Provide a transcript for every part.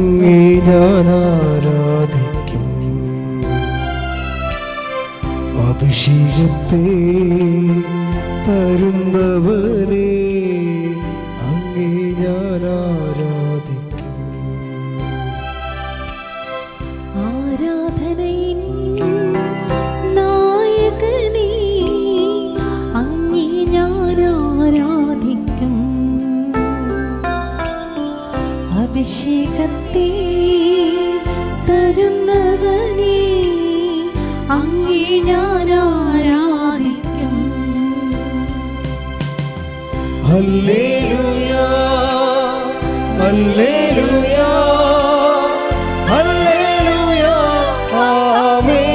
അങ്ങേ ഞാൻ ആരാധിക്കും. അഭിഷേകത്തെ തരുന്നവനെ അങ്ങേ ഞാൻ ആരാധിക്കും. ആരാധനയിൻ നായകനേ അങ്ങേ ഞാൻ ആരാധിക്കും. അഭിഷേകത്തെ തരുന്നവനെ അങ്ങേ ഞാൻ ആരാധിക്കും. ഹല്ലേലൂയ ഹല്ലേലൂയ ഹല്ലേലൂയ ആമേൻ.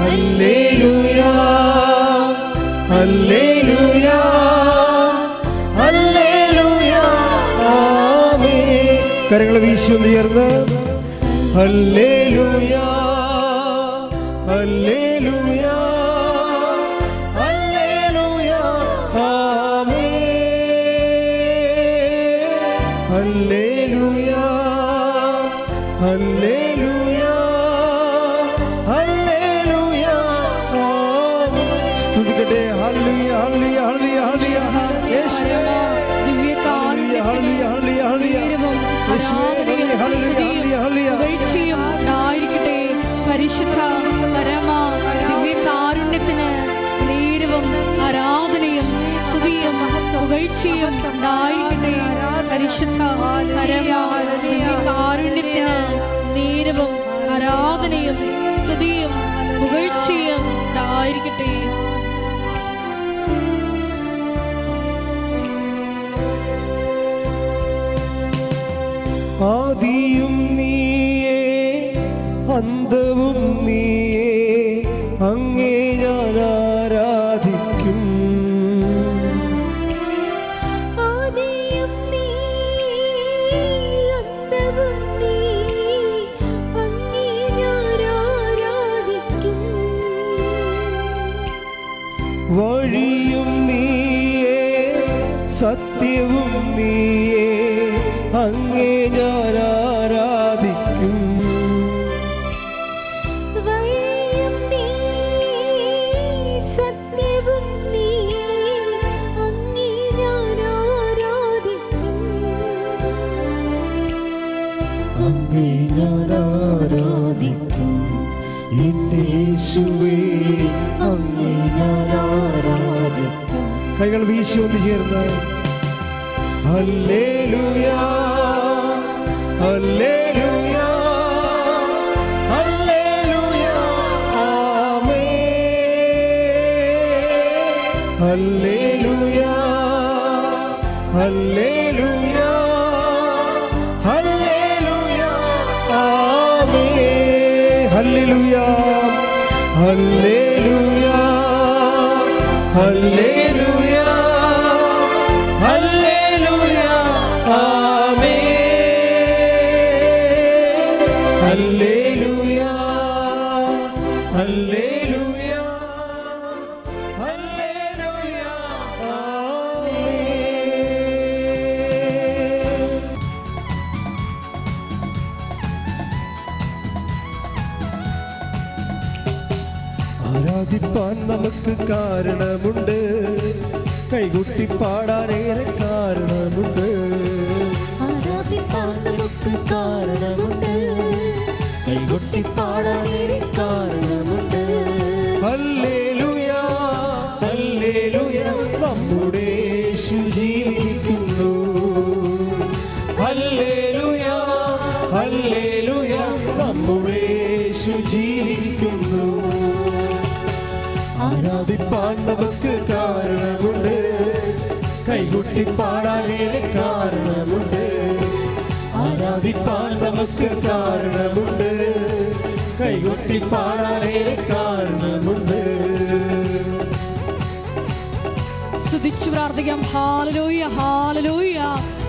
ഹല്ലേലൂയ ഹല്ലേലൂയ ഹല്ലേലൂയ ആമേൻ. കരങ്ങൾ വീശുന്നു ചേർന്ന് ഹല്ലേലൂയ ഹല്ലേലൂയ ഹല്ലേലൂയ ആമേൻ. ഹല്ലേലൂയ ഹല്ലേലൂയ ഹല്ലേലൂയ ആമേൻ. സ്തുതിക്കട്ടെ. ഹല്ലേലൂയ ഹല്ലേലൂയ ഹല്ലേലൂയ ഹല്ലേലൂയ യേശുവേ. പരിശുദ്ധ പരമ ദിവ്യകാരുണ്യത്തിന് നേരവും ആരാധനയും സ്തുതിയും പുകഴ്ചയും ഉണ്ടായിരിക്കട്ടെ. പരിശുദ്ധ പരമ ദിവ്യകാരുണ്യത്തിന് നേരവും ആരാധനയും സ്തുതിയും പുകഴ്ചയും ഉണ്ടായിരിക്കട്ടെ. ആദിയും നീയേ അന്തവും നീയേ അങ്ങേ ഞാൻ ആരാധിക്കും. ആദിയും നീ അന്തവും നീ അങ്ങേ ഞാൻ ആരാധിക്കും. വഴിയും നീയേ സത്യവും നീയേ അങ്ങേ ഞാൻ ആരാധിക്കും. വഴിയും നീ സത്യവും നീ അങ്ങേ ഞാൻ ആരാധിക്കും. അങ്ങേ ഞാൻ ആരാധിക്കും. എൻ്റെ യേശുവേ അങ്ങേ ഞാൻ ആരാധിക്കും. കൈകൾ വീശി ഒന്ന് ചേർന്ന് ഹല്ലേലൂയ ഹല്ലേലൂയ ഹല്ലേലൂയ ആമേൻ. ഹല്ലേലൂയ ഹല്ലേലൂയ ഹല്ലേലൂയ ആമേൻ. ഹല്ലേലൂയ ഹല്ലേലൂയ ഹല്ലേലൂയ ഹല്ലേലൂയ ആമേൻ. ഹല്ലേലൂയ ഹല്ലേലൂയ ഹല്ലേലൂയ ആമേൻ. ആരാധിപ്പാൻ നമുക്ക് കാരണമുണ്ട്, കൈകൊട്ടി പാടാനേറെ കാരണമുണ്ട്. ആരാധിപ്പാൻ നമുക്ക് കാരണമുണ്ട്, കൈകൊട്ടി പാടാനേറെ കാരണമുണ്ട്. ഹല്ലേലൂയ ഹല്ലേലൂയ നമ്മുടെ യേശു ജീവിക്കുന്നു. ഹല്ലേലൂയ ഹല്ലേലൂയ നമ്മുടെ യേശു ജീവിക്കുന്നു. ആരാധിപ്പാൻ നമുക്ക് കാരണമുണ്ട്, കൈകൊട്ടി പാടാനേറെ കാരണമുണ്ട്. ആരാധിപ്പാൻ നമുക്ക് കാരണമുണ്ട്, കൈകൊട്ടി പാടാനേറെ കാരണമുണ്ട്. സ്തുതിച്ചു പ്രാർത്ഥിക്കാം. ഹല്ലേലൂയ ഹല്ലേലൂയ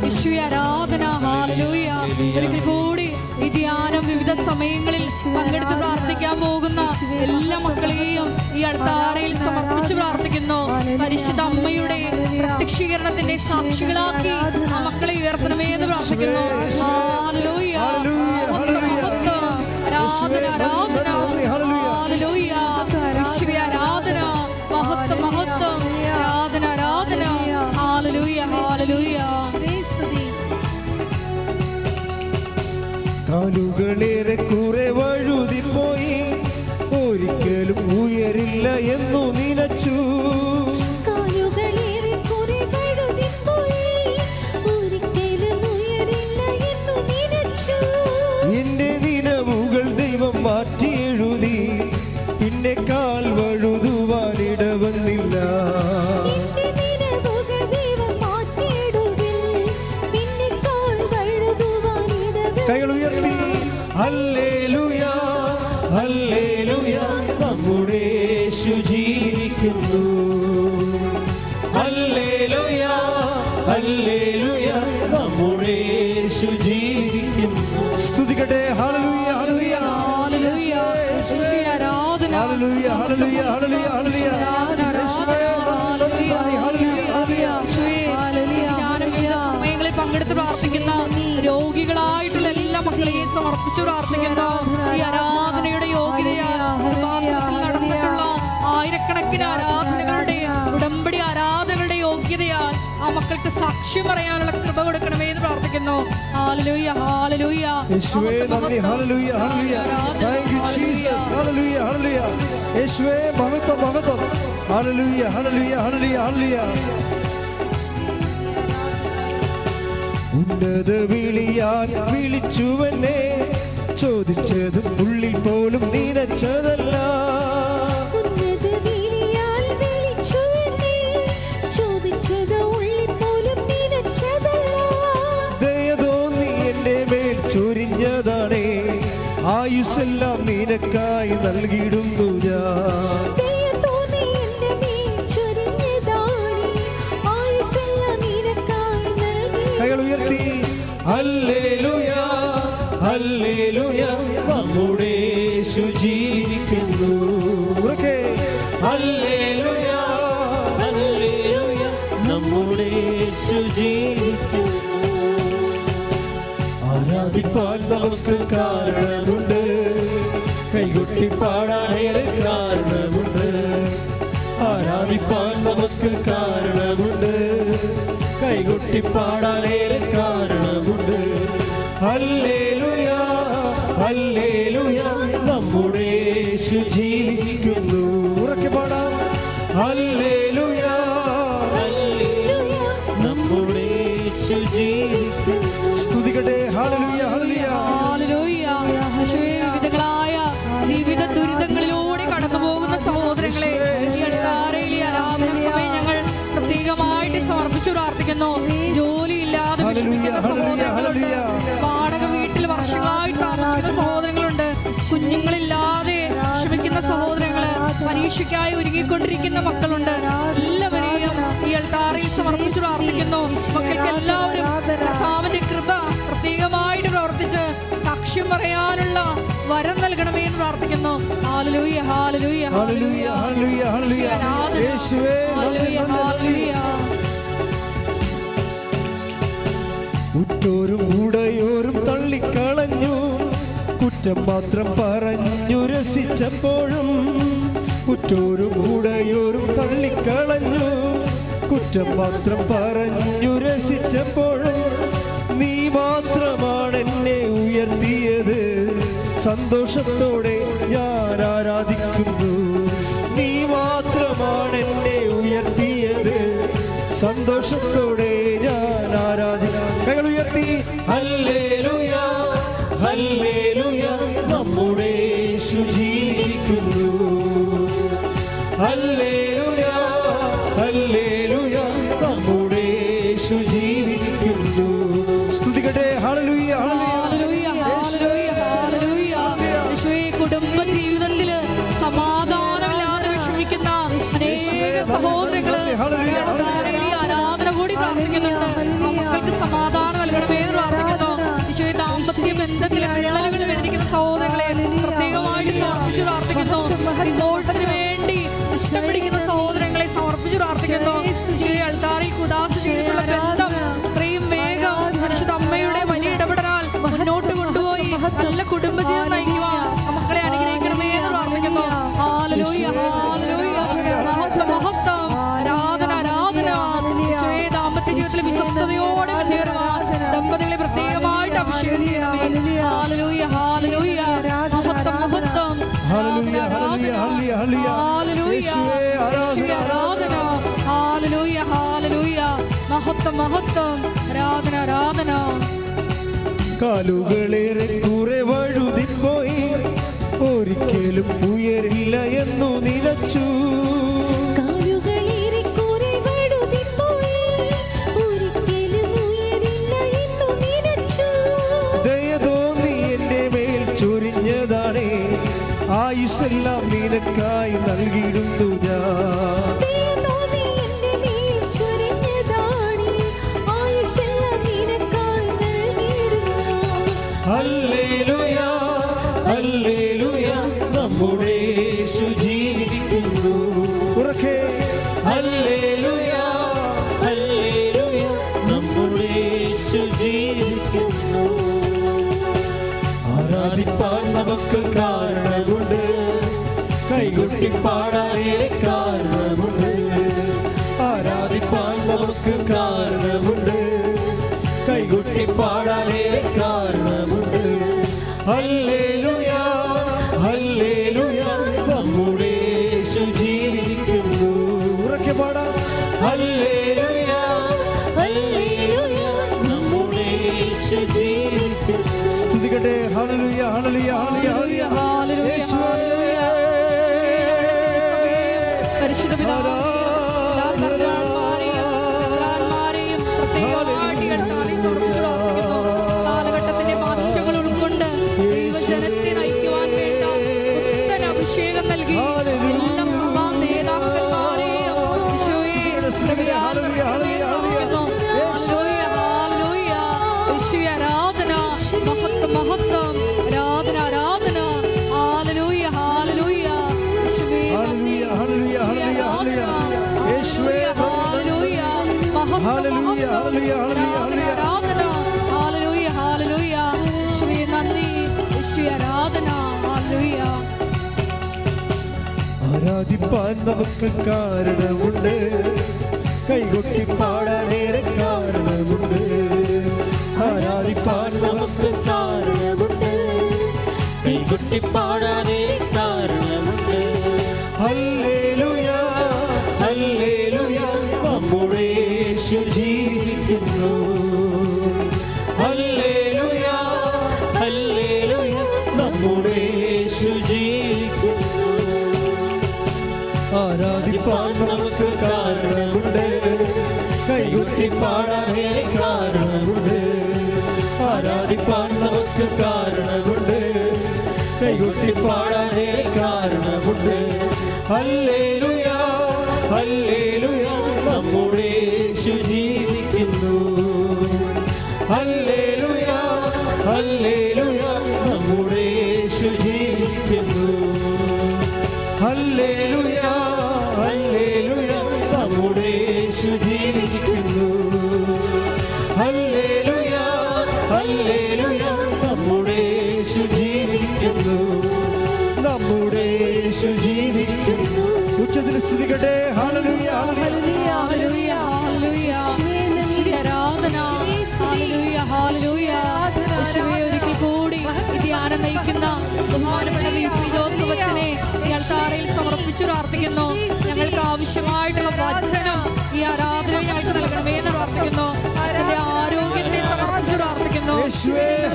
യേശുവേ ആരാധന. ഹല്ലേലൂയ. ഒരിക്കൽ കൂടി ഈ ധ്യാനം വിവിധ സമയങ്ങളിൽ പങ്കെടുത്ത് പ്രാർത്ഥിക്കാൻ പോകുന്ന എല്ലാ മക്കളെയും ഈ അൾത്താരയിൽ സമർപ്പിച്ച് പ്രാർത്ഥിക്കുന്നു. പരിശുദ്ധ അമ്മയുടെ പ്രത്യക്ഷീകരണത്തിന്റെ സാക്ഷികളാക്കി ആ മക്കളെ ഉയർത്തണമേ എന്ന് പ്രാർത്ഥിക്കുന്നു. ഹല്ലേലൂയ, മഹത്വം, ആരാധന, ആരാധന, ഹല്ലേലൂയ, യേശുവേ ആരാധന, മഹത്വം, മഹത്വം, ആരാധന, ആരാധന, ഹല്ലേലൂയ, ഹല്ലേലൂയ. കാലുകളേറെ കുറെ വഴുതിപ്പോയി, ഒരിക്കലും ഉയരില്ല എന്നു നിനച്ചു. എന്റെ നിലവുകൾ ദൈവം മാറ്റി എഴുതി, പിന്നെ കാൽ വഴുതുവാനിട വന്നില്ല. കൈകൾ ഉയർത്തി ഹല്ലേലൂയ, ഹല്ലേലൂയ, നമ്മുടെ യേശു ജീവിക്കുന്നു. ഹല്ലേലൂയ, ഹല്ലേലൂയ, നമ്മുടെ യേശു ജീവിക്കുന്നു. സ്തുതിക്കട്ടെ. ഹല്ലേലൂയ, ഹല്ലേലൂയ, ഹല്ലേലൂയ, യേശുവേ ആരാധന, ഹല്ലേലൂയ, ഹല്ലേലൂയ, ഹല്ലേലൂയ, ഹല്ലേലൂയ, സമയങ്ങളിൽ പങ്കെടുത്ത് പ്രാർത്ഥിക്കുന്ന രോഗികളായിട്ടുള്ള എല്ലാ മക്കളെയും സമർപ്പിച്ച് പ്രാർത്ഥിക്കുന്നു. ഈ ആരാധനയുടെ യോഗ്യതയാൽ ഉപാസനത്തിൽ നടന്നിട്ടുള്ള ആയിരക്കണക്കിന് ആരാധനകളുടെ ഉടമ്പടി ആരാധനകളുടെ യോഗ്യതയാൽ ആ മക്കൾക്ക് സാക്ഷ്യം പറയാനുള്ള കൃപ കൊടുക്കണമേ എന്ന് പ്രാർത്ഥിക്കുന്നു. ഹല്ലേലൂയ, ഹല്ലേലൂയ, യേശുവേ നന്ദി. ഹല്ലേലൂയ, hallelujah, thank you Jesus. Hallelujah, ഹല്ലേലൂയ, യേശുവേ മഹത്വം, മഹത്വം. ഹല്ലേലൂയ, ഹല്ലേലൂയ, ഹല്ലേലൂയ, ഹല്ലേലൂയ. ഉന്നത വിളിയാൽ വിളിച്ചുവെന്നെ, ചോദിച്ചതും ഉള്ളിൽ പോലും നിനച്ചതല്ല. ദയ തോന്നി എന്റെ മേൽ ചൊരിഞ്ഞതാണേ, ആയുസ്സെല്ലാം നിനക്കായി നൽകിയിടുന്നു ഞാൻ. കൈകൾ ഉയർത്തി ഹല്ലേലൂയ, ഹല്ലേലൂയ, നമ്മുടെ യേശു ജീവിക്കുന്നു. ഹല്ലേലൂയ, ഹല്ലേലൂയ, നമ്മുടെ യേശു ജീവിക്കുന്നു. ആരാധിപ്പാൻ നമുക്ക് കാരണമുണ്ട്, കൈകൊട്ടി പാടാനേറെ കാരണമുണ്ട്. ആരാധിപ്പാൻ നമുക്ക് കാരണമുണ്ട്, കൈകൊട്ടി പാടാനേറെ കാരണമുണ്ട്. ഹല്ലേലൂയ, ഹല്ലേലൂയ, നമ്മുടെ യേശു ജീവിക്കുന്നു. ഉറക്കെ പാടാം. ഹല്ലേലൂയ, ഹല്ലേലൂയ, നമ്മുടെ യേശു ജീവിക്കുന്നു. സ്തുതിക്കട്ടെ. ഹല്ലേലൂയ, ഹല്ലേലൂയ, ഹല്ലേലൂയ. യേശുവേ, വിവിധങ്ങളായ ജീവിത ദുരിതങ്ങളിലൂടെ കടന്നു പോകുന്ന സഹോദരങ്ങളെ ഈ അൾത്താരയിൽ ഈ ആരാധന സമയം ഞങ്ങൾ പ്രത്യേകമായിട്ട് സമർപ്പിച്ചു പ്രാർത്ഥിക്കുന്നു. ജോലിയില്ലാതെ വിഷമിക്കുന്ന സഹോദരങ്ങളുണ്ട്, വാടക വീട്ടിൽ വർഷങ്ങളായിട്ട് താമസിക്കുന്ന സഹോദരങ്ങളുണ്ട്, കുഞ്ഞുങ്ങളില്ലാതെ വിഷമിക്കുന്ന സഹോദരങ്ങള്, പരീക്ഷയ്ക്കായി ഒരുങ്ങിക്കൊണ്ടിരിക്കുന്ന മക്കളുണ്ട്. എല്ലാവരെയും ഈ അൾത്താരയിൽ സമർപ്പിച്ചു പ്രാർത്ഥിക്കുന്നു. മക്കൾക്ക് എല്ലാവരും കർത്താവിന്റെ കൃപ പ്രത്യേകമായിട്ട് പ്രവർത്തിച്ച് സാക്ഷ്യം പറയാനുള്ള വരം നൽകണമേ എന്ന് പ്രാർത്ഥിക്കുന്നു. ഹല്ലേലൂയ, ഹല്ലേലൂയ, ഹല്ലേലൂയ, ഹല്ലേലൂയ, ഹല്ലേലൂയ, യേശുവേ ഹല്ലേലൂയ, ഹല്ലേലൂയ. ഉറ്റോരും ഉടയോരും തള്ളിക്കളഞ്ഞു, കുറ്റം മാത്രം പറഞ്ഞു രസിച്ചപ്പോഴും. ഉറ്റോരും ഉടയോരും തള്ളിക്കളഞ്ഞു, കുറ്റം മാത്രം പറഞ്ഞു രസിച്ചപ്പോഴും. നീ മാത്രമാണ് എന്നെ ഉയർത്തിയത്, സന്തോഷത്തോടെ ഞാൻ ആരാധിക്കുന്നു. നീ മാത്രമാണ് എന്നെ ഉയർത്തിയത്, സന്തോഷത്തോടെ ഞാൻ ആരാധിക്കുന്നു. കൈകൾ ഉയർത്തി ഹല്ലേലൂയ, ഹല്ലേലൂയ, നമ്മുടെ യേശു ജീവിക്കുന്നു. ഹല്ലേലൂയ, ഹല്ലേലൂയ, നമ്മുടെ യേശു ജീവിക്കുന്നു. സ്തുതിക്കട്ടെ. ഹല്ലേലൂയ, ഹല്ലേലൂയ, ഹല്ലേലൂയ, ഹല്ലേലൂയ. യേശുവേ, കുടുംബ ജീവിതത്തില് സമാധാനമില്ലാതെ വിഷമിക്കുന്ന അനേക സഹോദരങ്ങള് ആരാധന കൂടി പ്രാർത്ഥിക്കുന്നുണ്ട്. മക്കൾക്ക് സമാധാനം നൽകണമേ എന്ന് പ്രാർത്ഥിക്കുന്നു. യേശുവേ, ദാമ്പത്യ ബന്ധം ജീവിതത്തിൽ വിള്ളലുകൾ വീണിരിക്കുന്ന സഹോദരങ്ങളെ പ്രത്യേകമായിട്ട് സമർപ്പിച്ചു പ്രാർത്ഥിക്കുന്നു. ഡിവോഴ്സിന് വേണ്ടി ഇഷ്ടം പിടിക്കുന്ന സഹോദരങ്ങളെ സമർപ്പിച്ചു പ്രാർത്ഥിക്കുന്നു. അൾത്താറിൽ കുദാസ് ചെയ്തിട്ടുള്ള ബന്ധം ഇത്രയും വേഗം പരിശുദ്ധ അമ്മയുടെ വലിയ ഇടപെടലാൽ മുന്നോട്ട് കൊണ്ടുപോയി നല്ല കുടുംബജീവിതം നയിക്കുവാൻ മക്കളെ അനുഗ്രഹിക്കണമേ എന്ന് പ്രാർത്ഥിക്കുന്നു. ഹല്ലേലൂയ, ഹല്ലേലൂയ, മഹത്വം, ആരാധന, ആരാധന. ഈശോയെ ദാമ്പത്യ ജീവിതത്തിൽ വിശ്വസ്തയോടെ മുന്നേറുവാൻ ദമ്പതികളെ പ്രത്യേകമായിട്ട് അഭിഷേകം ചെയ്യണമേ. ഹല്ലേലൂയ, ഹല്ലേലൂയ, മഹത്വം, മഹത്വം, ആരാധന, ആരാധന, ഹല്ലേലൂയ, ആരാധന, ഹല്ലേലൂയ, ഹല്ലേലൂയ, മഹത്വം, മഹത്വം, ആരാധന, ആരാധന. കാലുകളേറെ കുറെ വഴുതിപ്പോയി, ഒരിക്കലും ഉയരില്ല എന്നു നിലച്ചു. ദയ തോന്നി എന്റെ മേൽ ചൊരിഞ്ഞതാണേ, ആയുസ്സെല്ലാം നിനക്കായി നൽകിയിടുന്നു ഞാൻ. ഹല്ലേലൂയ, ഹല്ലേലൂയ, നമ്മുടെ യേശു ജീവിക്കുന്നു. ഉറക്കെ ഹല്ലേലൂയ, ഹല്ലേലൂയ, നമ്മുടെ യേശു ജീവിക്കുന്നു. ആരാധിപ്പാൻ നമുക്ക് കാരണമുണ്ട്, കൈകൊട്ടി പാടാനേറെ കാരണമുണ്ട്. ആരാധിപ്പാൻ നമുക്ക് കാരണമുണ്ട്, കൈകൊട്ടി പാടാനേറെ കാരണമുണ്ട്. ഹല്ലേലൂയ, ഹല്ലേലൂയ, നമ്മുടെ യേശു ജീവിക്കുന്നു. ഉറക്കെ പാടാം. ഹല്ലേലൂയ, ഹല്ലേലൂയ, നമ്മുടെ യേശു ജീവിക്കുന്നു. സ്തുതിക്കട്ടെ. ഹല്ലേലൂയ, ഹല്ലേലൂയ, ഹല്ലേലൂയ, ഹല്ലേലൂയ, യേശുവേ. പരിശുദ്ധ പിതാവേ, കാലഘട്ടത്തിന്റെ മാറ്റങ്ങൾ ഉൾക്കൊണ്ട് ദൈവജനത്തെ നയിക്കുവാൻ വേണ്ട പുത്തൻ അഭിഷേകം നൽകി എല്ലാ സഭാ നേതാക്കന്മാരെയും ആരാധന, മഹത്വം, മഹത്വം, ആരാധന, ആരാധന. ഹല്ലേലൂയ, ഹല്ലേലൂയ, യേശുവേ നന്ദി, ഹല്ലേലൂയ, മഹത്വം, ഹല്ലേലൂയ, ഹല്ലേലൂയ, ആരാധന, ഹല്ലേലൂയ, ഹല്ലേലൂയ, യേശുവേ നന്ദി, യേശുവേ ആരാധന, ഹല്ലേലൂയ. ആരാധിപ്പാൻ നമുക്ക് കാരണമുണ്ട്, കൈകൊട്ടി പാടാനേറെ കാരണമുണ്ട്. ആരാധിപ്പാൻ നമുക്ക് കാരണമുണ്ട്, കൈകൊട്ടി പാടാനേറെ കാരണമുണ്ട്. ഹല്ലേലൂയ, ഹല്ലേലൂയ, നമ്മുടെ യേശു ജീവിക്കുന്നു. ഹല്ലേലൂയ, ഹല്ലേലൂയ, നമ്മുടെ യേശു ജീവിക്കുന്നു. ആരാധിപ്പാൻ നമുക്ക് കാരണമുണ്ട്, കൈകൊട്ടി പാടാനേറെ കാരണമുണ്ട്. ആരാധിപ്പാൻ നമുക്ക് കാരണമുണ്ട്, കൈകൊട്ടി പാടാനേറെ കാരണമുണ്ട്. ഹല്ലേലൂയ, ഹല്ലേലൂയ, നമ്മുടെ യേശു ജീവിക്കുന്നു. ഹല്ലേലൂയ, ഹല്ലേലൂയ, നമ്മുടെ യേശു ജീവിക്കുന്നു. ഹല്ലേലൂയ, ഹല്ലേലൂയ, നമ്മുടെ യേശു ജീവിക്കുന്നു. ഹല്ലേലൂയ, ഹല്ലേലൂയ, നമ്മുടെ യേശു ജീവിക്കുന്നു. നമ്മുടെ യേശു ജീവിക്കുന്നു. ഉച്ചത്തിൽ സ്തുതിക്കട്ടെ. ഹല്ലേലൂയ, ഹല്ലേലൂയ, ഹല്ലേലൂയ, ഹല്ലേലൂയ, ആരാധന, ഹല്ലേലൂയ, ഹല്ലേലൂയ. യേശുവേ ഒരിക്കൽ കൂടി ഈ ധ്യാനം നയിക്കുന്ന ബഹുമാനപ്പെട്ട വി.പി. ജോസഫ് അച്ഛനെ ഈ അൾത്താരയിൽ സമർപ്പിച്ചു പ്രാർത്ഥിക്കുന്നു. ഞങ്ങൾക്ക് ആവശ്യമായിട്ടുള്ള വചനം ഈ ആരാധനയിൽ ഞങ്ങൾക്ക് നൽകണമേ എന്ന് പ്രാർത്ഥിക്കുന്നു. അച്ഛന്റെ ആരോഗ്യത്തെ സമർപ്പിച്ചു പ്രാർത്ഥിക്കുന്നു.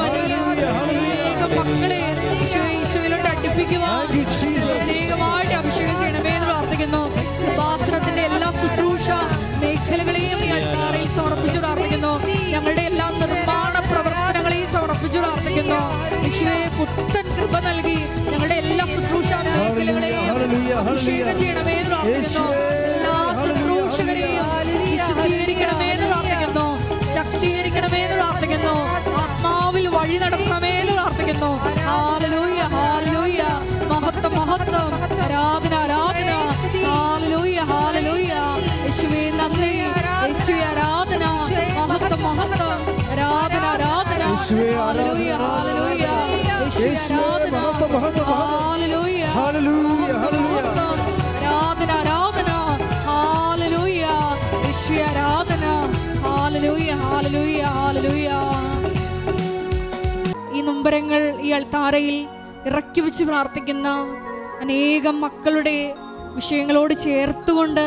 അനേകം മക്കളെ ഈശോയിലോട്ട് അടുപ്പിക്കുവാൻ അനേകമായിട്ട് അഭിഷേകം ചെയ്യണമേ എന്ന് പ്രാർത്ഥിക്കുന്നു. ഉപാസനത്തിന്റെ എല്ലാ ശുശ്രൂഷ മേഖലകളെയും ഈ അൾത്താരയിൽ സമർപ്പിച്ചു പ്രാർത്ഥിക്കുന്നു. ഞങ്ങളുടെ എല്ലാ നിർമ്മാണ പ്രവർത്തനങ്ങളെയും സമർപ്പിച്ചു പ്രാർത്ഥിക്കുന്നു. യേശുവേ പുത്തൻ കൃപ നൽകി ഞങ്ങളുടെ എല്ലാ ശുശ്രൂഷ മേഖലകളെയും അഭിഷേകം ചെയ്യണമേ എന്ന് പ്രാർത്ഥിക്കുന്നു. എല്ലാ ശുശ്രൂഷകരെയും വിശുദ്ധീകരിക്കണമേ എന്ന് പ്രാർത്ഥിക്കുന്നു. ശക്തീകരിക്കണമേ എന്ന് പ്രാർത്ഥിക്കുന്നു. ആത്മാവിൽ വഴി നടത്തണമേ എന്ന് പ്രാർത്ഥിക്കുന്നു. Hallelujah, hallelujah. മഹത്വം, മഹത്വം, ആരാധന, ആരാധന. ഹല്ലേലൂയ, ഹല്ലേലൂയ. യേശുവേ നന്ദി, യേശുവേ ആരാധന. മഹത്വം, മഹത്വം, ആരാധന, ആരാധന. ഹല്ലേലൂയ, ഹല്ലേലൂയ. യേശുവേ ആരാധന. ഹല്ലേലൂയ, ഹല്ലേലൂയ, ഹല്ലേലൂയ. ആരാധന, ആരാധന. ഹല്ലേലൂയ, യേശുവേ ആരാധന. ഹല്ലേലൂയ, ഹല്ലേലൂയ, ഹല്ലേലൂയ. ഈ നൊമ്പരങ്ങൾ ഈ അൾത്താരയിൽ ഇറക്കി വെച്ച് പ്രാർത്ഥിക്കുന്ന അനേകം മക്കളുടെ വിഷയങ്ങളോട് ചേർത്തുകൊണ്ട്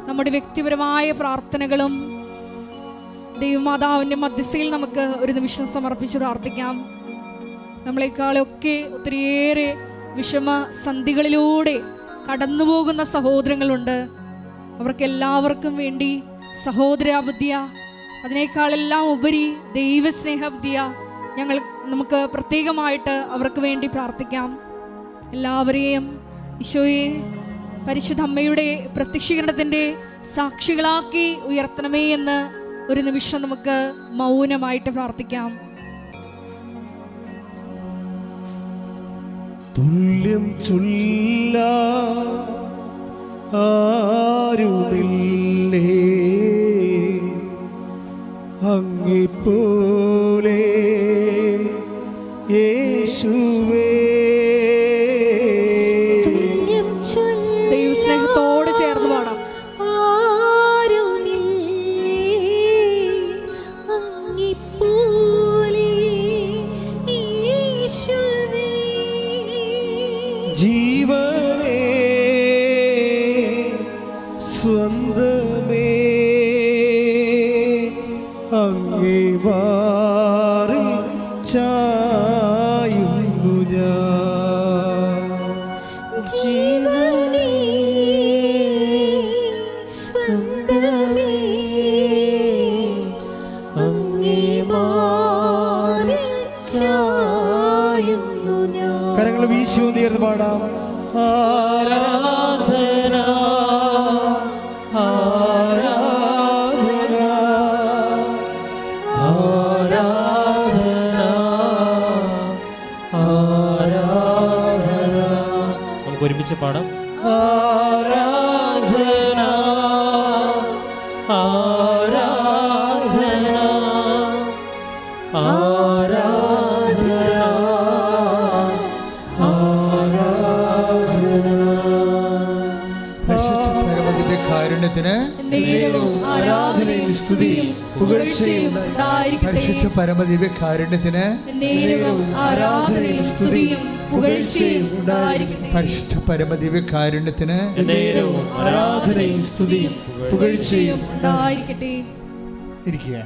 നമ്മുടെ വ്യക്തിപരമായ പ്രാർത്ഥനകളും ദൈവമാതാവിൻ്റെ മധ്യസ്ഥയിൽ നമുക്ക് ഒരു നിമിഷം സമർപ്പിച്ച് പ്രാർത്ഥിക്കാം. നമ്മളെക്കാളൊക്കെ ഒത്തിരിയേറെ വിഷമ സന്ധികളിലൂടെ കടന്നുപോകുന്ന സഹോദരങ്ങളുണ്ട്. അവർക്കെല്ലാവർക്കും വേണ്ടി സഹോദരാബുദ്ധിയ, അതിനേക്കാളെല്ലാം ഉപരി ദൈവസ്നേഹബുദ്ധിയ നമുക്ക് പ്രത്യേകമായിട്ട് അവർക്ക് വേണ്ടി പ്രാർത്ഥിക്കാം. എല്ലാവരെയും ഈശോയെ പരിശുദ്ധ അമ്മയുടെ പ്രത്യക്ഷീകരണത്തിൻ്റെ സാക്ഷികളാക്കി ഉയർത്തണമേ എന്ന് ഒരു നിമിഷം നമുക്ക് മൗനമായിട്ട് പ്രാർത്ഥിക്കാം. തുല്യം ചൊല്ല ആരുമില്ലേ അങ്ങെപ്പോലെ യേശുവേ. ദൈവസ്നേഹത്തോട് ചേർന്ന് പാടാം. ജീവനേ സ്വന്തമേ അങ്ങേ മാറിൽ ചായുന്നു ഞാൻ. ജീവനേ സ്വന്തമേ അങ്ങേ മാറിൽ ചായുന്നു ഞാൻ. കരങ്ങൾ വീശി ഉയർന്ന് പാടാം. ആരാധന ആരാധന ആരാധന ആരാധന. നമുക്ക് ഒരുമിച്ച് പാടാം. ആരാധന ആരാധന ആരാധന കാരുണ്യത്തിന് ആരാധനയും സ്തുതിയും പുകഴ്ചയും പരിശുദ്ധ പരമദിവ്യ കാരുണ്യത്തിന് ആരാധനയും സ്തുതിയും പുകഴ്ചയും പരിശുദ്ധ പരമദിവ്യ കാരുണ്യത്തിന് ആരാധനയും സ്തുതിയും പുകഴ്ചയും ഉണ്ടായിരിക്കട്ടെ. ഇരിക്കുക.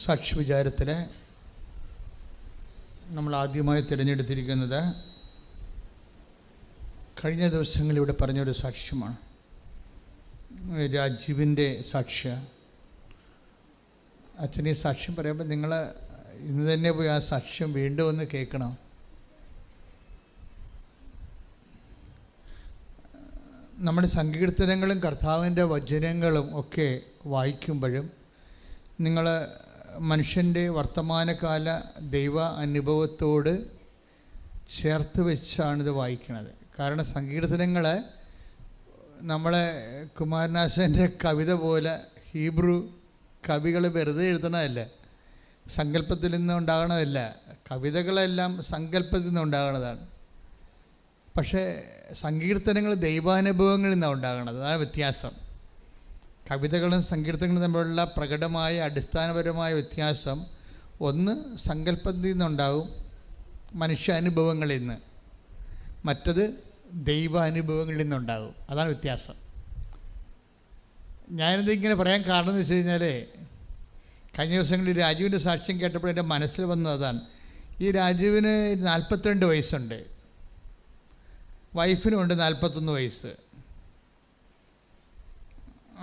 സാക്ഷി വിചാരത്തിന് നമ്മൾ ആദ്യമായി തിരഞ്ഞെടുത്തിരിക്കുന്നത് കഴിഞ്ഞ ദിവസങ്ങളിൽ ഇവിടെ പറഞ്ഞൊരു സാക്ഷ്യമാണ്. രാജീവിൻ്റെ സാക്ഷ്യ. അച്ഛൻ ഈ സാക്ഷ്യം പറയുമ്പോൾ നിങ്ങൾ ഇന്ന് തന്നെ പോയി ആ സാക്ഷ്യം വീണ്ടും ഒന്ന് കേൾക്കണം. നമ്മുടെ സങ്കീർത്തനങ്ങളും കർത്താവിൻ്റെ വചനങ്ങളും ഒക്കെ വായിക്കുമ്പോഴും നിങ്ങൾ മനുഷ്യൻ്റെ വർത്തമാനകാല ദൈവ അനുഭവത്തോട് ചേർത്ത് വെച്ചാണിത് വായിക്കുന്നത്. കാരണം സങ്കീർത്തനങ്ങൾ നമ്മളെ കുമാരനാശാൻ്റെ കവിത പോലെ ഹീബ്രു കവികൾ വെറുതെ എഴുതണതല്ല, സങ്കല്പത്തിൽ നിന്ന് ഉണ്ടാകണതല്ല. കവിതകളെല്ലാം സങ്കല്പത്തിൽ നിന്ന് ഉണ്ടാകണതാണ്. പക്ഷേ സങ്കീർത്തനങ്ങൾ ദൈവാനുഭവങ്ങളിൽ നിന്നാണ് ഉണ്ടാകണത്. അതാണ് വ്യത്യാസം. കവിതകളും സങ്കീർത്തനങ്ങളും തമ്മിലുള്ള പ്രകടമായ അടിസ്ഥാനപരമായ വ്യത്യാസം ഒന്ന് സങ്കല്പത്തിൽ നിന്നുണ്ടാകും, മനുഷ്യാനുഭവങ്ങളിൽ നിന്ന്. മറ്റത് ദൈവാനുഭവങ്ങളിൽ നിന്നുണ്ടാകും. അതാണ് വ്യത്യാസം. ഞാനിത് ഇങ്ങനെ പറയാൻ കാരണം എന്ന് വെച്ച് കഴിഞ്ഞാൽ കഴിഞ്ഞ ദിവസങ്ങളിൽ രാജുവിൻ്റെ സാക്ഷ്യം കേട്ടപ്പോൾ എൻ്റെ മനസ്സിൽ വന്നത് അതാണ്. ഈ രാജുവിന് 42 വയസ്സുണ്ട്, വൈഫിനുമുണ്ട് 41 വയസ്സ്.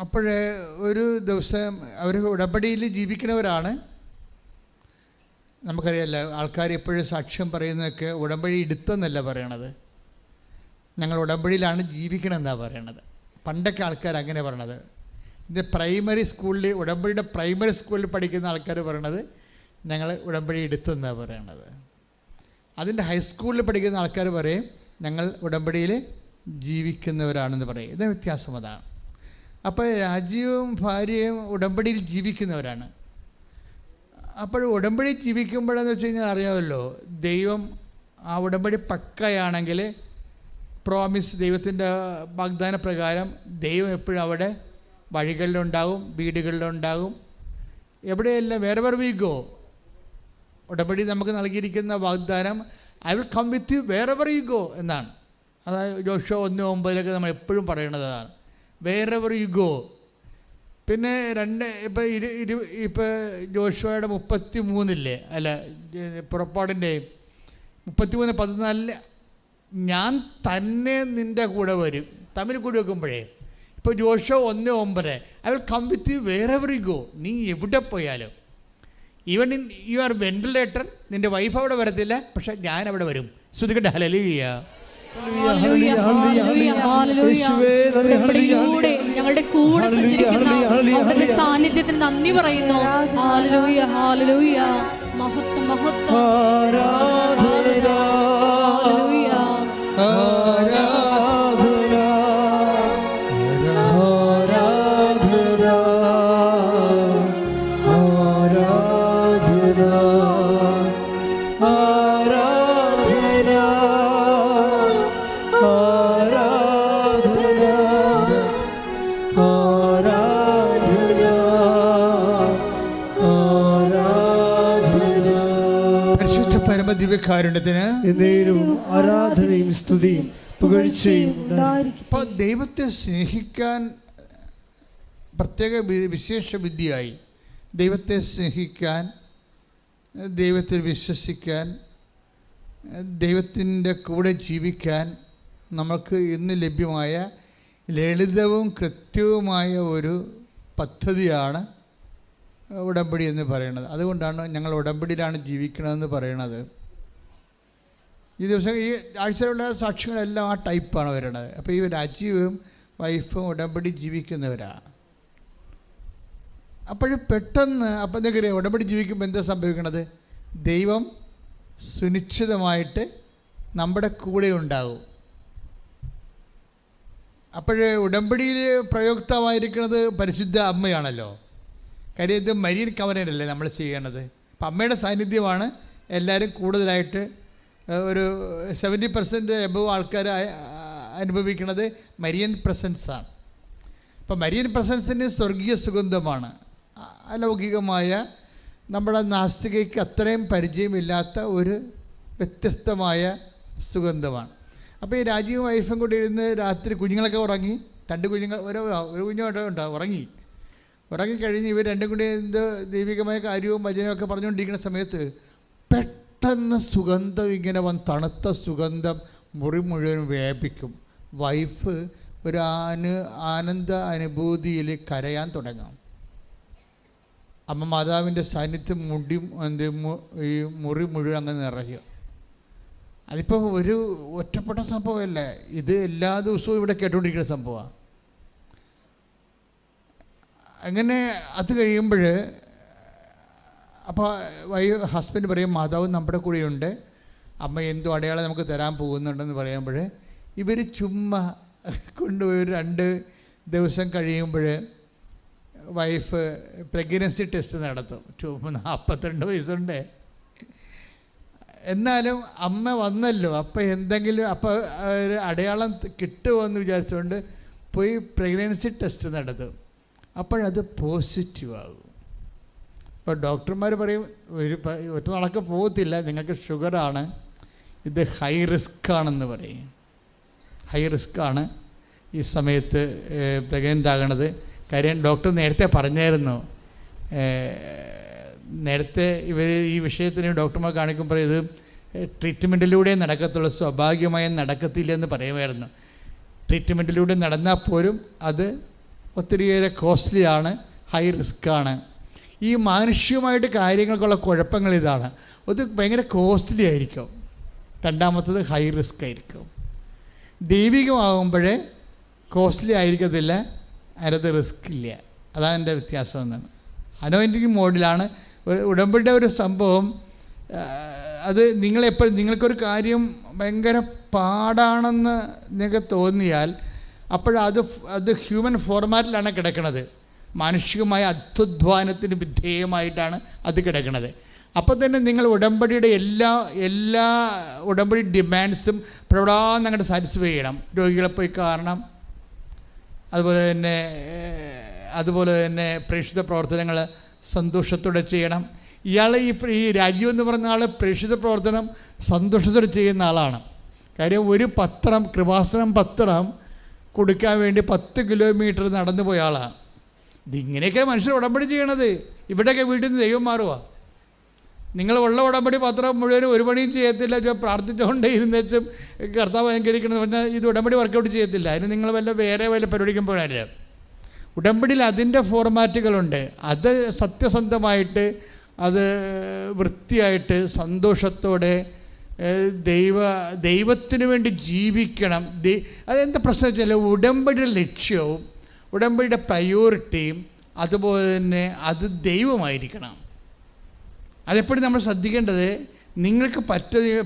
അപ്പോൾ ഒരു ദിവസം അവർ ഉടമ്പടിയിൽ ജീവിക്കുന്നവരാണ്. നമുക്കറിയാമല്ലോ, ആൾക്കാർ എപ്പോഴും സാക്ഷ്യം പറയുന്നതൊക്കെ ഉടമ്പടി എടുത്തെന്നല്ല പറയണത്, ഞങ്ങൾ ഉടമ്പടിയിലാണ് ജീവിക്കണമെന്നാണ് പറയണത്. പണ്ടൊക്കെ ആൾക്കാർ അങ്ങനെ പറയണത്. ഇത് പ്രൈമറി സ്കൂളിൽ, ഉടമ്പടിയുടെ പ്രൈമറി സ്കൂളിൽ പഠിക്കുന്ന ആൾക്കാർ പറയണത് ഞങ്ങൾ ഉടമ്പടി എടുത്തെന്നാണ് പറയണത്. അതിൻ്റെ ഹൈസ്കൂളിൽ പഠിക്കുന്ന ആൾക്കാർ പറയും ഞങ്ങൾ ഉടമ്പടിയിൽ ജീവിക്കുന്നവരാണെന്ന് പറയും. ഇത് വ്യത്യാസം അതാണ്. അപ്പോൾ രാജീവും ഭാര്യയും ഉടമ്പടിയിൽ ജീവിക്കുന്നവരാണ്. അപ്പോൾ ഉടമ്പടി ജീവിക്കുമ്പോഴെന്ന് വെച്ച് കഴിഞ്ഞാൽ അറിയാമല്ലോ, ദൈവം ആ ഉടമ്പടി പക്കയാണെങ്കിൽ പ്രോമിസ്, ദൈവത്തിൻ്റെ വാഗ്ദാന പ്രകാരം ദൈവം എപ്പോഴും അവിടെ വഴികളിലുണ്ടാകും, വീടുകളിലുണ്ടാകും, എവിടെയെല്ലാം വേറെവർ വി ഗോ. ഉടമ്പടി നമുക്ക് നൽകിയിരിക്കുന്ന വാഗ്ദാനം I will come with you wherever you go എന്നാണ്. അതായത് ജോഷുവ 1:9 നമ്മൾ എപ്പോഴും പറയുന്നതാണ്, വേറെവർ യു ഗോ. പിന്നെ ഇപ്പോൾ ജോഷുവയുടെ 33 അല്ല പുറപ്പാടിൻ്റെ 33:14 ഞാൻ തന്നെ നിൻ്റെ കൂടെ വരും. തമ്മിൽ കൂടി വെക്കുമ്പോഴേ ഇപ്പോൾ Joshua 1:9 I will come with you wherever you go. നീ എവിടെ പോയാലും, ഈവൻ ഇൻ യുവർ വെന്റിലേറ്റർ, നിൻ്റെ വൈഫ് അവിടെ വരത്തില്ല, പക്ഷെ ഞാൻ അവിടെ വരും. ശ്രുതികട്ടെ ഹല്ലേലൂയ. ഞങ്ങളുടെ കൂടെ സഞ്ചരിക്കുന്ന അവിടുത്തെ സാന്നിധ്യത്തിന് നന്ദി പറയുന്നു. ഹല്ലേലൂയ, ഹല്ലേലൂയ, മഹത്വം, മഹത്വം, ഹല്ലേലൂയ, ദിവ്യകാരുണ്യത്തിന് ആരാധനയും സ്തുതിയും പുകഴ്ചയും. അപ്പോൾ ദൈവത്തെ സ്നേഹിക്കാൻ പ്രത്യേക വിശേഷ വിദ്യയായി, ദൈവത്തെ സ്നേഹിക്കാൻ, ദൈവത്തിൽ വിശ്വസിക്കാൻ, ദൈവത്തിൻ്റെ കൂടെ ജീവിക്കാൻ നമുക്ക് ഇന്ന് ലഭ്യമായ ലളിതവും കൃത്യവുമായ ഒരു പദ്ധതിയാണ് ഉടമ്പടി എന്ന് പറയുന്നത്. അതുകൊണ്ടാണ് ഞങ്ങൾ ഉടമ്പടിയിലാണ് ജീവിക്കണമെന്ന് പറയണത്. ഈ ദിവസം ഈ ആഴ്ചയിലുള്ള സാക്ഷ്യങ്ങളെല്ലാം ആ ടൈപ്പാണ് വരുന്നത്. അപ്പോൾ ഈ രാജീവും വൈഫും ഉടമ്പടി ജീവിക്കുന്നവരാണ്. അപ്പോഴും പെട്ടെന്ന് അപ്പം എന്തെങ്കിലും ഉടമ്പടി ജീവിക്കുമ്പോൾ എന്താ സംഭവിക്കണത്? ദൈവം സുനിശ്ചിതമായിട്ട് നമ്മുടെ കൂടെ ഉണ്ടാകും. അപ്പോഴ് ഉടമ്പടിയിൽ പ്രയുക്തമായിരിക്കുന്നത് പരിശുദ്ധ അമ്മയാണല്ലോ. കാര്യം ഇത് മരിയൻ കവനല്ലേ നമ്മൾ ചെയ്യണത്. അപ്പം അമ്മയുടെ സാന്നിധ്യമാണ് എല്ലാവരും കൂടുതലായിട്ട് ഒരു 70% എബവ് ആൾക്കാർ അനുഭവിക്കുന്നത് മരിയൻ പ്രസൻസാണ്. അപ്പം മരിയൻ പ്രസൻസിന് സ്വർഗീയ സുഗന്ധമാണ്, അലൗകികമായ നമ്മുടെ നാസ്തികയ്ക്ക് അത്രയും പരിചയമില്ലാത്ത ഒരു വ്യത്യസ്തമായ സുഗന്ധമാണ്. അപ്പോൾ ഈ രാജീവും വൈഫും കൂടി ഇരുന്ന് രാത്രി കുഞ്ഞുങ്ങളൊക്കെ ഉറങ്ങി, 2 കുഞ്ഞുങ്ങൾ ഒരു കുഞ്ഞുണ്ടാവും ഉറങ്ങിക്കഴിഞ്ഞ് ഇവർ രണ്ടും കൂടി എന്ത് ദൈവികമായ കാര്യവും വചനവും ഒക്കെ പറഞ്ഞുകൊണ്ടിരിക്കുന്ന സമയത്ത് പെട്ടെന്ന് സുഗന്ധം ഇങ്ങനെ തണുത്ത സുഗന്ധം മുറി മുഴുവൻ വ്യാപിക്കും. വൈഫ് ഒരു ആനന്ദ അനുഭൂതിയിൽ കരയാൻ തുടങ്ങും. അമ്മ മാതാവിൻ്റെ സാന്നിധ്യം ഈ മുറി മുഴുവൻ അങ്ങ് നിറയുക. അതിപ്പോൾ ഒരു ഒറ്റപ്പെട്ട സംഭവമല്ല, ഇത് എല്ലാ ദിവസവും ഇവിടെ കേട്ടുകൊണ്ടിരിക്കുന്ന സംഭവമാണ്. അങ്ങനെ അത് കഴിയുമ്പോൾ അപ്പോൾ ഹസ്ബൻഡ് പറയും മാതാവ് നമ്മുടെ കൂടെയുണ്ട്, അമ്മ എന്തോ അടയാളം നമുക്ക് തരാൻ പോകുന്നുണ്ടെന്ന് പറയുമ്പോൾ ഇവർ ചുമ്മാ കൊണ്ടുപോയി 2 ദിവസം കഴിയുമ്പോൾ വൈഫ് പ്രഗ്നൻസി ടെസ്റ്റ് നടത്തും. 42 വയസ്സുണ്ട്. എന്നാലും അമ്മ വന്നല്ലോ, അപ്പോൾ എന്തെങ്കിലും അപ്പോൾ ഒരു അടയാളം കിട്ടുമോയെന്ന് വിചാരിച്ചുകൊണ്ട് പോയി പ്രഗ്നൻസി ടെസ്റ്റ് നടത്തും. അപ്പോഴത് പോസിറ്റീവാകും. അപ്പോൾ ഡോക്ടർമാർ പറയും ഒറ്റ നാളൊക്കെ പോകത്തില്ല, നിങ്ങൾക്ക് ഷുഗറാണ്, ഇത് ഹൈ റിസ്ക് ആണെന്ന് പറയും. ഹൈ റിസ്ക്കാണ് ഈ സമയത്ത് പ്രഗ്നൻ്റ് ആകണത്. കാര്യം ഡോക്ടർ നേരത്തെ പറഞ്ഞായിരുന്നു, നേരത്തെ ഇവർ ഈ വിഷയത്തിന് ഡോക്ടർമാർ കാണിക്കുമ്പോൾ ഇത് ട്രീറ്റ്മെൻറ്റിലൂടെ നടക്കത്തുള്ളൂ, സ്വാഭാവികമായും നടക്കത്തില്ലെന്ന് പറയുമായിരുന്നു. ട്രീറ്റ്മെൻറ്റിലൂടെ നടന്നാൽ പോലും അത് ഒത്തിരിയേറെ കോസ്റ്റ്ലിയാണ്, ഹൈ റിസ്ക്കാണ്. ഈ മാനുഷികമായിട്ട് കാര്യങ്ങൾക്കുള്ള കുഴപ്പങ്ങൾ ഇതാണ്. അത് ഭയങ്കര കോസ്റ്റ്ലി ആയിരിക്കും. രണ്ടാമത്തത് ഹൈ റിസ്ക് ആയിരിക്കും. ദൈവികമാകുമ്പോഴേ കോസ്റ്റ്ലി ആയിരിക്കത്തില്ല, അതിനകത്ത് റിസ്ക് ഇല്ല. അതാണ് എൻ്റെ വ്യത്യാസം എന്നാണ്. അനോയിൻറ്റിങ് മോഡിലാണ് ഉടമ്പടിയുടെ ഒരു സംഭവം അത് നിങ്ങൾക്കൊരു കാര്യം ഭയങ്കര പാടാണെന്ന് നിങ്ങൾക്ക് തോന്നിയാൽ അത് ഹ്യൂമൻ ഫോർമാറ്റിലാണ് കിടക്കുന്നത്. മാനുഷികമായ അധ്വാനത്തിന് വിധേയമായിട്ടാണ് അത് കിടക്കുന്നത്. അപ്പോൾ തന്നെ നിങ്ങൾ ഉടമ്പടിയുടെ എല്ലാ ഉടമ്പടി ഡിമാൻഡ്സും പ്രവടാന്ന് അങ്ങോട്ട് സാറ്റിസ്ഫൈ ചെയ്യണം. രോഗികളെ പോയി കാണണം, അതുപോലെ തന്നെ പ്രേക്ഷിത പ്രവർത്തനങ്ങൾ സന്തോഷത്തോടെ ചെയ്യണം. ഇയാൾ ഈ രാജീവ് എന്ന് പറഞ്ഞ ആൾ പ്രേക്ഷിത പ്രവർത്തനം സന്തോഷത്തോടെ ചെയ്യുന്ന ആളാണ്. കാര്യം ഒരു പത്രം, കൃപാസനം പത്രം കൊടുക്കാൻ വേണ്ടി 10 കിലോമീറ്റർ നടന്നു പോയ ആളാണ്. ഇതിങ്ങനെയൊക്കെ മനുഷ്യർ ഉടമ്പടി ചെയ്യണത്. ഇവിടെയൊക്കെ വീട്ടിൽ നിന്ന് ദൈവം മാറുക. നിങ്ങൾ ഉള്ള ഉടമ്പടി പത്രം മുഴുവനും ഒരു പണിയും ചെയ്യത്തില്ല, പ്രാർത്ഥിച്ചുകൊണ്ട് ഇരുന്നേച്ചും കർത്താവ് അനുകരിക്കണമെന്ന് പറഞ്ഞാൽ ഇത് ഉടമ്പടി വർക്കൗട്ട് ചെയ്യത്തില്ല. അതിന് നിങ്ങൾ വേറെ വല്ല പരിപാടിക്കും പോകാനില്ല. ഉടമ്പടിയിൽ അതിൻ്റെ ഫോർമാറ്റുകളുണ്ട്. അത് സത്യസന്ധമായിട്ട്, അത് വൃത്തിയായിട്ട്, സന്തോഷത്തോടെ ദൈവത്തിന് വേണ്ടി ജീവിക്കണം. അതെന്താ പ്രശ്നം വെച്ചാൽ ഉടമ്പടിയുടെ ലക്ഷ്യവും ഉടമ്പടിയുടെ പ്രയോറിറ്റിയും അതുപോലെ തന്നെ അത് ദൈവമായിരിക്കണം. അതെപ്പോഴും നമ്മൾ ശ്രദ്ധിക്കേണ്ടത്. നിങ്ങൾക്ക്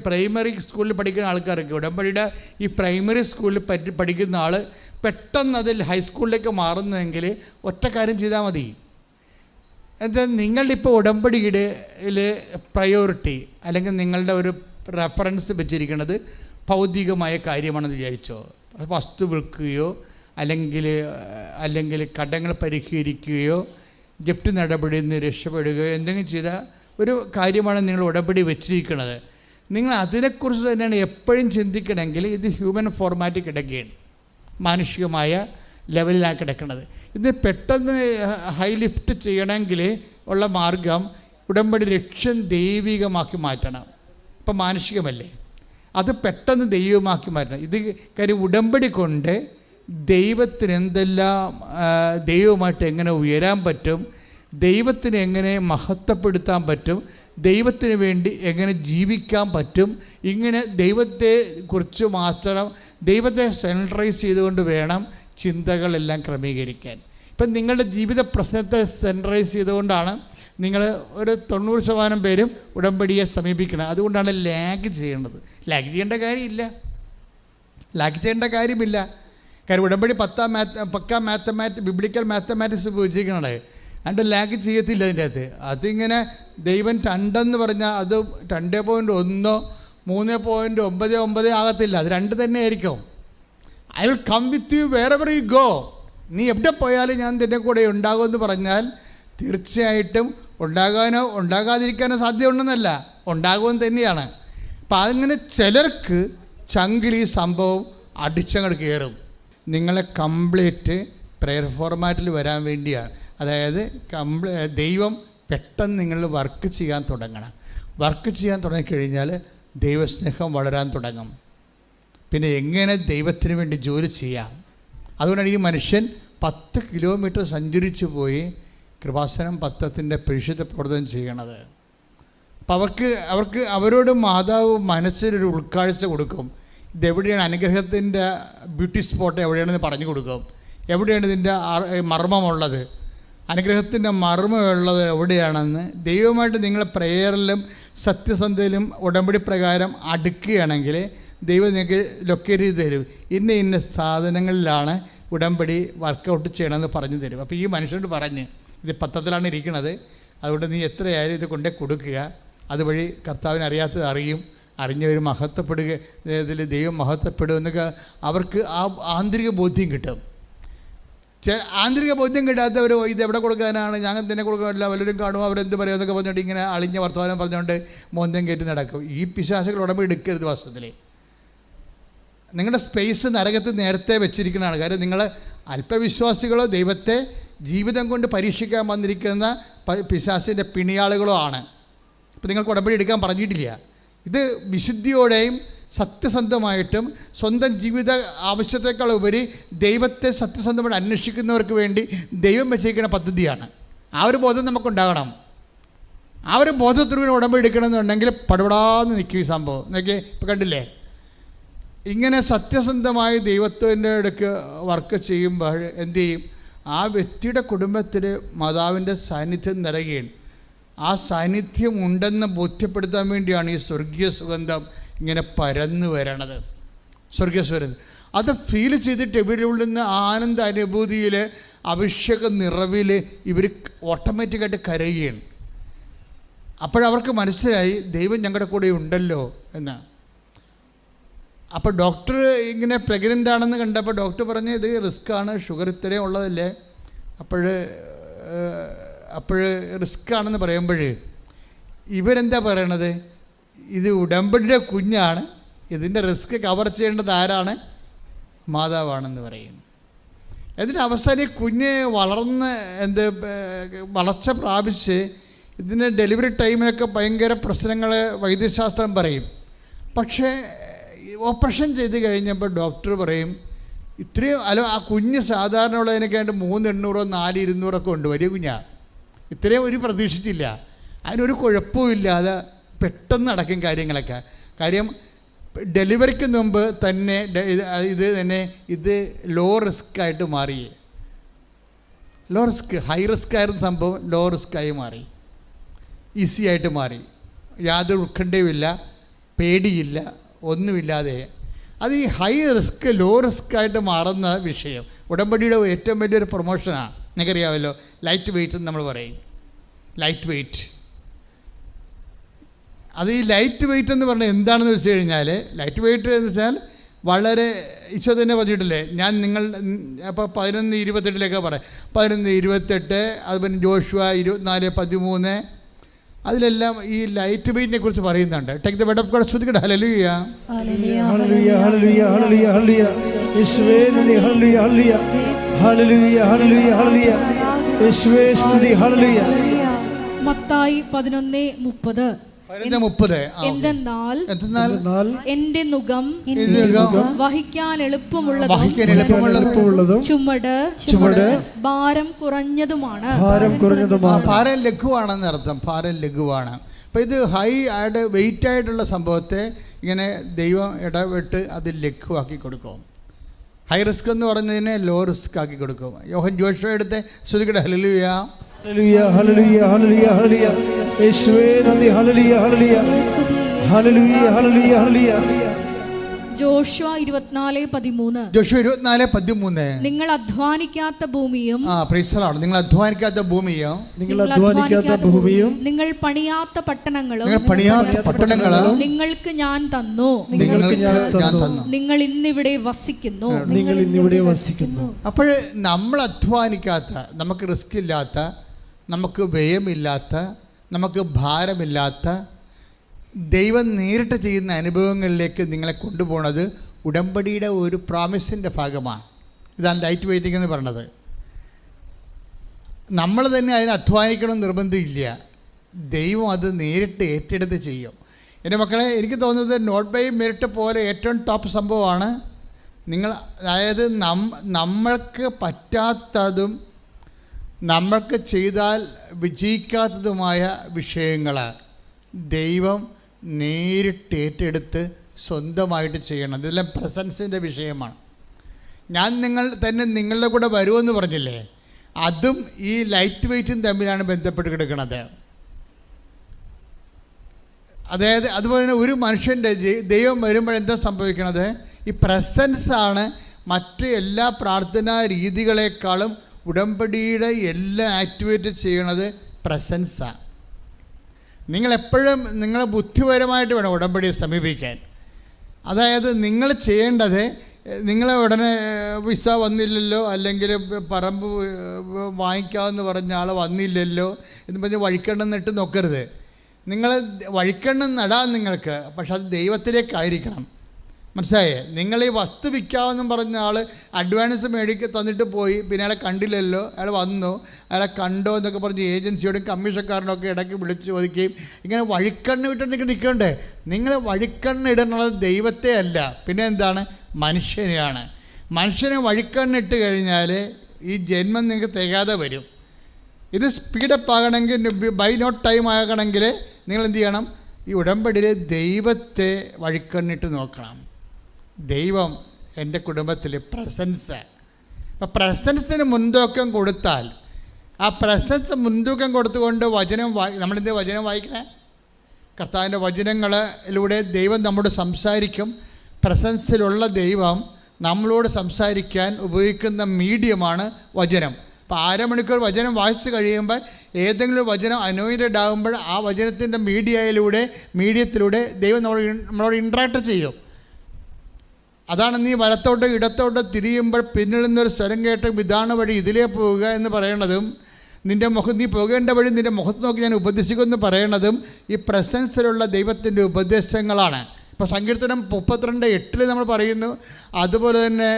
പ്രൈമറി സ്കൂളിൽ പഠിക്കുന്ന ആൾക്കാരൊക്കെ ഉടമ്പടിയുടെ ഈ പ്രൈമറി സ്കൂളിൽ പഠിക്കുന്ന ആൾ പെട്ടെന്ന് അതിൽ ഹൈസ്കൂളിലേക്ക് മാറുന്നതെങ്കിൽ ഒറ്റ കാര്യം ചെയ്താൽ മതി. എന്താ, നിങ്ങളിപ്പോൾ ഉടമ്പടിയുടെ പ്രയോറിറ്റി അല്ലെങ്കിൽ നിങ്ങളുടെ ഒരു റെഫറൻസ് വെച്ചിരിക്കുന്നത് ഭൗതികമായ കാര്യമാണെന്ന് വിചാരിച്ചോ. വസ്തു വിൽക്കുകയോ അല്ലെങ്കിൽ കടങ്ങൾ പരിഹരിക്കുകയോ ജപ്തി നടപടിയിൽ നിന്ന് രക്ഷപ്പെടുകയോ എന്തെങ്കിലും ചെയ്ത ഒരു കാര്യമാണ് നിങ്ങൾ ഉടമ്പടി വെച്ചിരിക്കുന്നത്. നിങ്ങൾ അതിനെക്കുറിച്ച് തന്നെയാണ് എപ്പോഴും ചിന്തിക്കണമെങ്കിൽ ഇത് ഹ്യൂമൻ ഫോർമാറ്റിൽ കിടക്കുകയാണ്, മാനുഷികമായ ലെവലിലാണ് കിടക്കുന്നത്. ഇത് പെട്ടെന്ന് ഹൈ ലിഫ്റ്റ് ചെയ്യണമെങ്കിൽ ഉള്ള മാർഗം ഉടമ്പടി ലക്ഷ്യം ദൈവികമാക്കി മാറ്റണം. ഇപ്പം മാനുഷികമല്ലേ, അത് പെട്ടെന്ന് ദൈവമാക്കി മാറ്റണം. ഇത് കാര്യം ഉടമ്പടി കൊണ്ട് ദൈവത്തിന് എന്തെല്ലാം, ദൈവമായിട്ട് എങ്ങനെ ഉയരാൻ പറ്റും, ദൈവത്തിന് എങ്ങനെ മഹത്വപ്പെടുത്താൻ പറ്റും, ദൈവത്തിന് വേണ്ടി എങ്ങനെ ജീവിക്കാൻ പറ്റും, ഇങ്ങനെ ദൈവത്തെ കുറിച്ച് മാത്രം ദൈവത്തെ സെൻട്രൈസ് ചെയ്തുകൊണ്ട് വേണം ചിന്തകളെല്ലാം ക്രമീകരിക്കാൻ. ഇപ്പം നിങ്ങളുടെ ജീവിത പ്രശ്നത്തെ സെൻട്രൈസ് ചെയ്തുകൊണ്ടാണ് നിങ്ങൾ ഒരു 90% പേരും ഉടമ്പടിയെ സമീപിക്കണം. അതുകൊണ്ടാണ് ലാഗ് ചെയ്യേണ്ടത്. ലാഗ് ചെയ്യേണ്ട കാര്യമില്ല. കാര്യം ഉടമ്പടി പക്ക ബിബ്ലിക്കൽ മാത്തമാറ്റിക്സ് ഉപയോഗിച്ചിരിക്കണേ. അതുകൊണ്ട് ലാഗ് ചെയ്യത്തില്ല അതിൻ്റെ അകത്ത്. അതിങ്ങനെ ദൈവം 2 എന്ന് പറഞ്ഞാൽ അത് 2.1 3.99 ആകത്തില്ല. അത് 2 തന്നെ ആയിരിക്കും. I will come with you wherever you go. നീ എവിടെ പോയാലും ഞാൻ നിൻ്റെ കൂടെ ഉണ്ടാകുമെന്ന് പറഞ്ഞാൽ തീർച്ചയായിട്ടും ഉണ്ടാകാതിരിക്കാനോ സാധ്യതയുണ്ടെന്നല്ല, ഉണ്ടാകുമെന്ന് തന്നെയാണ്. അപ്പം അതിങ്ങനെ ചിലർക്ക് ചങ്കിൽ ഈ സംഭവം അടിച്ചങ്ങോട്ട് കയറും. നിങ്ങളെ കംപ്ലീറ്റ് പ്രെയർ ഫോർമാറ്റിൽ വരാൻ വേണ്ടിയാണ്. അതായത് ദൈവം പെട്ടെന്ന് നിങ്ങൾ വർക്ക് ചെയ്യാൻ തുടങ്ങണം. വർക്ക് ചെയ്യാൻ തുടങ്ങിക്കഴിഞ്ഞാൽ ദൈവസ്നേഹം വളരാൻ തുടങ്ങും. പിന്നെ എങ്ങനെ ദൈവത്തിന് വേണ്ടി ജോലി ചെയ്യാം. അതുകൊണ്ടാണ് ഈ മനുഷ്യൻ 10 കിലോമീറ്റർ സഞ്ചരിച്ചു പോയി കൃപാസനം പത്രത്തിൻ്റെ പരിശുദ്ധ പ്രവർത്തനം ചെയ്യണത്. അപ്പം അവരോട് മാതാവ് മനസ്സിലൊരു ഉൾക്കാഴ്ച കൊടുക്കും. ഇതെവിടെയാണ് അനുഗ്രഹത്തിൻ്റെ ബ്യൂട്ടി സ്പോട്ട് എവിടെയാണെന്ന് പറഞ്ഞു കൊടുക്കും. എവിടെയാണ് ഇതിൻ്റെ മർമ്മമുള്ളത്, അനുഗ്രഹത്തിൻ്റെ മർമ്മമുള്ളത് എവിടെയാണെന്ന് ദൈവമായിട്ട് നിങ്ങളെ പ്രേയറിലും സത്യസന്ധയിലും ഉടമ്പടി പ്രകാരം അടുക്കുകയാണെങ്കിൽ ദൈവം നിങ്ങൾക്ക് ലൊക്കേറ്റ് ചെയ്ത് തരും. ഇന്ന സാധനങ്ങളിലാണ് ഉടമ്പടി വർക്കൗട്ട് ചെയ്യണമെന്ന് പറഞ്ഞു തരും. അപ്പോൾ ഈ മനുഷ്യനോട് പറഞ്ഞ് ഇത് പത്രത്തിലാണ് ഇരിക്കുന്നത്, അതുകൊണ്ട് നീ എത്രയായാലും ഇത് കൊണ്ടേ കൊടുക്കുക. അതുവഴി കർത്താവിന് അറിയാത്തത് അറിയും, അറിഞ്ഞവർ മഹത്വപ്പെടുക, ഇതിൽ ദൈവം മഹത്വപ്പെടും എന്നൊക്കെ അവർക്ക് ആ ആന്തരിക ബോധ്യം കിട്ടും. ആന്തരിക ബോധ്യം കിട്ടാത്തവർ ഇത് എവിടെ കൊടുക്കാനാണ്, ഞങ്ങൾ തന്നെ കൊടുക്കാനില്ല, വല്ലവരും കാണുമോ, അവരെന്ത് പറയുമെന്നൊക്കെ പറഞ്ഞുകൊണ്ട് ഇങ്ങനെ അളിഞ്ഞ വർത്തമാനം പറഞ്ഞുകൊണ്ട് മോന്തം കയറ്റി നടക്കും. ഈ പിശാചുകൾ ഉടമ്പടി എടുക്കരുത്. വാസ്തവത്തിൽ നിങ്ങളുടെ സ്പേസ് നരകത്തിൽ നേരത്തെ വെച്ചിരിക്കുന്നതാണ്. കാര്യം നിങ്ങൾ അല്പവിശ്വാസികളോ ദൈവത്തെ ജീവിതം കൊണ്ട് പരീക്ഷിക്കാൻ വന്നിരിക്കുന്ന പിശാചിൻ്റെ പിണിയാളുകളോ ആണ്. ഇപ്പം നിങ്ങൾക്ക് ഉടമ്പടി എടുക്കാൻ പറഞ്ഞിട്ടില്ല. ഇത് വിശുദ്ധിയോടെയും സത്യസന്ധമായിട്ടും സ്വന്തം ജീവിത ആവശ്യത്തെക്കാൾ ഉപരി ദൈവത്തെ സത്യസന്ധമായിട്ട് അന്വേഷിക്കുന്നവർക്ക് വേണ്ടി ദൈവം വെച്ചിരിക്കുന്ന പദ്ധതിയാണ്. ആ ഒരു ബോധം നമുക്കുണ്ടാകണം. ആ ഒരു ബോധത്തിന് ഉടമ്പടി എടുക്കണമെന്നുണ്ടെങ്കിൽ പടപടാന്ന് നിൽക്കും ഈ സംഭവം. നോക്കിയേ, ഇപ്പം കണ്ടില്ലേ, ഇങ്ങനെ സത്യസന്ധമായി ദൈവത്തിൻ്റെ ഇടയ്ക്ക് വർക്ക് ചെയ്യുമ്പോൾ എന്തു ചെയ്യും, ആ വ്യക്തിയുടെ കുടുംബത്തിൽ മാതാവിൻ്റെ സാന്നിധ്യം നിറയുകയാണ്. ആ സാന്നിധ്യം ഉണ്ടെന്ന് ബോധ്യപ്പെടുത്താൻ വേണ്ടിയാണ് ഈ സ്വർഗീയ സുഗന്ധം ഇങ്ങനെ പരന്നു വരണത്. സ്വർഗീയ സുഗന്ധം അത് ഫീൽ ചെയ്തിട്ട് ഇവരുടെ നിന്ന് ആനന്ദ അനുഭൂതിയിൽ, അഭിഷേക നിറവിൽ ഇവർ ഓട്ടോമാറ്റിക്കായിട്ട് കരയുകയാണ്. അപ്പോഴവർക്ക് മനസ്സിലായി ദൈവം ഞങ്ങളുടെ കൂടെ ഉണ്ടല്ലോ എന്ന്. അപ്പോൾ ഡോക്ടർ ഇങ്ങനെ പ്രഗ്നൻ്റ് ആണെന്ന് കണ്ടപ്പോൾ ഡോക്ടർ പറഞ്ഞു ഇത് റിസ്ക്കാണ്, ഷുഗർ ഇത്രയും ഉള്ളതല്ലേ. അപ്പോൾ റിസ്ക് ആണെന്ന് പറയുമ്പോൾ ഇവരെന്താ പറയണത്, ഇത് ഉടമ്പടിയുടെ കുഞ്ഞാണ്, ഇതിൻ്റെ റിസ്ക് കവർ ചെയ്യേണ്ടത് ആരാണ്? മാതാവാണെന്ന് പറയും. എന്നിട്ട് അവസാനം ഈ കുഞ്ഞ് വളർന്ന് വളർച്ച പ്രാപിച്ച് ഇതിന് ഡെലിവറി ടൈമിലൊക്കെ ഭയങ്കര പ്രശ്നങ്ങൾ വൈദ്യശാസ്ത്രം പറയും. പക്ഷേ ഓപ്പറേഷൻ ചെയ്ത് കഴിഞ്ഞപ്പോൾ ഡോക്ടർ പറയും ഇത്രയും ആ കുഞ്ഞ് സാധാരണ ഉള്ളതിനൊക്കെയായിട്ട് 300 400 ഉണ്ട്, വലിയ കുഞ്ഞാണ്. ഇത്രയും ഒരു പ്രതീക്ഷിച്ചില്ല. അതിനൊരു കുഴപ്പമില്ലാതെ പെട്ടെന്ന് നടക്കും കാര്യങ്ങളൊക്കെ. കാര്യം ഡെലിവറിക്ക് മുമ്പ് തന്നെ ഇത് ലോ റിസ്ക് ആയിട്ട് മാറി. ലോ റിസ്ക്, ഹൈ റിസ്ക് ആയിരുന്ന സംഭവം ലോ റിസ്ക്കായി മാറി, ഈസി ആയിട്ട് മാറി. യാതൊരു ഉത്കണ്ഠയുമില്ല, പേടിയില്ല, ഒന്നുമില്ലാതെ. അത് ഈ ഹൈ റിസ്ക് ലോ റിസ്ക് ആയിട്ട് മാറുന്ന വിഷയം ഉടമ്പടിയുടെ ഏറ്റവും വലിയൊരു പ്രൊമോഷനാണ്. നിങ്ങൾക്കറിയാമല്ലോ, ലൈറ്റ് വെയ്റ്റ് എന്ന് നമ്മൾ പറയും. ലൈറ്റ് വെയ്റ്റ്, അത് ഈ ലൈറ്റ് വെയ്റ്റ് എന്ന് പറഞ്ഞാൽ എന്താണെന്ന് വെച്ച് കഴിഞ്ഞാൽ, ലൈറ്റ് വെയ്റ്റ് എന്ന് വെച്ചാൽ വളരെ ഈശോ തന്നെ പറഞ്ഞിട്ടില്ലേ, ഞാൻ നിങ്ങൾ അപ്പോൾ 11:28 പറയാം. 11:28, അതുപോലെ ജോഷുവ 24:13, അതിലെല്ലാം ഈ ലൈറ്റ് വെയ്റ്റിനെ കുറിച്ച് പറയുന്നുണ്ട്. Take the word of God. ശ്രദ്ധിക്കട്ടെ. ഹല്ലേലൂയ ഹല്ലേലൂയ ഹല്ലേലൂയ ഹല്ലേലൂയ ഹല്ലേലൂയ യേശുവേ നന്ദി. ഹല്ലേലൂയ ഹല്ലേലൂയ ഹല്ലേലൂയ ഹല്ലേലൂയ ഹല്ലേലൂയ യേശുവേ സ്തുതി. ഹല്ലേലൂയ. മത്തായി 11:30. എന്തെന്നാൽ എന്റെ നുകം വഹിക്കാൻ എളുപ്പമുള്ളതും ചുമട് ഭാരം കുറഞ്ഞതുമാണ്. ഭാരം ലഘുവാണെന്ന് അർത്ഥം. ഭാരം ലഘുവാണ്. അപ്പോൾ ഇത് ഹൈ ആയിട്ട് വെയിറ്റ് ആയിട്ടുള്ള സംഭവത്തെ ഇങ്ങനെ ദൈവം ഇടപെട്ട് അത് ലഘുവാക്കി കൊടുക്കും. ഹൈ റിസ്ക് എന്ന് പറഞ്ഞതിനെ ലോ റിസ്ക് ആക്കി കൊടുക്കും. യോഹൻ ജോഷുവ എടുത്ത് ശ്രദ്ധിക്കട്ടെ. ഹല്ലേലൂയ ഹല്ലേലൂയ ഹല്ലേലൂയ ഹല്ലേലൂയ ഹല്ലേലൂയ യേശുവേ നന്ദി. ഹല്ലേലൂയ ഹല്ലേലൂയ ഹല്ലേലൂയ ഹല്ലേലൂയ ഹല്ലേലൂയ. ജോഷുവ 24:13. ജോഷുവ 24:13. നിങ്ങൾ അധ്വാനിക്കാത്ത ഭൂമിയും നിങ്ങൾ അധ്വാനിക്കാത്ത ഭൂമിയും നിങ്ങൾ പണിയാത്ത പട്ടണങ്ങളും നിങ്ങൾക്ക് ഞാൻ തന്നു. നിങ്ങൾ ഇന്നിവിടെ വസിക്കുന്നു. അപ്പോൾ നമ്മൾ അധ്വാനിക്കാത്ത, നമുക്ക് റിസ്ക് ഇല്ലാത്ത, നമുക്ക് വ്യയമില്ലാത്ത, നമുക്ക് ഭാരമില്ലാത്ത, ദൈവം നേരിട്ട് ചെയ്യുന്ന അനുഭവങ്ങളിലേക്ക് നിങ്ങളെ കൊണ്ടുപോകുന്നത് ഉടമ്പടിയുടെ ഒരു പ്രോമിസിൻ്റെ ഭാഗമാണ്. ഇതാണ് ലൈറ്റ് വെയ്റ്റിംഗ് എന്ന് പറയുന്നത്. നമ്മൾ തന്നെ അതിന് അധ്വാനിക്കണം നിർബന്ധമില്ല. ദൈവം അത് നേരിട്ട് ഏറ്റെടുത്ത് ചെയ്യും. എൻ്റെ മക്കളെ, എനിക്ക് തോന്നുന്നത് നോട്ട് ബൈ മെറിറ്റ് പോലെ ഏറ്റവും ടോപ്പ് സംഭവമാണ് നിങ്ങൾ, അതായത് നമ്മൾക്ക് പറ്റാത്തതും നമ്മൾക്ക് ചെയ്താൽ വിജയിക്കാത്തതുമായ വിഷയങ്ങൾ ദൈവം നേരിട്ട് ഏറ്റെടുത്ത് സ്വന്തമായിട്ട് ചെയ്യണം. ഇതെല്ലാം പ്രസൻസിൻ്റെ വിഷയമാണ്. ഞാൻ നിങ്ങളുടെ കൂടെ വരുമെന്ന് പറഞ്ഞില്ലേ, അതും ഈ ലൈറ്റ് വെയ്റ്റും തമ്മിലാണ് ബന്ധപ്പെട്ട് കിടക്കുന്നത്. അതായത് അതുപോലെ തന്നെ ഒരു മനുഷ്യൻ്റെ ദൈവം വരുമ്പോഴെന്താ സംഭവിക്കണത്, ഈ പ്രസൻസാണ് മറ്റ് എല്ലാ പ്രാർത്ഥനാ രീതികളെക്കാളും ഉടമ്പടിയുടെ എല്ലാം ആക്ടിവേറ്റ് ചെയ്യണത് പ്രസൻസാണ്. നിങ്ങളെപ്പോഴും നിങ്ങളെ ബുദ്ധിപരമായിട്ട് വേണം ഉടമ്പടിയെ സമീപിക്കാൻ. അതായത് നിങ്ങൾ ചെയ്യേണ്ടത്, നിങ്ങളെ ഉടനെ വിസ വന്നില്ലല്ലോ, അല്ലെങ്കിൽ പറമ്പ് വാങ്ങിക്കാമെന്ന് പറഞ്ഞ ആൾ വന്നില്ലല്ലോ എന്ന് പറഞ്ഞ് വഴിക്കണ്ണം നട്ട് നോക്കരുത്. നിങ്ങൾ വഴിക്കണ്ണം നടാൻ നിങ്ങൾക്ക്, പക്ഷെ അത് ദൈവത്തിലേക്കായിരിക്കണം. മനസ്സിലായേ? നിങ്ങൾ ഈ വസ്തു വിൽക്കാമെന്നും പറഞ്ഞ ആൾ അഡ്വാൻസ് തന്നിട്ട് പോയി, പിന്നെ അയാളെ കണ്ടില്ലല്ലോ, അയാൾ വന്നു, അയാളെ കണ്ടോ എന്നൊക്കെ പറഞ്ഞ് ഏജൻസിയോടും കമ്മീഷക്കാരനൊക്കെ ഇടയ്ക്ക് വിളിച്ച് ചോദിക്കുകയും ഇങ്ങനെ വഴിക്കണ്ണ് വിട്ടിട്ട് നിങ്ങൾ നിൽക്കണ്ടേ. നിങ്ങൾ വഴിക്കണ്ണ് ഇടുന്നത് ദൈവത്തെ അല്ല, പിന്നെ എന്താണ്, മനുഷ്യനെയാണ്. മനുഷ്യനെ വഴിക്കണ്ണിട്ട് കഴിഞ്ഞാൽ ഈ ജന്മം നിങ്ങൾക്ക് തികയാതെ വരും. ഇത് സ്പീഡപ്പ് ആകണമെങ്കിൽ, ബൈ നോട്ട് ടൈം ആകണമെങ്കിൽ നിങ്ങൾ എന്ത് ചെയ്യണം, ഈ ഉടമ്പടിയിൽ ദൈവത്തെ വഴിക്കണ്ണിട്ട് നോക്കണം. ദൈവം എൻ്റെ കുടുംബത്തിൽ പ്രസൻസ്. അപ്പം പ്രസൻസിന് മുൻതൂക്കം കൊടുത്താൽ ആ പ്രസൻസ് മുൻതൂക്കം കൊടുത്തുകൊണ്ട് വചനം നമ്മളെന്ത് വചനം വായിക്കണേ? കർത്താവിൻ്റെ വചനങ്ങളിലൂടെ ദൈവം നമ്മോട് സംസാരിക്കും. പ്രസൻസിലുള്ള ദൈവം നമ്മളോട് സംസാരിക്കാൻ ഉപയോഗിക്കുന്ന മീഡിയമാണ് വചനം. അപ്പോൾ 1/2 മണിക്കൂർ വചനം വായിച്ച് കഴിയുമ്പോൾ ഏതെങ്കിലും വചനം അനോയിൻറ്റഡ് ആകുമ്പോൾ ആ വചനത്തിൻ്റെ മീഡിയത്തിലൂടെ ദൈവം നമ്മളോട് ഇൻട്രാക്ട് ചെയ്യും. അതാണ് നീ വലത്തോട്ടോ ഇടത്തോട്ടോ തിരിയുമ്പോൾ പിന്നിൽ നിന്നൊരു സ്വരം കേട്ട് ഇതാണ് വഴി, ഇതിലേ പോവുക എന്ന് പറയണതും, നീ പോകേണ്ട വഴി നിൻ്റെ മുഖത്ത് നോക്കി ഞാൻ ഉപദേശിക്കുമെന്ന് പറയണതും ഈ പ്രസൻസിലുള്ള ദൈവത്തിൻ്റെ ഉപദേശങ്ങളാണ്. ഇപ്പോൾ സങ്കീർത്തനം 32:8 നമ്മൾ പറയുന്നു. അതുപോലെ തന്നെ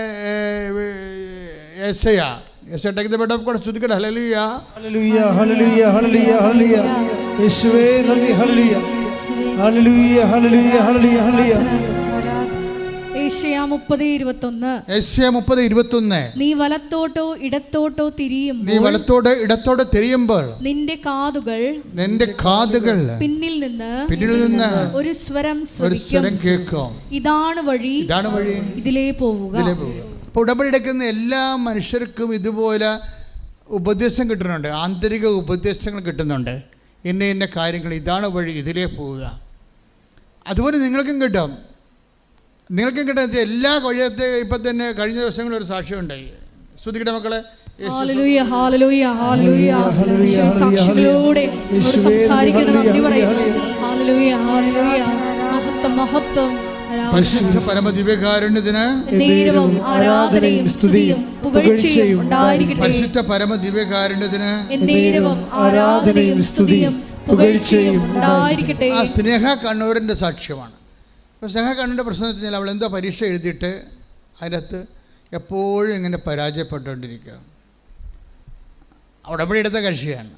യെശയ്യാ take the word of God സ്തുതിക്കട്ടെ. ഹല്ലേലൂയ ഹല്ലേലൂയ ഹല്ലേലൂയ ഹല്ലേലൂയ ഹല്ലേലൂയ. യേശുവേ നന്ദി. ഹല്ലേലൂയ ഹല്ലേലൂയ ഹല്ലേലൂയ ഹല്ലേലൂയ ഹല്ലേലൂയ. യേശയ്യാ 30:21 നീ വലത്തോട്ടോ ഇടത്തോട്ടോ തിരിയുമ്പോൾ നിന്റെ കാതുകൾ പിന്നിൽ നിന്ന് ഒരു സ്വരം കേൾക്കും. ഇതാണ് വഴി ഇതിലേ പോവുക. അപ്പോൾ ഉടമ്പടി എടുക്കുന്ന എല്ലാ മനുഷ്യർക്കും ഇതുപോലെ ഉപദേശം കിട്ടുന്നുണ്ട്, ആന്തരിക ഉപദേശങ്ങൾ കിട്ടുന്നുണ്ട്. ഇന്ന കാര്യങ്ങൾ, ഇതാണ് വഴി, ഇതിലേ പോവുക. അതുപോലെ നിങ്ങൾക്കും കിട്ടും. എല്ലാ വഴിയത്തെ ഇപ്പം തന്നെ കഴിഞ്ഞ ദിവസങ്ങളിൽ ഒരു സാക്ഷ്യമുണ്ടായി. ശ്രുതിക്കട്ടെ മക്കളെ. ഹല്ലേലൂയ ഹല്ലേലൂയ ഹല്ലേലൂയ. സാക്ഷികളോടെ സംസാരിക്കുന്ന നന്ദി പറയുന്നു. Hallelujah hallelujah. മഹത്വം മഹത്വം. പരിശുദ്ധ പരമദിവ്യകാരുണ്യത്തിന് നേരവും ആരാധനയും സ്തുതിയും പുകഴ്ചയും ഉണ്ടായിരിക്കട്ടെ. പരിശുദ്ധ പരമദിവ്യകാരുണ്യത്തിന് നേരവും ആരാധനയും സ്തുതിയും പുകഴ്ചയും ഉണ്ടായിരിക്കട്ടെ. ആ സ്നേഹ കണ്ണൂരിൻ്റെ സാക്ഷ്യമാണ്. അപ്പോൾ സ്നേഹ കണ്ണൂരിൻ്റെ പ്രശ്നം എന്ന് വെച്ചാൽ അവൾ എന്തോ പരീക്ഷ എഴുതിയിട്ട് അതിനകത്ത് എപ്പോഴും ഇങ്ങനെ പരാജയപ്പെട്ടുകൊണ്ടിരിക്കുക. ഉടമ്പടി എടുത്ത കക്ഷിയാണ്.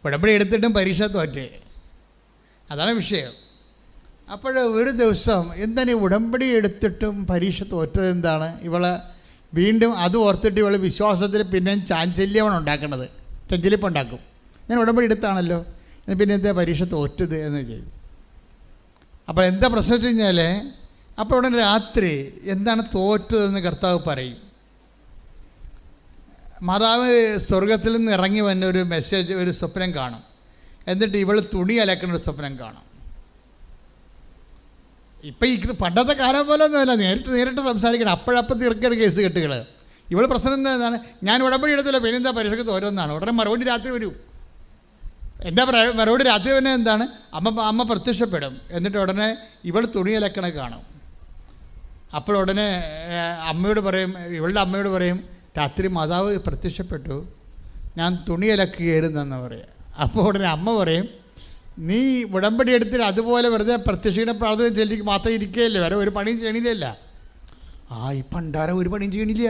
ഉടമ്പടി എടുത്തിട്ടും പരീക്ഷ തോറ്റേ, അതാണ് വിഷയം. അപ്പോൾ ഒരു ദിവസം എന്താണ് ഈ ഉടമ്പടി എടുത്തിട്ടും പരീക്ഷ തോറ്റത് എന്താണ്? ഇവളെ വീണ്ടും അത് ഓർത്തിട്ട് ഇവൾ വിശ്വാസത്തിൽ പിന്നെയും ചാഞ്ചല്യമാണ് ഉണ്ടാക്കുന്നത്, ചഞ്ചലിപ്പുണ്ടാക്കും. ഞാൻ ഉടമ്പടി എടുത്താണല്ലോ, പിന്നെ എന്താ പരീക്ഷ തോറ്റത് എന്ന് ചെയ്യും. അപ്പോൾ എന്താ പ്രശ്നം വെച്ച് കഴിഞ്ഞാൽ, അപ്പോൾ ഉടനെ രാത്രി എന്താണ് തോറ്റതെന്ന് കർത്താവ് പറയും. മാതാവ് സ്വർഗത്തിൽ നിന്ന് ഇറങ്ങി വന്ന ഒരു മെസ്സേജ്, ഒരു സ്വപ്നം കാണും. എന്നിട്ട് ഇവൾ തുണി അലക്കുന്ന ഒരു സ്വപ്നം കാണും. ഇപ്പം ഈ പണ്ടത്തെ കാലം പോലെ ഒന്നുമല്ല, നേരിട്ട് സംസാരിക്കണം, അപ്പോഴപ്പം തീർക്കണം കേസ് കെട്ടുകൾ. ഇവൾ പ്രശ്നം എന്താണ്, ഞാൻ ഉടമ്പടി എടുത്തില്ല, പിന്നെ എന്താ പരീക്ഷയ്ക്ക് തോരുന്നതാണ്. ഉടനെ മറുപടി രാത്രി വരും. എന്താ മറുപടി രാത്രി തന്നെ എന്താണ്, അമ്മ പ്രത്യക്ഷപ്പെടും. എന്നിട്ട് ഉടനെ ഇവൾ തുണി അലക്കണ കാണും. അപ്പോൾ ഉടനെ ഇവളുടെ അമ്മയോട് പറയും, രാത്രി മാതാവ് പ്രത്യക്ഷപ്പെട്ടു, ഞാൻ തുണി അലക്കുകയായിരുന്നെന്ന് പറയും. അപ്പോൾ ഉടനെ അമ്മ പറയും, നീ ഉടമ്പടി എടുത്തിട്ട് അതുപോലെ വെറുതെ പ്രത്യക്ഷയുടെ പ്രാർത്ഥന ചെല്ലിക്ക് മാത്രം ഇരിക്കുകയല്ലേ, വേറെ ഒരു പണിയും ചെയ്യണില്ല. ഈ പണ്ടാരം ഒരു പണിയും ചെയ്യണില്ല,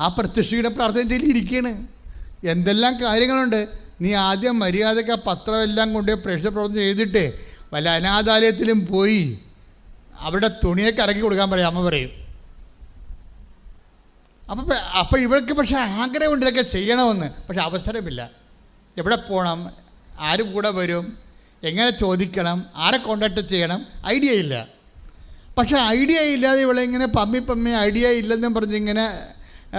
ആ പ്രത്യക്ഷയുടെ പ്രാർത്ഥന ചെല്ലി ഇരിക്കുകയാണ്. എന്തെല്ലാം കാര്യങ്ങളുണ്ട്. നീ ആദ്യം മര്യാദയ്ക്ക് ആ പത്രമെല്ലാം കൊണ്ട് പ്രേക്ഷിത പ്രവർത്തനം ചെയ്തിട്ട് വല്ല അനാഥാലയത്തിലും പോയി അവിടെ തുണിയൊക്കെ ഇറക്കി കൊടുക്കാൻ പറയും, അമ്മ പറയും. അപ്പോൾ ഇവൾക്ക് പക്ഷേ ആഗ്രഹമുണ്ട് ഇതൊക്കെ ചെയ്യണമെന്ന്, പക്ഷെ അവസരമില്ല. എവിടെ പോകണം, ആര് കൂടെ വരും, എങ്ങനെ ചോദിക്കണം, ആരെ കോണ്ടാക്ട് ചെയ്യണം, ഐഡിയ ഇല്ല. പക്ഷേ ഐഡിയ ഇല്ലാതെ ഇവളെ ഇങ്ങനെ പമ്മി ഐഡിയ ഇല്ലെന്നും പറഞ്ഞിങ്ങനെ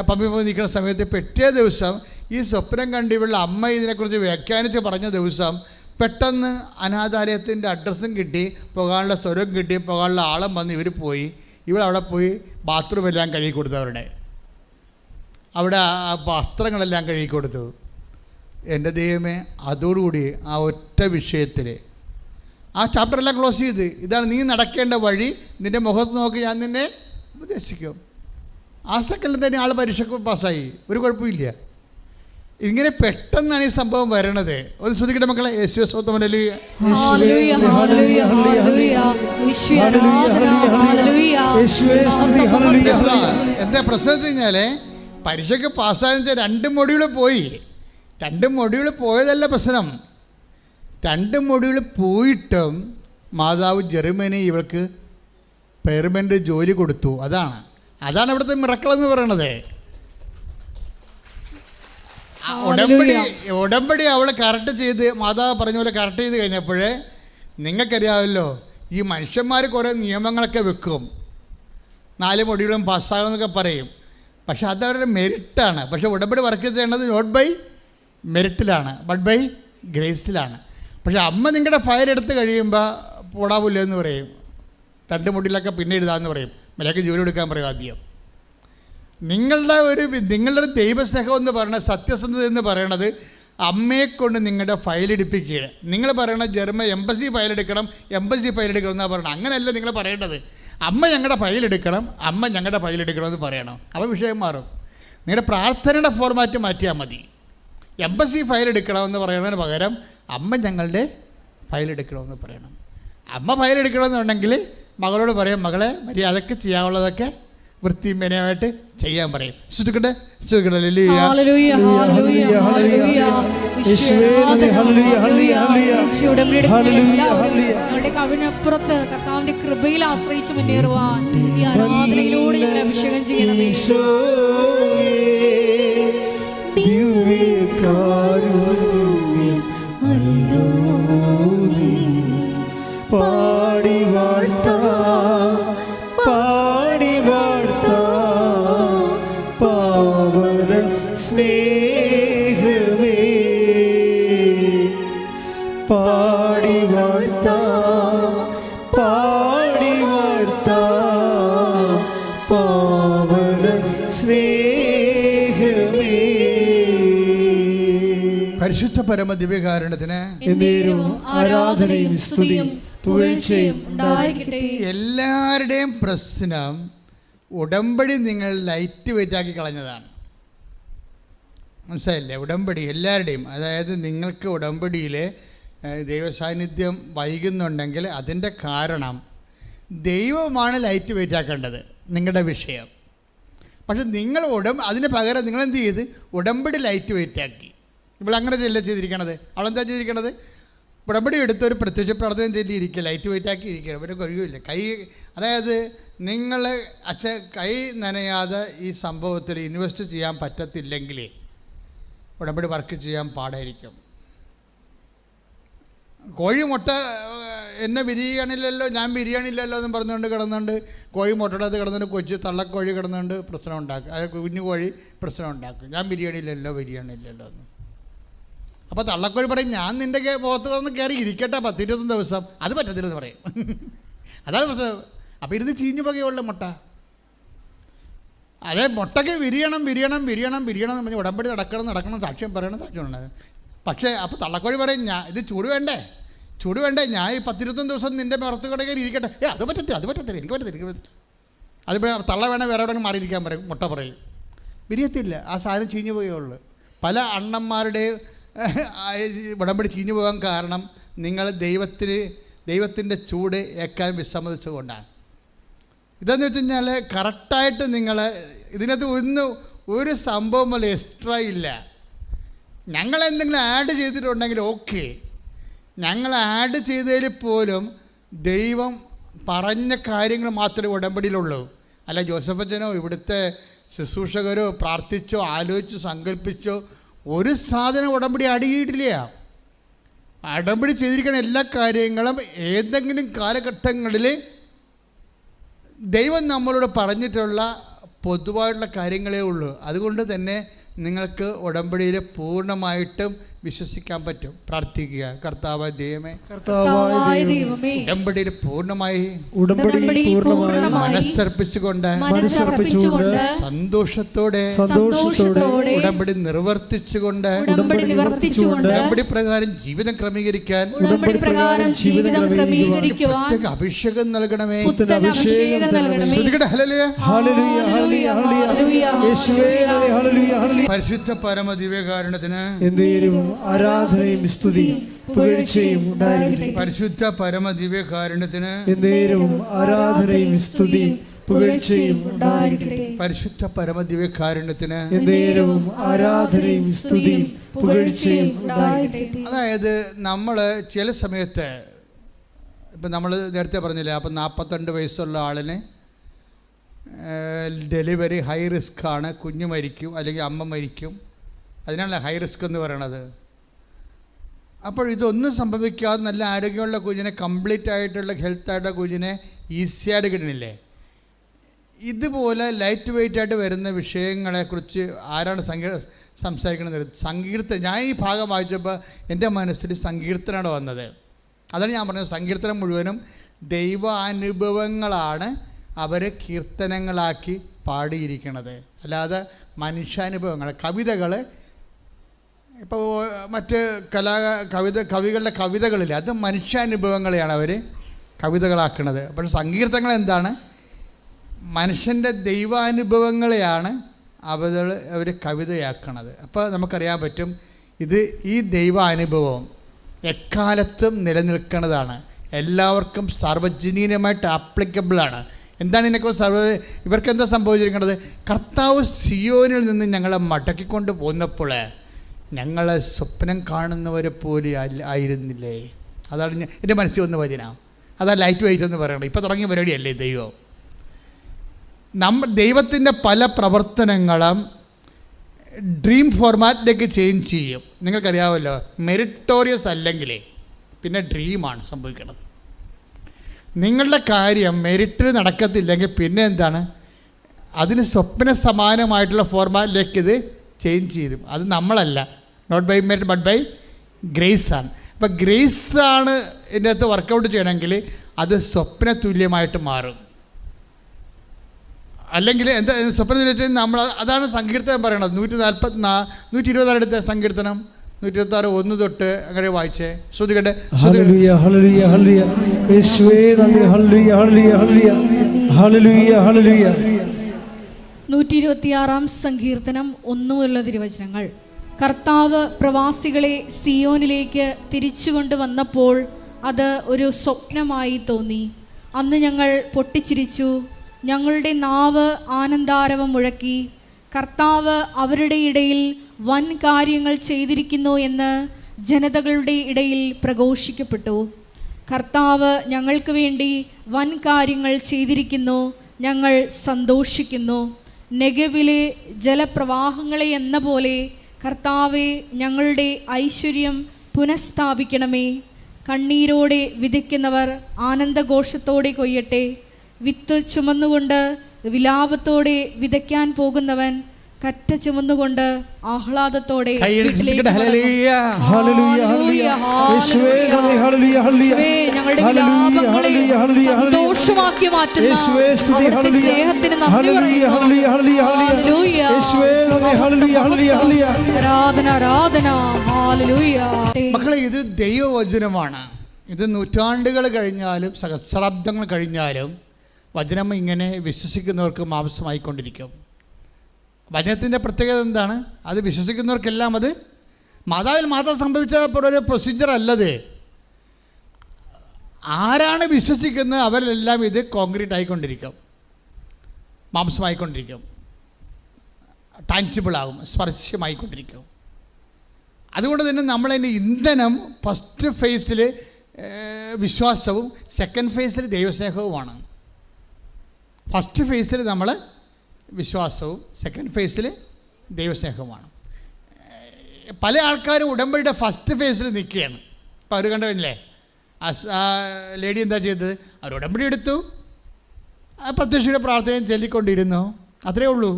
പമ്മി നിൽക്കുന്ന സമയത്ത് പിറ്റേ ദിവസം ഈ സ്വപ്നം കണ്ട് ഇവളുടെ അമ്മ ഇതിനെക്കുറിച്ച് വ്യാഖ്യാനിച്ച് പറഞ്ഞ ദിവസം പെട്ടെന്ന് അനാഥാലയത്തിൻ്റെ അഡ്രസ്സും കിട്ടി, പോകാനുള്ള സ്വരം കിട്ടി, പോകാനുള്ള ആളും വന്ന് ഇവർ പോയി. ഇവളവിടെ പോയി ബാത്റൂമെല്ലാം കഴുകി കൊടുത്തു, അവിടെ വസ്ത്രങ്ങളെല്ലാം കഴുകി കൊടുത്തു. എൻ്റെ ദൈവമേ, അതോടുകൂടി ആ ഒറ്റ വിഷയത്തിൽ ആ ചാപ്റ്ററെല്ലാം ക്ലോസ് ചെയ്ത്, ഇതാണ് നീ നടക്കേണ്ട വഴി, നിൻ്റെ മുഖത്ത് നോക്കി ഞാൻ നിന്നെ ഉപദേശിക്കും. ആ സെക്കൻഡിൽ തന്നെ ആൾ പരീക്ഷയ്ക്ക് പാസ്സായി, ഒരു കുഴപ്പമില്ല. ഇങ്ങനെ പെട്ടെന്നാണ് ഈ സംഭവം വരണത്. ഒന്ന് ശ്രദ്ധിക്കട്ടെ മക്കളെ. യേശുവേ സ്തോത്രം. എന്താ പ്രശ്നം വെച്ച് കഴിഞ്ഞാൽ, പരീക്ഷയ്ക്ക് പാസ്സായെന്ന് 2 മൊഡ്യൂൾ പോയി. 2 മൊഡ്യൂൾ പോയതല്ല പ്രശ്നം, 2 മൊഡ്യൂൾ പോയിട്ടും മാതാവ് ജർമ്മനി ഇവൾക്ക് പെർമനൻ്റ് ജോലി കൊടുത്തു. അതാണ് ഇവിടുത്തെ മിറക്കിളെന്ന് പറയണത്. ഉടമ്പടി അവൾ കറക്റ്റ് ചെയ്ത്, മാതാവ് പറഞ്ഞ പോലെ കറക്റ്റ് ചെയ്ത് കഴിഞ്ഞപ്പോഴേ, നിങ്ങൾക്കറിയാമല്ലോ ഈ മനുഷ്യന്മാർ കുറേ നിയമങ്ങളൊക്കെ വെക്കും. 4 മൊഡ്യൂളും പാസ്സാകുമെന്നൊക്കെ പറയും. പക്ഷെ അതവരുടെ മെരിറ്റാണ്. പക്ഷെ ഉടമ്പടി വർക്ക് ചെയ്യേണ്ടത് നോട്ട് ബൈ മെരിറ്റിലാണ്, ബട്ട് ബൈ ഗ്രേസിലാണ്. പക്ഷെ അമ്മ നിങ്ങളുടെ ഫയൽ എടുത്ത് കഴിയുമ്പോൾ പോടാവില്ല എന്ന് പറയും, 2 മുടിയിലൊക്കെ പിന്നെ എഴുതാമെന്ന് പറയും, മര്യാദയ്ക്ക് ജോലി എടുക്കാൻ പറയും. ആദ്യം നിങ്ങളുടെ ഒരു ദൈവസ്നേഹം എന്ന് പറയുന്നത്, സത്യസന്ധത എന്ന് പറയണത് അമ്മയെക്കൊണ്ട് നിങ്ങളുടെ ഫയൽ എടുപ്പിക്കുകയാണ്. നിങ്ങൾ പറയണ എംബസി ഫയൽ എടുക്കണം എന്നാണ് പറയണം. അങ്ങനെയല്ല നിങ്ങൾ പറയേണ്ടത്. അമ്മ ഞങ്ങളുടെ ഫയൽ എടുക്കണം എന്ന് പറയണം. അപ്പോൾ വിഷയം മാറും. നിങ്ങളുടെ പ്രാർത്ഥനയുടെ ഫോർമാറ്റ് മാറ്റിയാൽ മതി. എംബസി ഫയൽ എടുക്കണമെന്ന് പറയുന്നതിന് പകരം അമ്മ ഞങ്ങളുടെ ഫയൽ എടുക്കണമെന്ന് പറയണം. അമ്മ ഫയൽ എടുക്കണമെന്നുണ്ടെങ്കിൽ മകളോട് പറയും, മകളെ മര്യാദക്ക് ചെയ്യാനുള്ളതൊക്കെ വൃത്തിമേനയായിട്ട് ചെയ്യാൻ പറയും. ശ്രുതിക്കട്ടെ കവിനപ്പുറത്ത് കർത്താവിന്റെ കൃപയിൽ ആശ്രയിച്ച് മുന്നേറുവാൻ ഈ ആരാധനയിലൂടെ ഞങ്ങളെ അഭിഷേകം ചെയ്യണമേ. പാടി വാഴ്ത്താ പാവന സ്നേഹമേ, പാടി വാഴ്ത്താ പാവന സ്നേഹമേ. പരിശുദ്ധ പരമ ദിവ്യകാരുണ്യത്തിന് ആരാധനയും സ്തുതിയും പുകഴ്ചയും ഉണ്ടായിരിക്കട്ടെ. എല്ലാവരുടെയും പ്രശ്നം ഉടമ്പടി നിങ്ങൾ ലൈറ്റ് വെയിറ്റ് ആക്കി കളഞ്ഞതാണ്. മനസ്സിലായില്ലേ? ഉടമ്പടി എല്ലാവരുടെയും, അതായത് നിങ്ങൾക്ക് ഉടമ്പടിയിൽ ദൈവസാന്നിധ്യം വൈകുന്നുണ്ടെങ്കിൽ അതിൻ്റെ കാരണം ദൈവമാണ് ലൈറ്റ് വെയിറ്റ് ആക്കേണ്ടത്, നിങ്ങളുടെ വിഷയം. പക്ഷെ നിങ്ങൾ അതിന് പകരം നിങ്ങളെന്ത് ചെയ്ത് ഉടമ്പടി ലൈറ്റ് വെയിറ്റ് ആക്കി. ഇപ്പോൾ അങ്ങനെ ചെയ്തിരിക്കണത്. അവളെന്താ ചെയ്തിരിക്കണത്? ഉടമ്പടി എടുത്ത് ഒരു പ്രത്യക്ഷ പ്രാർത്ഥന ചൊല്ലിയിരിക്കുക, ലൈറ്റ് വെയിറ്റ് ആക്കി ഇരിക്കുക. പിന്നെ കഴിയില്ല. അതായത് നിങ്ങൾ കൈ നനയാതെ ഈ സംഭവത്തിൽ ഇൻവെസ്റ്റ് ചെയ്യാൻ പറ്റത്തില്ലെങ്കിൽ ഉടമ്പടി വർക്ക് ചെയ്യാൻ പാടായിരിക്കും. കോഴി മുട്ട എന്നെ വിരിയണില്ലല്ലോ, ഞാൻ ബിരിയാണില്ലല്ലോ എന്നും പറഞ്ഞുകൊണ്ട് കിടന്നുകൊണ്ട് കോഴി മുട്ടടത്ത് കിടന്നുകൊണ്ട് തള്ളക്കോഴി കിടന്നുകൊണ്ട് പ്രശ്നം ഉണ്ടാക്കും. അത് കുഞ്ഞു കോഴി പ്രശ്നം ഉണ്ടാക്കും. ഞാൻ ബിരിയാണിയില്ലല്ലോ എന്ന്. അപ്പോൾ തള്ളക്കോഴി പറയും, ഞാൻ നിൻ്റെ മുഖത്ത് വന്ന് കയറി ഇരിക്കട്ടെ 10-21 ദിവസം. അത് പറ്റത്തില്ലെന്ന് പറയും. അതാണ് പ്രശ്നം. അപ്പോൾ ഇരുന്ന് ചീഞ്ഞു പോകുകയുള്ള മുട്ട. അതേ മുട്ടയ്ക്ക് വിരിയണം എന്ന് പറഞ്ഞ് ഉടമ്പടി നടക്കണം, സാക്ഷ്യം സാക്ഷ്യമുണ്ട്. പക്ഷേ അപ്പോൾ തള്ളക്കോഴി പറയും, ഇത് ചൂട് വേണ്ടേ, ഞാൻ ഈ 10-21 ദിവസം നിൻ്റെ പുറത്ത് കടയിൽ ഇരിക്കട്ടെ. അത് പറ്റത്തില്ല, എനിക്ക് പറ്റത്തില്ല. അതിപ്പോൾ തള്ള വേണേൽ വേറെ എവിടെ മാറിയിരിക്കാൻ പറയും, മുട്ട പറയും. വിരിയത്തില്ല, ആ സാധനം ചീഞ്ഞു പോയുള്ളൂ. പല അണ്ണന്മാരുടെയും ഉടമ്പടി ചീഞ്ഞു പോകാൻ കാരണം നിങ്ങൾ ദൈവത്തിൻ്റെ ചൂട് ഏക്കാൻ വിസമ്മതിച്ചുകൊണ്ടാണ്. ഇതെന്ന് വെച്ച് കഴിഞ്ഞാൽ കറക്റ്റായിട്ട് നിങ്ങൾ ഇതിനകത്ത് ഒരു സംഭവം പോലെ എക്സ്ട്രാ ഇല്ല. ഞങ്ങളെന്തെങ്കിലും ആഡ് ചെയ്തിട്ടുണ്ടെങ്കിൽ ഓക്കെ, ഞങ്ങൾ ആഡ് ചെയ്തതിൽ പോലും ദൈവം പറഞ്ഞ കാര്യങ്ങൾ മാത്രമേ ഉടമ്പടിയിലുള്ളൂ. അല്ല ജോസഫച്ചനോ ഇവിടുത്തെ ശുശ്രൂഷകരോ പ്രാർത്ഥിച്ചോ ആലോചിച്ചോ സങ്കല്പിച്ചോ ഒരു സാധനം ഉടമ്പടി അടിയിട്ടില്ല. ഉടമ്പടി ചെയ്തിരിക്കുന്ന എല്ലാ കാര്യങ്ങളും ഏതെങ്കിലും കാലഘട്ടങ്ങളിൽ ദൈവം നമ്മളോട് പറഞ്ഞിട്ടുള്ള പൊതുവായിട്ടുള്ള കാര്യങ്ങളേ ഉള്ളൂ. അതുകൊണ്ട് തന്നെ നിങ്ങൾക്ക് ഉടമ്പടിയിൽ പൂർണ്ണമായിട്ടും വിശ്വസിക്കാൻ പറ്റും. പ്രാർത്ഥിക്കുക, കർത്താവായ ദൈവമേ, ഉടമ്പടിയിൽ പൂർണ്ണമായി മനസ്സർപ്പിച്ചുകൊണ്ട് സന്തോഷത്തോടെ ഉടമ്പടി നിർവർത്തിച്ചുകൊണ്ട് ഉടമ്പടി പ്രകാരം ജീവിതം ക്രമീകരിക്കാൻ അഭിഷേകം നൽകണമേ. പരിശുദ്ധ പരമ ദിവ്യകാരുണ്യത്തിന് ആരാധനയും സ്തുതിയും പുകഴ്ചയും ഉണ്ടായിരിക്കട്ടെ. പരിശുദ്ധ പരമ ദിവ്യകാരുണ്യത്തിന് ആരാധനയും സ്തുതിയും പുകഴ്ചയും ഉണ്ടായിരിക്കട്ടെ. പരിശുദ്ധ പരമ ദിവ്യകാരുണ്യത്തിന് ആരാധനയും സ്തുതിയും പുകഴ്ചയും ഉണ്ടായിരിക്കട്ടെ. അതായത് നമ്മൾ ചില സമയത്ത് ഇപ്പം നമ്മൾ നേരത്തെ പറഞ്ഞില്ലേ, അപ്പം 42 വയസ്സുള്ള ആളിന് ഡെലിവറി ഹൈ റിസ്ക് ആണ്, കുഞ്ഞ് മരിക്കും അല്ലെങ്കിൽ അമ്മ മരിക്കും. അതിനാണല്ലോ ഹൈ റിസ്ക് എന്ന് പറയണത്. അപ്പോൾ ഇതൊന്നും സംഭവിക്കാതെ നല്ല ആരോഗ്യമുള്ള കുഞ്ഞിനെ, കംപ്ലീറ്റ് ആയിട്ടുള്ള ഹെൽത്തായിട്ടുള്ള കുഞ്ഞിനെ ഈസിയായിട്ട് കിട്ടണില്ലേ? ഇതുപോലെ ലൈറ്റ് വെയിറ്റ് ആയിട്ട് വരുന്ന വിഷയങ്ങളെക്കുറിച്ച് ആരാണ് സംസാരിക്കുന്നത്? സങ്കീർത്തനം. ഞാൻ ഈ ഭാഗം വായിച്ചപ്പോൾ എൻ്റെ മനസ്സിൽ സങ്കീർത്തനമാണ് വന്നത്. അതാണ് ഞാൻ പറഞ്ഞത്. സങ്കീർത്തനം മുഴുവനും ദൈവാനുഭവങ്ങളാണ് അവർ കീർത്തനങ്ങളാക്കി പാടിയിരിക്കുന്നത്, അല്ലാതെ മനുഷ്യാനുഭവങ്ങൾ. കവിതകൾ ഇപ്പോൾ മറ്റ് കവികളുടെ കവിതകളില്ല, അത് മനുഷ്യാനുഭവങ്ങളെയാണ് അവർ കവിതകളാക്കുന്നത്. പക്ഷേ സങ്കീർത്തനങ്ങൾ എന്താണ്? മനുഷ്യൻ്റെ ദൈവാനുഭവങ്ങളെയാണ് അവർ കവിതയാക്കണത്. അപ്പോൾ നമുക്കറിയാൻ പറ്റും ഈ ദൈവാനുഭവം എക്കാലത്തും നിലനിൽക്കുന്നതാണ്, എല്ലാവർക്കും സാർവജനീനമായിട്ട് ആപ്ലിക്കബിളാണ്. എന്താണ് ഇതിനെക്കുറിച്ച് ഇവർക്കെന്താ സംഭവിച്ചിരിക്കുന്നത്? കർത്താവ് സിയോനിൽ നിന്ന് ഞങ്ങളെ മടക്കിക്കൊണ്ട് പോന്നപ്പോൾ ഞങ്ങളെ സ്വപ്നം കാണുന്നവരെ പോലെ ആയിരുന്നില്ലേ? അതാണ് എൻ്റെ മനസ്സിൽ വന്ന വചന. അതാ ലൈറ്റ് വെയിറ്റ് എന്ന് പറയണം. ഇപ്പോൾ തുടങ്ങിയ പരിപാടിയല്ലേ ദൈവം. ദൈവത്തിൻ്റെ പല പ്രവർത്തനങ്ങളും ഡ്രീം ഫോർമാറ്റിലേക്ക് ചേഞ്ച് ചെയ്യും. നിങ്ങൾക്കറിയാമല്ലോ, മെറിറ്റോറിയസ് അല്ലെങ്കിൽ പിന്നെ ഡ്രീമാണ് സംഭവിക്കുന്നത്. നിങ്ങളുടെ കാര്യം മെറിറ്റിൽ നടക്കത്തില്ലെങ്കിൽ പിന്നെ എന്താണ്? അതിന് സ്വപ്ന സമാനമായിട്ടുള്ള ഫോർമാറ്റിലേക്ക് ഇത് ചേഞ്ച് ചെയ്തു. അത് നമ്മളല്ല, not by merit but by grace ആണ്. അപ്പോൾ ഗ്രേസ് ആണ് ഇതിൻ്റെ അകത്ത് വർക്കൗട്ട് ചെയ്യണമെങ്കിൽ അത് സ്വപ്ന തുല്യമായിട്ട് മാറും. അല്ലെങ്കിൽ എന്താ സ്വപ്നം വെച്ചാൽ നമ്മൾ അതാണ് സങ്കീർത്തനം പറയണത്. 120 അടുത്ത സങ്കീർത്തനം 126 1 തൊട്ട് അങ്ങനെ വായിച്ചേ. ശ്രുതികട്ടെ. 126 സങ്കീർത്തനം 1 മുതലുള്ള തിരുവചനങ്ങൾ. കർത്താവ് പ്രവാസികളെ സിയോനിലേക്ക് തിരിച്ചുകൊണ്ട് വന്നപ്പോൾ അത് ഒരു സ്വപ്നമായി തോന്നി. അന്ന് ഞങ്ങൾ പൊട്ടിച്ചിരിച്ചു, ഞങ്ങളുടെ നാവ് ആനന്ദാരവം മുഴക്കി. കർത്താവ് അവരുടെ ഇടയിൽ വൻ കാര്യങ്ങൾ ചെയ്തിരിക്കുന്നു എന്ന് ജനതകളുടെ ഇടയിൽ പ്രഘോഷിക്കപ്പെട്ടു. കർത്താവ് ഞങ്ങൾക്ക് വേണ്ടി വൻ കാര്യങ്ങൾ ചെയ്തിരിക്കുന്നു, ഞങ്ങൾ സന്തോഷിക്കുന്നു. നെഗവിലെ ജലപ്രവാഹങ്ങളെ എന്ന പോലെ കർത്താവെ ഞങ്ങളുടെ ഐശ്വര്യം പുനഃസ്ഥാപിക്കണമേ. കണ്ണീരോടെ വിതയ്ക്കുന്നവർ ആനന്ദഘോഷത്തോടെ കൊയ്യട്ടെ. വിത്ത് ചുമന്നുകൊണ്ട് വിലാപത്തോടെ വിതയ്ക്കാൻ പോകുന്നവൻ കറ്റ ചുമന്നുകൊണ്ട് ആഹ്ലാദത്തോടെ ഞങ്ങളുടെ വിലാപങ്ങളെ സന്തോഷമാക്കി മാറ്റുന്ന സ്നേഹത്തിന് നന്ദി പറയുന്നു. ആരാധന ആരാധന. മക്കളെ, ഇത് ദൈവവചനമാണ്. ഇത് നൂറ്റാണ്ടുകൾ കഴിഞ്ഞാലും സഹസ്രാബ്ദങ്ങൾ കഴിഞ്ഞാലും വചനം ഇങ്ങനെ വിശ്വസിക്കുന്നവർക്ക് മാംസമായിക്കൊണ്ടിരിക്കും. വചനത്തിൻ്റെ പ്രത്യേകത എന്താണ്? അത് വിശ്വസിക്കുന്നവർക്കെല്ലാം അത് മാതാവിൽ മാത്രം സംഭവിച്ച ഒരു പ്രൊസീജിയർ അല്ലത്. ആരാണ് വിശ്വസിക്കുന്നത് അവരെല്ലാം ഇത് കോൺക്രീറ്റ് ആയിക്കൊണ്ടിരിക്കും, മാംസമായിക്കൊണ്ടിരിക്കും, ടാൻജിബിളാകും, സ്പർശ്യമായിക്കൊണ്ടിരിക്കും. അതുകൊണ്ട് തന്നെ നമ്മളതിൻ്റെ ഇന്ധനം ഫസ്റ്റ് ഫേസിൽ വിശ്വാസവും സെക്കൻഡ് ഫേസിൽ ദൈവസ്നേഹവുമാണ്. ഫസ്റ്റ് ഫേസിൽ നമ്മൾ വിശ്വാസവും സെക്കൻഡ് ഫേസിൽ ദൈവസ്നേഹവുമാണ്. പല ആൾക്കാരും ഉടമ്പടിയുടെ ഫസ്റ്റ് ഫേസിൽ നിൽക്കുകയാണ്. അപ്പോൾ അവർ കണ്ടല്ലേ ആ ലേഡി എന്താ ചെയ്തത്? അവർ ഉടമ്പടി എടുത്തു, പ്രത്യക്ഷയുടെ പ്രാർത്ഥനയും ചൊല്ലിക്കൊണ്ടിരുന്നു, അത്രയേ ഉള്ളൂ.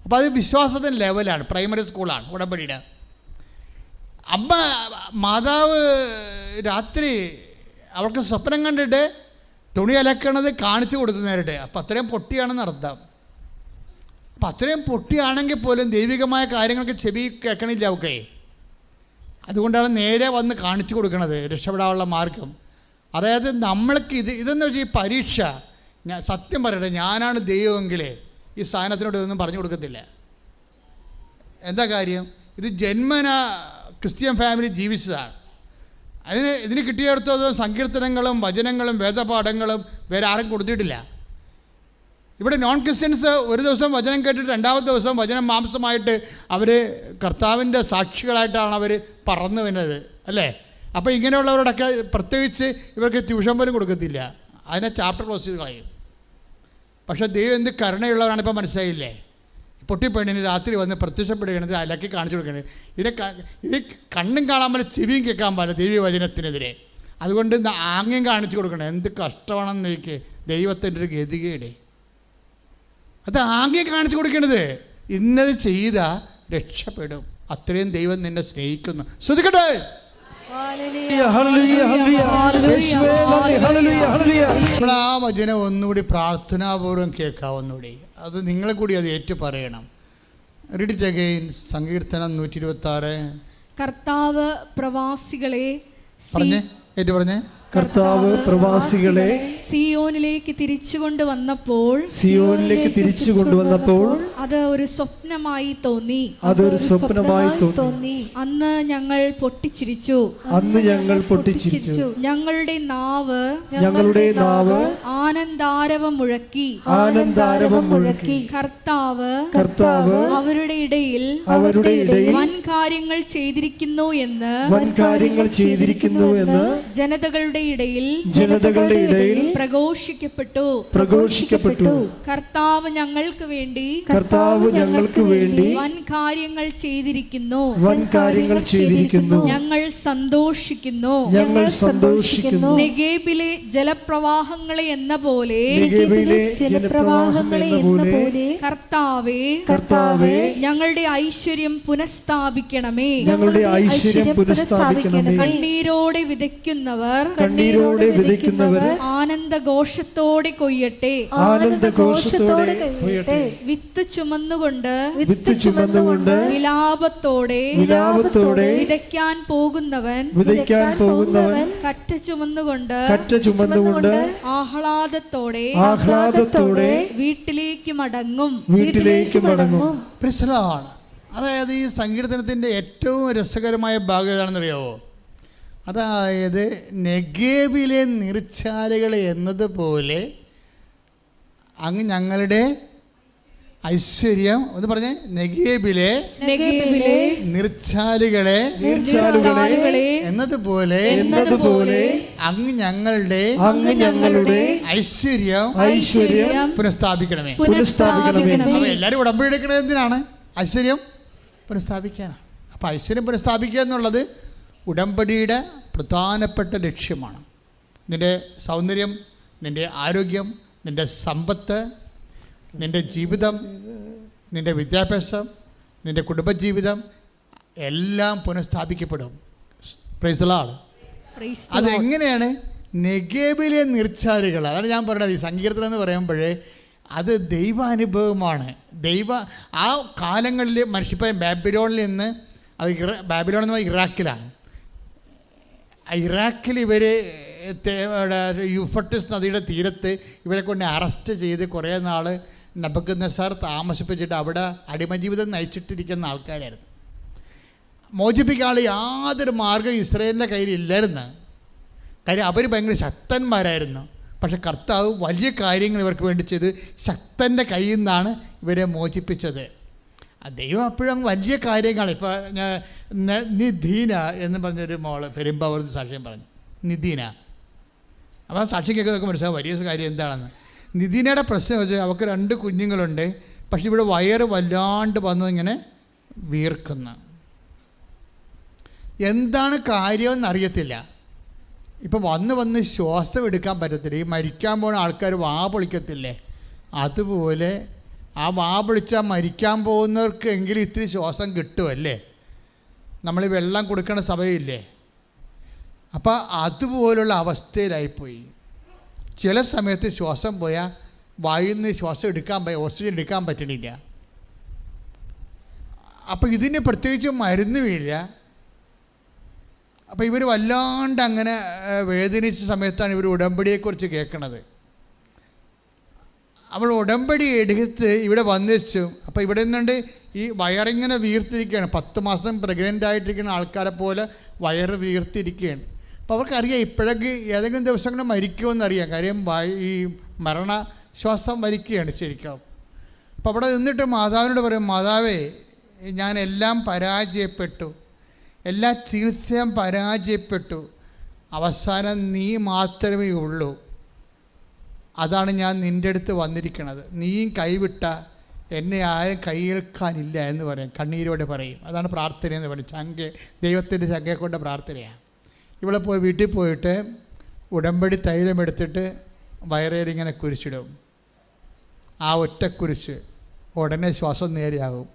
അപ്പോൾ അത് വിശ്വാസത്തിൻ്റെ ലെവലാണ്, പ്രൈമറി സ്കൂളാണ് ഉടമ്പടിയുടെ. മാതാവ് രാത്രി അവൾക്ക് സ്വപ്നം കണ്ടിട്ട് തുണി അലക്കണത് കാണിച്ചു കൊടുത്തു നേരിട്ട്. അപ്പം അത്രയും പൊട്ടിയാണെന്ന് അർത്ഥം. അപ്പം അത്രയും പൊട്ടിയാണെങ്കിൽ പോലും ദൈവികമായ കാര്യങ്ങൾക്ക് ചെവി കേൾക്കണില്ല അവക്കെ. അതുകൊണ്ടാണ് നേരെ വന്ന് കാണിച്ചു കൊടുക്കണത് രക്ഷപ്പെടാനുള്ള മാർഗം. അതായത് നമ്മൾക്ക് ഇതെന്ന് വെച്ചാൽ ഈ പരീക്ഷ, ഞാൻ സത്യം പറയട്ടെ, ഞാനാണ് ദൈവമെങ്കിൽ ഈ സാധനത്തിനോട് ഇതൊന്നും പറഞ്ഞു കൊടുക്കത്തില്ല. എന്താ കാര്യം? ഇത് ജന്മന ക്രിസ്ത്യൻ ഫാമിലി ജീവിച്ചതാണ്. ഇതിന് കിട്ടിയെടുത്തതും സങ്കീർത്തനങ്ങളും വചനങ്ങളും വേദപാഠങ്ങളും വേറെ ആരും കൊടുത്തിട്ടില്ല. ഇവിടെ നോൺ ക്രിസ്ത്യൻസ് ഒരു ദിവസം വചനം കേട്ടിട്ട് രണ്ടാമത്തെ ദിവസം വചനം മാംസമായിട്ട് അവർ കർത്താവിൻ്റെ സാക്ഷികളായിട്ടാണ് അവർ പറന്നു വരുന്നത്, അല്ലേ? അപ്പോൾ ഇങ്ങനെയുള്ളവരോടൊക്കെ പ്രത്യേകിച്ച് ഇവർക്ക് ട്യൂഷൻ പോലും കൊടുക്കത്തില്ല, അതിനെ ചാപ്റ്റർ ക്ലോസ് ചെയ്ത് കളയും. പക്ഷേ ദൈവം എന്ത് കരുണയുള്ളവരാണ് ഇപ്പോൾ മനസ്സിലായില്ലേ? പൊട്ടിപ്പെണ്ണിന് രാത്രി വന്ന് പ്രത്യക്ഷപ്പെടുകയാണത്, അലക്കി കാണിച്ചു കൊടുക്കുന്നത്. ഇത് കണ്ണും കാണാൻ പാടില്ല, ചെവിയും കേൾക്കാൻ പാടില്ല ദൈവവചനത്തിനെതിരെ. അതുകൊണ്ട് ആംഗ്യം കാണിച്ചു കൊടുക്കണം. എന്ത് കഷ്ടമാണെന്ന് ചോദിക്കുക ദൈവത്തിൻ്റെ ഒരു ഗതികേട്. അത് ആകെ കാണിച്ചു കൊടുക്കേണ്ടത്. ഇന്നത് ചെയ്ത രക്ഷപ്പെടും. അത്രയും ദൈവം നിന്നെ സ്നേഹിക്കുന്നു. ശ്രദ്ധിക്കട്ടെ. നമ്മൾ ആ വചനം ഒന്നുകൂടി പ്രാർത്ഥനാപൂർവ്വം കേൾക്കാം. ഒന്നുകൂടി അത് നിങ്ങൾ കൂടി അത് ഏറ്റു പറയണം. Read it again. സങ്കീർത്തനം 126. കർത്താവ് പ്രവാസികളെ പറഞ്ഞേ, ഏറ്റു പറഞ്ഞേ. കർത്താവ് പ്രവാസികളെ സിയോനിലേക്ക് തിരിച്ചു കൊണ്ടുവന്നപ്പോൾ അത് ഒരു സ്വപ്നമായി തോന്നി. അന്ന് ഞങ്ങൾ പൊട്ടിച്ചിരിച്ചു. ഞങ്ങളുടെ നാവ് ആനന്ദാരവം മുഴക്കി. കർത്താവ് അവരുടെ ഇടയിൽ വൻ കാര്യങ്ങൾ ചെയ്തിരിക്കുന്നു എന്ന് ജനതകളുടെ ഇടയിൽ പ്രഘോഷിക്കപ്പെട്ടു. കർത്താവ് ഞങ്ങൾക്ക് വേണ്ടി വൻ കാര്യങ്ങൾ ചെയ്തിരിക്കുന്നു. ഞങ്ങൾ സന്തോഷിക്കുന്നു. നെഗേബിലെ ജലപ്രവാഹങ്ങളെ എന്ന പോലെ കർത്താവേ ഞങ്ങളുടെ ഐശ്വര്യം പുനഃസ്ഥാപിക്കണമേ. കണ്ണീരോടെ വിതയ്ക്കുന്നവർ ആനന്ദഘോഷത്തോടെ കൊയ്യട്ടെ. വിത്ത് ചുമന്നുകൊണ്ട് വിലാപത്തോടെ വിതയ്ക്കാൻ പോകുന്നവൻ കറ്റ ചുമന്നുകൊണ്ട് ആഹ്ലാദത്തോടെ വീട്ടിലേക്ക് മടങ്ങും. അതായത് ഈ സങ്കീർത്തനത്തിൻ്റെ ഏറ്റവും രസകരമായ ഭാഗം ഏതാണെന്നറിയാവോ? അതായത് നെഗേബിലെ നീർച്ചാലുകൾ എന്നതുപോലെ അങ്ങ് ഞങ്ങളുടെ ഐശ്വര്യം ഒന്ന് പറഞ്ഞേ. നെഗേബിലെ നീർച്ചാലുകളെ എന്നതുപോലെ അങ്ങ് ഞങ്ങളുടെ ഐശ്വര്യം പുനഃസ്ഥാപിക്കണമേ. അപ്പൊ എല്ലാവരും ഉടമ്പടി എടുക്കുന്നത് എന്തിനാണ്? ഐശ്വര്യം പുനഃസ്ഥാപിക്കാനാണ്. അപ്പൊ ഐശ്വര്യം പുനഃസ്ഥാപിക്കുക എന്നുള്ളത് ഉടമ്പടിയുടെ പ്രധാനപ്പെട്ട ലക്ഷ്യമാണ്. നിൻ്റെ സൗന്ദര്യം, നിൻ്റെ ആരോഗ്യം, നിൻ്റെ സമ്പത്ത്, നിൻ്റെ ജീവിതം, നിൻ്റെ വിദ്യാഭ്യാസം, നിൻ്റെ കുടുംബജീവിതം എല്ലാം പുനഃസ്ഥാപിക്കപ്പെടും. Praise the Lord. അതെങ്ങനെയാണ്? നെഗേബിലെ നീർച്ചാലുകൾ. അതാണ് ഞാൻ പറയുന്നത്. ഈ സങ്കീർത്തനം എന്ന് പറയുമ്പോഴേ അത് ദൈവാനുഭവമാണ്. ആ കാലങ്ങളിൽ മനുഷ്യപ്പം ബാബിലോണിൽ നിന്ന്, അത് ബാബിലോൺ എന്ന് പറഞ്ഞാൽ ഇറാഖിലാണ്. ഇറാഖിൽ ഇവർ യൂഫ്രട്ടീസ് നദിയുടെ തീരത്ത് ഇവരെ കൊണ്ട് അറസ്റ്റ് ചെയ്ത് കുറേ നാൾ നബൂഖദ്നേസർ താമസിപ്പിച്ചിട്ട് അവിടെ അടിമജീവിതം നയിച്ചിട്ടിരിക്കുന്ന ആൾക്കാരായിരുന്നു. മോചിപ്പിക്കാനുള്ള യാതൊരു മാർഗ്ഗം ഇസ്രായേലിൻ്റെ കയ്യിലില്ലായിരുന്നു. കാര്യം അവർ ഭയങ്കര ശക്തന്മാരായിരുന്നു. പക്ഷെ കർത്താവ് വലിയ കാര്യങ്ങൾ ഇവർക്ക് വേണ്ടി ചെയ്ത് ശക്തൻ്റെ കയ്യിൽ നിന്നാണ് ഇവരെ മോചിപ്പിച്ചത്. ദൈവം അപ്പോഴും വലിയ കാര്യങ്ങൾ. ഇപ്പോൾ നിധീന എന്ന് പറഞ്ഞൊരു മോള് പെരുമ്പാവൂർ സാക്ഷ്യം പറഞ്ഞു. നിധീന. അപ്പോൾ ആ സാക്ഷ്യം കേൾക്കുന്നതൊക്കെ മനസ്സിലാവും വലിയ കാര്യം എന്താണെന്ന്. നിധീനയുടെ പ്രശ്നം വെച്ചാൽ അവൾക്ക് 2 കുഞ്ഞുങ്ങളുണ്ട്. പക്ഷെ ഇവിടെ വയറ് വല്ലാണ്ട് വന്നു ഇങ്ങനെ വീർക്കുന്നു. എന്താണ് കാര്യമെന്ന് അറിയത്തില്ല. ഇപ്പോൾ വന്ന് ശ്വാസം എടുക്കാൻ പറ്റത്തില്ല. ഈ മരിക്കാൻ പോകുന്ന ആൾക്കാർ വാ പൊളിക്കത്തില്ലേ, അതുപോലെ ആ വാ പൊളിച്ചാൽ മരിക്കാൻ പോകുന്നവർക്ക് എങ്കിലും ഇത്തിരി ശ്വാസം കിട്ടുമല്ലേ. നമ്മൾ വെള്ളം കൊടുക്കുന്ന സമയമില്ലേ. അപ്പോൾ അതുപോലുള്ള അവസ്ഥയിലായിപ്പോയി. ചില സമയത്ത് ശ്വാസം പോയാൽ വായിൽ നിന്ന് ശ്വാസം ഓക്സിജൻ എടുക്കാൻ പറ്റണില്ല. അപ്പോൾ ഇതിന് പ്രത്യേകിച്ച് മരുന്നുമില്ല. അപ്പോൾ ഇവർ വല്ലാണ്ട് അങ്ങനെ വേദനിച്ച സമയത്താണ് ഇവർ ഉടമ്പടിയെക്കുറിച്ച് കേൾക്കണത്. അവൾ ഉടമ്പടി എടുത്ത് ഇവിടെ വന്നിച്ചു. അപ്പോൾ ഇവിടെ നിന്നുണ്ട് ഈ വയറിങ്ങനെ വീർത്തിരിക്കുകയാണ്. 10 മാസം പ്രഗ്നൻ്റ് ആയിട്ടിരിക്കുന്ന ആൾക്കാരെ പോലെ വയറ് വീർത്തിരിക്കുകയാണ്. അപ്പോൾ അവർക്കറിയാം ഇപ്പോഴേക്ക് ഏതെങ്കിലും ദിവസങ്ങൾ മരിക്കുമെന്നറിയാം. കാര്യം ഈ മരണശ്വാസം മരിക്കുകയാണ് ശരിക്കും. അപ്പോൾ അവിടെ നിന്നിട്ട് മാതാവിനോട് പറയും, മാതാവേ ഞാൻ എല്ലാം പരാജയപ്പെട്ടു, എല്ലാ ചികിത്സയും പരാജയപ്പെട്ടു, അവസാനം നീ മാത്രമേ ഉള്ളൂ. അതാണ് ഞാൻ നിൻ്റെ അടുത്ത് വന്നിരിക്കുന്നത്. നീയും കൈവിട്ട എന്നെ ആരും കൈയേൽക്കാനില്ല എന്ന് പറയും. കണ്ണീരോടെ പറയും. അതാണ് പ്രാർത്ഥന എന്ന് പറയും. ദൈവത്തിൻ്റെ ചങ്കയെ കൊണ്ട് പ്രാർത്ഥനയാണ്. ഇവിടെ വീട്ടിൽ പോയിട്ട് ഉടമ്പടി തൈലം എടുത്തിട്ട് വയറേലിങ്ങനെ കുരിച്ചിടും. ആ ഒറ്റക്കുരിശ് ഉടനെ ശ്വാസം നേരെയാകും.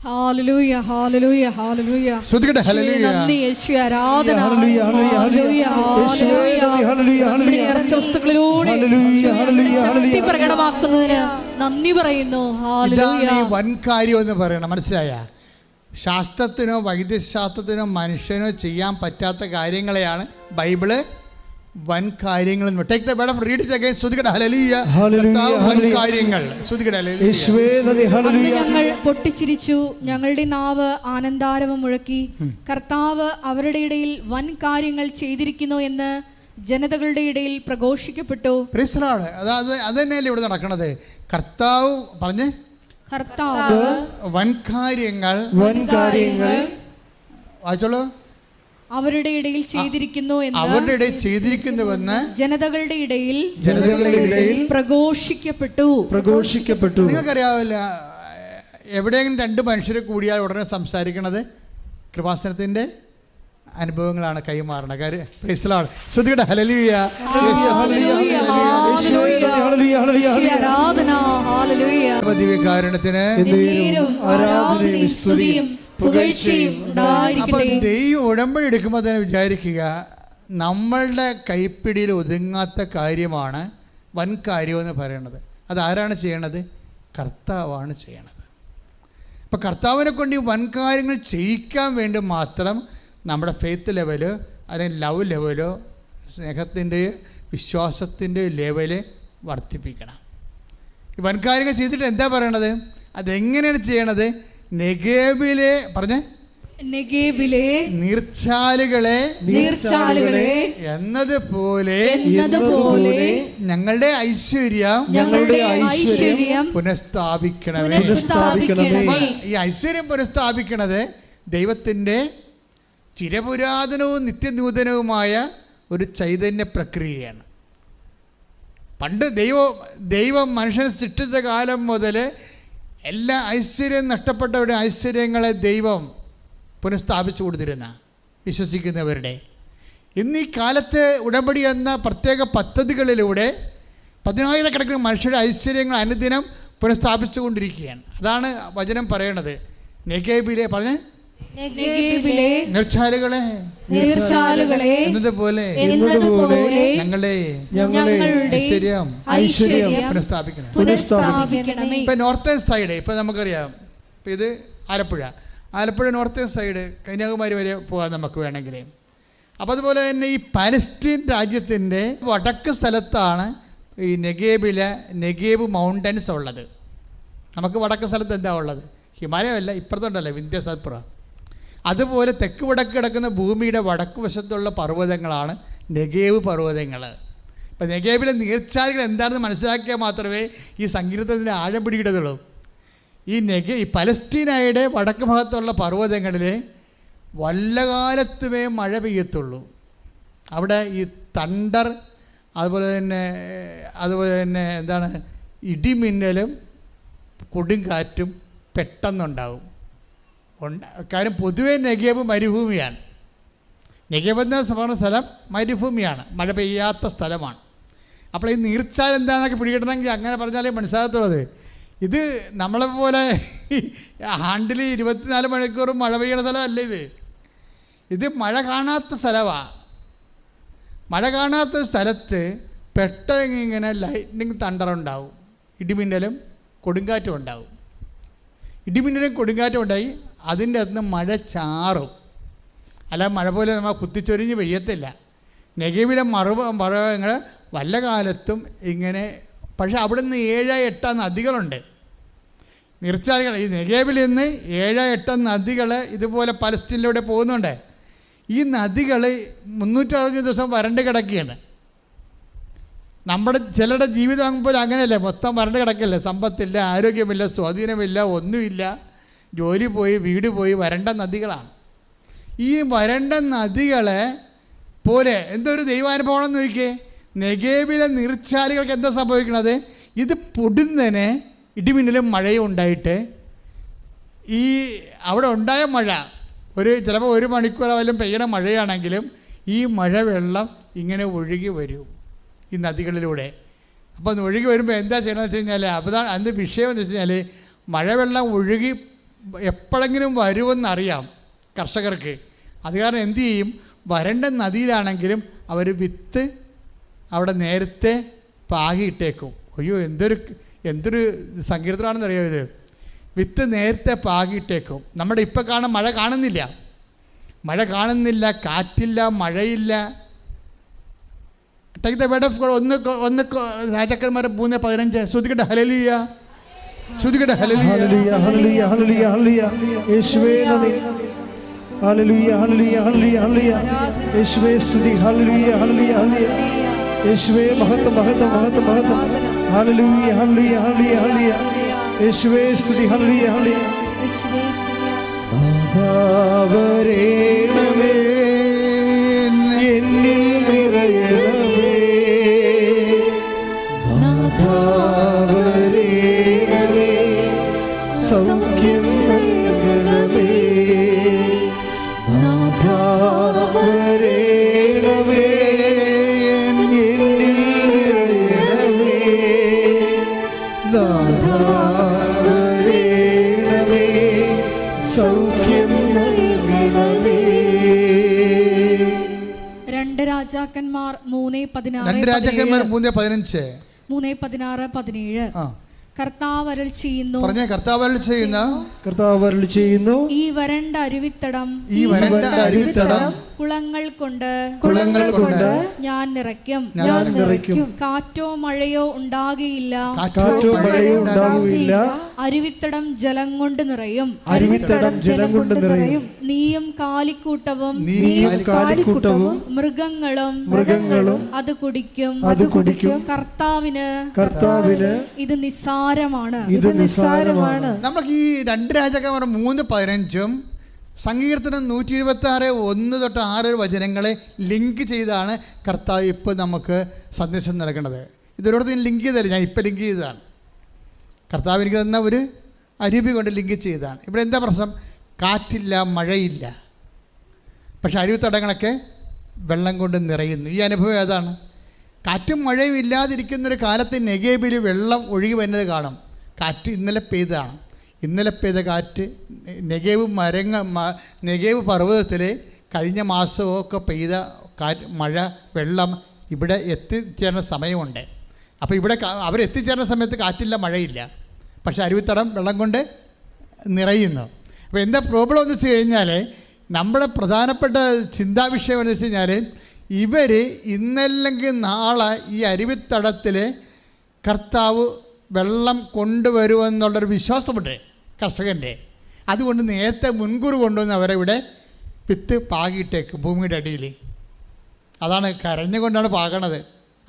ഹല്ലേലൂയ ഹല്ലേലൂയ ഹല്ലേലൂയ. ശ്രുതികട്ടെ ഹല്ലേലൂയ. നന്ദി യേശുവേ, ആരാധന. ഹല്ലേലൂയ ഹല്ലേലൂയ ഹല്ലേലൂയ. യേശുവേ നന്ദി. ഹല്ലേലൂയ ഹല്ലേലൂയ. നിറച്ച വസ്തുക്കളിലൂടെ ഹല്ലേലൂയ ഹല്ലേലൂയ ശക്തി ഹല്ലേലൂയ. പ്രകടമാക്കുന്നതിന് നന്ദി പറയുന്നു. ഹല്ലേലൂയ. ഇതാണ് ഈ വൻ കാര്യം എന്ന് പറയണം. മനസ്സിലായ? ശാസ്ത്രത്തിനോ വൈദ്യശാസ്ത്രത്തിനോ മനുഷ്യനോ ചെയ്യാൻ പറ്റാത്ത കാര്യങ്ങളെയാണ് ബൈബിള് വൻ കാര്യങ്ങൾ. Take the word of read it again. ശ്രുതികട്ടെ ഹല്ലേലൂയ. വൻ കാര്യങ്ങൾ. ശ്രുതികട്ടെ ഹല്ലേലൂയ. യേശുവേ നന്ദി. ഹല്ലേലൂയ. ഞങ്ങൾ പൊട്ടിച്ചിരിച്ചു, ഞങ്ങളുടെ നാവ് ആനന്ദാരവം മുഴക്കി. കർത്താവ് അവരുടെ ഇടയിൽ വൻ കാര്യങ്ങൾ ചെയ്തിരിക്കുന്നു എന്ന് ജനതകളുടെ ഇടയിൽ പ്രഘോഷിക്കപ്പെട്ടു. Praise the Lord. അത് തന്നെയല്ലേ ഇവിടെ നടക്കണത്. കർത്താവ് പറഞ്ഞ് കർത്താവ് വൻ കാര്യങ്ങൾ വായിച്ചോളൂ. അവരുടെ ഇടയിൽ ചെയ്തിരിക്കുന്നു എന്ന് അവരുടെ ഇടയിൽ ചെയ്തിരിക്കുന്നുവെന്ന് ജനതകളുടെ ഇടയിൽ പ്രഘോഷിക്കപ്പെട്ടു. നിങ്ങൾക്കറിയാവില്ല, എവിടെയെങ്കിലും രണ്ട് മനുഷ്യർ കൂടിയാൽ ഉടനെ സംസാരിക്കണത് കൃപാസനത്തിൻ്റെ അനുഭവങ്ങളാണ് കൈമാറണത്. കാര്യം പ്രൈസ് ദി ലോർഡ്. ശ്രുതികട്ടെ ഹല്ലേലൂയ. ദിവ്യകാരുണ്യത്തിന് ആരാധനയും സ്തുതിയും പുകഴ്ചയും ഉണ്ടായിരിക്കട്ടെ. അപ്പൊ ദൈവം ഉടമ്പടി എടുക്കുമ്പോൾ തന്നെ വിചാരിക്കുക, നമ്മളുടെ കൈപ്പിടിയിൽ ഒതുങ്ങാത്ത കാര്യമാണ് വൻ കാര്യമെന്ന് പറയണത്. അതാരാണ് ചെയ്യണത്? കർത്താവാണ് ചെയ്യണത്. അപ്പം കർത്താവിനെ കൊണ്ട് ഈ വൻ കാര്യങ്ങൾ ചെയ്യിക്കാൻ വേണ്ടി മാത്രം നമ്മുടെ ഫെയ്ത്ത് ലെവല്, അല്ലെങ്കിൽ ലവ് ലെവലോ, സ്നേഹത്തിൻ്റെ വിശ്വാസത്തിൻ്റെ ലെവല് വർദ്ധിപ്പിക്കണം. ഈ വൻ കാര്യങ്ങൾ ചെയ്തിട്ട് എന്താ പറയണത്? അതെങ്ങനെയാണ് ചെയ്യണത്? നെഗേബിലെ നീർച്ചാലുകളെ എന്നതുപോലെ ഞങ്ങളുടെ ഐശ്വര്യം പുനഃസ്ഥാപിക്കണമേ. ഈ ഐശ്വര്യം പുനഃസ്ഥാപിക്കണത് ദൈവത്തിൻ്റെ ചിരപുരാതനവും നിത്യനൂതനവുമായ ഒരു ചൈതന്യ പ്രക്രിയയാണ്. പണ്ട് ദൈവം മനുഷ്യനെ സൃഷ്ടിച്ച കാലം മുതൽ എല്ലാ ഐശ്വര്യം നഷ്ടപ്പെട്ടവരുടെ ഐശ്വര്യങ്ങളെ ദൈവം പുനഃസ്ഥാപിച്ചു കൊടുത്തിരുന്ന വിശ്വസിക്കുന്നവരുടെ. ഇന്ന് ഈ കാലത്ത് ഉടമ്പടി എന്ന പ്രത്യേക പദ്ധതികളിലൂടെ 10,000 മനുഷ്യരുടെ ഐശ്വര്യങ്ങൾ അനുദിനം പുനഃസ്ഥാപിച്ചു കൊണ്ടിരിക്കുകയാണ്. അതാണ് വചനം പറയണത്. നെഗേബിലെ നീർച്ചാലുകളെ എന്നതുപോലെ ഞങ്ങളുടെ ഐശ്വര്യം പുനഃസ്ഥാപിക്കണം. ഇപ്പൊ നോർത്തേൺ സൈഡ് ഇപ്പൊ നമുക്കറിയാം, ഇപ്പൊ ഇത് ആലപ്പുഴ നോർത്തേൺ സൈഡ് കന്യാകുമാരി വരെ പോകാൻ നമുക്ക് വേണമെങ്കിൽ. അപ്പോൾ അതുപോലെ തന്നെ ഈ പാലസ്തീൻ രാജ്യത്തിൻ്റെ വടക്ക് സ്ഥലത്താണ് ഈ നെഗേബ് മൗണ്ടൻസ് ഉള്ളത്. നമുക്ക് വടക്ക് സ്ഥലത്ത് എന്താ ഉള്ളത്? ഹിമാലയമല്ല, ഇപ്പുറത്തുണ്ടല്ലോ വിന്ധ്യസൽപുറ. അതുപോലെ തെക്ക് വടക്ക് കിടക്കുന്ന ഭൂമിയുടെ വടക്ക് വശത്തുള്ള പർവ്വതങ്ങളാണ് നെഗേവ് പർവ്വതങ്ങൾ. ഇപ്പം നെഗേവിലെ നീർച്ചാലുകൾ എന്താണെന്ന് മനസ്സിലാക്കിയാൽ മാത്രമേ ഈ സങ്കീർത്തനത്തിന് ആഴം പിടികിടത്തുള്ളൂ. ഈ പലസ്തീനയുടെ വടക്ക് ഭാഗത്തുള്ള പർവ്വതങ്ങളിൽ വല്ലകാലത്തുമേ മഴ പെയ്യത്തുള്ളൂ. അവിടെ ഈ തണ്ടർ അതുപോലെ തന്നെ എന്താണ് ഇടിമിന്നലും കൊടുങ്കാറ്റും പെട്ടെന്നുണ്ടാവും. കാര്യം പൊതുവേ നെഗേബ് മരുഭൂമിയാണ്. നെഗേബ് എന്ന പറഞ്ഞ സ്ഥലം മരുഭൂമിയാണ്, മഴ പെയ്യാത്ത സ്ഥലമാണ്. അപ്പോൾ ഈ നീർച്ചാൽ എന്താണെന്നൊക്കെ പിടികിട്ടണമെങ്കിൽ അങ്ങനെ പറഞ്ഞാലേ മനസ്സിലാകത്തുള്ളത്. ഇത് നമ്മളെപ്പോലെ ആണ്ടിൽ 24 മണിക്കൂറും മഴ പെയ്യുന്ന സ്ഥലമല്ല. ഇത് മഴ കാണാത്ത സ്ഥലമാണ്. മഴ കാണാത്ത സ്ഥലത്ത് പെട്ടെന്ന് ഇങ്ങനെ ലൈറ്റ്നിങ് തണ്ടറുണ്ടാവും, ഇടിമിന്നലും കൊടുങ്കാറ്റും ഉണ്ടാവും. ഇടിമിന്നലും കൊടുങ്കാറ്റും ഉണ്ടായി അതിൻ്റെ അകത്ത് മഴ ചാറും. അല്ല മഴ പോലെ നമ്മൾ കുത്തിച്ചൊരിഞ്ഞ് പെയ്യത്തില്ല. നെഗേവിലെ മറവങ്ങൾ വല്ല കാലത്തും ഇങ്ങനെ. പക്ഷേ അവിടെ നിന്ന് 7-8 നദികളുണ്ട്, നീർച്ചാലുകൾ. ഈ നെഗേവിൽ നിന്ന് 7-8 നദികൾ ഇതുപോലെ പലസ്തീനിലൂടെ പോകുന്നുണ്ട്. ഈ നദികൾ 360 ദിവസം വരണ്ട് കിടക്കുകയാണ്. നമ്മുടെ ചിലരുടെ ജീവിതം പോലെ അങ്ങനെയല്ലേ, മൊത്തം വരണ്ട് കിടക്കല്ലേ. സമ്പത്തില്ല, ആരോഗ്യമില്ല, സ്വാധീനമില്ല, ഒന്നുമില്ല, ജോലി പോയി, വീട് പോയി, വരണ്ട നദികളാണ്. ഈ വരണ്ട നദികളെ പോലെ എന്തൊരു ദൈവാനുഭവമാണെന്ന് നോക്കിയേ. നെഗേബിലെ നീർച്ചാലുകൾക്ക് എന്താ സംഭവിക്കണത്? ഇത് പൊടുന്നതിന് ഇടിമിന്നലും മഴയും ഉണ്ടായിട്ട് ഈ അവിടെ ഉണ്ടായ മഴ ചിലപ്പോൾ 1 മണിക്കൂർ വല്ലതും പെയ്യണ മഴയാണെങ്കിലും ഈ മഴ വെള്ളം ഇങ്ങനെ ഒഴുകി വരും ഈ നദികളിലൂടെ. അപ്പോൾ അത് ഒഴുകി വരുമ്പോൾ എന്താ ചെയ്യണമെന്ന് വെച്ച് കഴിഞ്ഞാൽ അതാണ് അതിൻ്റെ വിഷയം എന്ന് വെച്ച് കഴിഞ്ഞാൽ മഴവെള്ളം ഒഴുകി എപ്പോഴെങ്കിലും വരുമെന്നറിയാം കർഷകർക്ക്. അത് കാരണം എന്തു ചെയ്യും, വരണ്ട നദിയിലാണെങ്കിലും അവർ വിത്ത് അവിടെ നേരത്തെ പാകിയിട്ടേക്കും. അയ്യോ എന്തൊരു സങ്കീർത്തനാണെന്ന് അറിയാം ഇത്. വിത്ത് നേരത്തെ പാകിയിട്ടേക്കും. നമ്മുടെ ഇപ്പം മഴ കാണുന്നില്ല, കാറ്റില്ല, മഴയില്ല. Take the word of God. ഒന്ന് രാജാക്കന്മാർ 3:15 ശ്രുതിക്കട്ടെ. ഹല്ലേലൂയ, ശ്രുതിക്കട്ടെ. ഹല്ലേലൂയ, ഹല്ലേലൂയ, ഹല്ലേലൂയ, ഹല്ലേലൂയ. യേശുവേ നന്ദി. ഹല്ലേലൂയ, ഹല്ലേലൂയ, ഹല്ലേലൂയ, ഹല്ലേലൂയ. യേശുവേ സ്തുതി. ഹല്ലേലൂയ, ഹല്ലേലൂയ, ഹല്ലേലൂയ. യേശുവേ മഹത്വം, മഹത്വം, മഹത്വം, മഹത്വം. ഹല്ലേലൂയ, ഹല്ലേലൂയ, ഹല്ലേലൂയ, ഹല്ലേലൂയ. യേശുവേ സ്തുതി. ഹല്ലേലൂയ, ഹല്ലേലൂയ. നാദാവരേണമേ എന്നിൽ നിറയണമേ. നാദാവരേണമേ സൗഖ്യം നൽകണമേ. നാദാവരേണമേ എന്നിൽ നിറയണമേ. നാദാവരേണമേ സൗഖ്യം നൽകണമേ. 2 രാജാക്കന്മാർ 3:16 3:16-17. കർത്താവ് അരുളി ചെയ്യുന്നു, കർത്താവ് അരുളി ചെയ്യുന്നു, ഈ വരണ്ട അരുവിത്തടം കുളങ്ങൾ കൊണ്ട് ഞാൻ നിറയ്ക്കും. കാറ്റോ മഴയോ ഉണ്ടാകുകയില്ല. അരുവിത്തടം ജലം കൊണ്ട് നിറയും. നീയും കാലിക്കൂട്ടവും മൃഗങ്ങളും അത് കുടിക്കും. കർത്താവിന് ഇത് നിസ്സാരമാണ്. നമുക്ക് ഈ 2 രാജാക്കന്മാർ 3:15 സങ്കീർത്തനം 126:1-6 വചനങ്ങളെ ലിങ്ക് ചെയ്താണ് കർത്താവ് ഇപ്പോൾ നമുക്ക് സന്ദേശം നൽകണത്. ഇതൊരിടത്ത് ഞാൻ ലിങ്ക് ചെയ്തല്ല, ഞാൻ ഇപ്പോൾ ലിങ്ക് ചെയ്തതാണ്. കർത്താവ് എനിക്ക് തന്ന ഒരു അരുവി കൊണ്ട് ലിങ്ക് ചെയ്തതാണ്. ഇവിടെ എന്താ പ്രശ്നം? കാറ്റില്ല, മഴയില്ല, പക്ഷെ അരുവിത്തടങ്ങളൊക്കെ വെള്ളം കൊണ്ട് നിറയുന്നു. ഈ അനുഭവം ഏതാണ്? കാറ്റും മഴയും ഇല്ലാതിരിക്കുന്നൊരു കാലത്ത് നെഗേബിൽ വെള്ളം ഒഴുകി വരുന്നത് കാണും. കാറ്റ് ഇന്നലെ പെയ്തതാണ്. ഇന്നലെ പെയ്ത കാറ്റ് നെഗേവ് പർവ്വതത്തിൽ കഴിഞ്ഞ മാസമൊക്കെ പെയ്ത മഴ വെള്ളം ഇവിടെ എത്തിച്ചേരുന്ന സമയമുണ്ട്. അപ്പോൾ ഇവിടെ അവരെത്തിച്ചേരുന്ന സമയത്ത് കാറ്റില്ല, മഴയില്ല, പക്ഷേ അരുവിത്തടം വെള്ളം കൊണ്ട് നിറയുന്നു. അപ്പോൾ എന്താ പ്രോബ്ലം എന്ന് വെച്ച് കഴിഞ്ഞാൽ, നമ്മുടെ പ്രധാനപ്പെട്ട ചിന്താവിഷയം എന്ന് വെച്ച് കഴിഞ്ഞാൽ, ഇവർ ഇന്നല്ലെങ്കിൽ നാളെ ഈ അരുവിത്തടത്തിൽ കർത്താവ് വെള്ളം കൊണ്ടുവരുമെന്നുള്ളൊരു വിശ്വാസമുണ്ട് കർഷകൻ്റെ. അതുകൊണ്ട് നേരത്തെ മുൻകൂർ കൊണ്ടുവന്ന് അവരെ വിത്ത് പാകിയിട്ടേക്ക് ഭൂമിയുടെ അടിയിൽ. അതാണ് കരഞ്ഞുകൊണ്ടാണ് പാകണത്.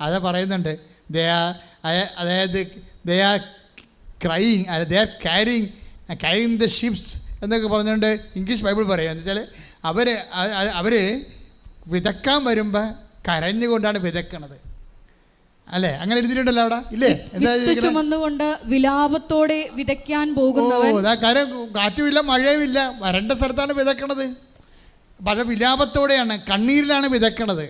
അത് പറയുന്നുണ്ട്. അതായത് they are crying, they are carrying the ships എന്നൊക്കെ പറഞ്ഞുകൊണ്ട് ഇംഗ്ലീഷ് ബൈബിൾ പറയുക. എന്ന് വെച്ചാൽ അവർ വിതക്കാൻ വരുമ്പോൾ കരഞ്ഞുകൊണ്ടാണ് വിതക്കണത്. അല്ലേ? അങ്ങനെ എഴുതിയിട്ടുണ്ടല്ലോ അവിടെ, ഇല്ലേ? ചുമന്നുകൊണ്ട് വിലാപത്തോടെ വിതയ്ക്കാൻ പോകുന്നവൻ. കാര്യം കാറ്റുമില്ല, മഴയുമില്ല, വരണ്ട സ്ഥലത്താണ് വിതക്കണത്. പക്ഷേ വിലാപത്തോടെയാണ്, കണ്ണീരിലാണ് വിതക്കണത്.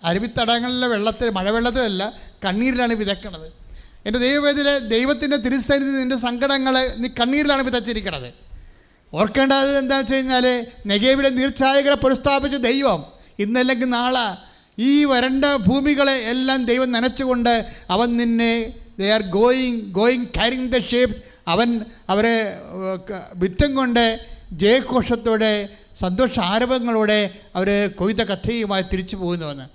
അരുവിത്തടങ്ങളിലെ വെള്ളത്തിൽ, മഴവെള്ളത്തിലല്ല, കണ്ണീരിലാണ് വിതക്കണത്. എൻ്റെ ദൈവത്തിൻ്റെ തിരുസന്നിധി നിൻ്റെ സങ്കടങ്ങളെ നീ കണ്ണീരിലാണ് വിതച്ചിരിക്കണത്. ഓർക്കേണ്ടത് എന്താണെന്ന് വെച്ച് കഴിഞ്ഞാൽ, നെഗേവിലെ നീർച്ചായകളെ പുനഃസ്ഥാപിച്ച ദൈവം ഇന്നല്ലെങ്കിൽ നാളെ ഈ വരണ്ട ഭൂമികളെ എല്ലാം ദൈവം നനച്ചുകൊണ്ട് അവൻ നിന്നെ they are going carrying the shape. അവരെ വിത്തം കൊണ്ട് ജയഘോഷത്തോടെ സന്തോഷാരവങ്ങളോടെ അവർ കൊയ്ത കഥയുമായി തിരിച്ചു പോകുന്നുവെന്ന്.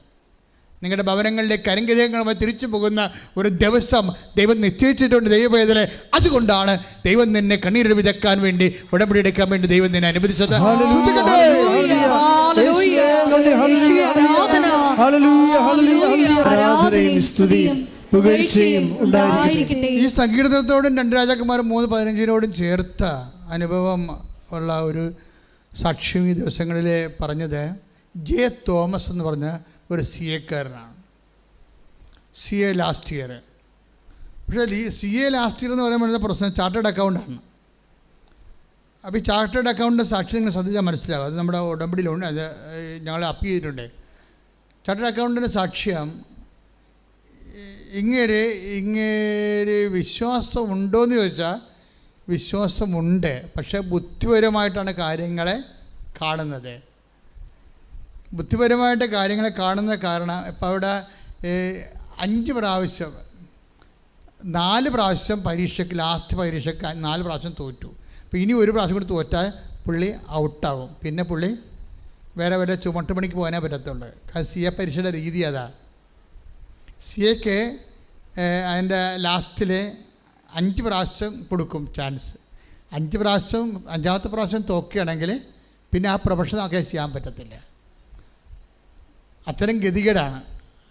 നിങ്ങളുടെ ഭവനങ്ങളിലേക്ക് കരിങ്കരങ്ങളുമായി തിരിച്ചു പോകുന്ന ഒരു ദിവസം ദൈവം നിശ്ചയിച്ചിട്ടുണ്ട് ദൈവവേദനെ. അതുകൊണ്ടാണ് ദൈവം നിന്നെ കണ്ണീര് വിതക്കാൻ വേണ്ടി, ഉടമ്പടി എടുക്കാൻ വേണ്ടി ദൈവം നിന്നെ അനുവദിച്ചത്. ഈ സങ്കീർത്തനത്തോടും 2 രാജാക്കന്മാർ 3:15 ചേർത്ത അനുഭവം ഉള്ള ഒരു സാക്ഷ്യം ഈ ദിവസങ്ങളിൽ പറഞ്ഞത് ജെ തോമസ് എന്ന് പറഞ്ഞ ഒരു CA-കാരനാണ്. CA last year. പക്ഷേ CA ലാസ്റ്റ് ഇയർ എന്ന് പറയുമ്പോൾ പ്രശ്നം ചാർട്ടേഡ് അക്കൗണ്ടാണ്. അപ്പോൾ ഈ ചാർട്ടേഡ് അക്കൗണ്ടിൻ്റെ സാക്ഷി നിങ്ങൾ ശ്രദ്ധിച്ചാൽ മനസ്സിലാവും. അത് നമ്മുടെ ഉടമ്പടിയിലുണ്ട്, അത് ഞങ്ങൾ അപ്പീൽ ചെയ്തിട്ടുണ്ട്. ചാർട്ടേഡ് അക്കൗണ്ടിൻ്റെ സാക്ഷ്യം ഇങ്ങനെ വിശ്വാസം ഉണ്ടോയെന്ന് ചോദിച്ചാൽ വിശ്വാസമുണ്ട്, പക്ഷേ ബുദ്ധിപരമായിട്ടാണ് കാര്യങ്ങളെ കാണുന്നത്. ബുദ്ധിപരമായിട്ട് കാര്യങ്ങളെ കാണുന്ന കാരണം ഇപ്പോൾ അവിടെ 4 പ്രാവശ്യം പരീക്ഷയ്ക്ക്, ലാസ്റ്റ് പരീക്ഷയ്ക്ക് 4 പ്രാവശ്യം തോറ്റു. അപ്പോൾ ഇനി 1 പ്രാവശ്യം കൂടി തോറ്റാൽ പുള്ളി ഔട്ടാവും. പിന്നെ പുള്ളി വേറെ വല്ല ചുമട്ടുപണിക്ക് പോകാനേ പറ്റത്തുള്ളൂ. കാരണം CA പരീക്ഷയുടെ രീതി അതാണ്. CAക്ക് അതിൻ്റെ ലാസ്റ്റിൽ 5 പ്രാവശ്യം കൊടുക്കും ചാൻസ്. 5ാമത്തെ പ്രാവശ്യം തോക്കുകയാണെങ്കിൽ പിന്നെ ആ പ്രൊഫഷൻ ഒക്കെ ചെയ്യാൻ പറ്റത്തില്ല. അത്തരം ഗതികേടാണ്.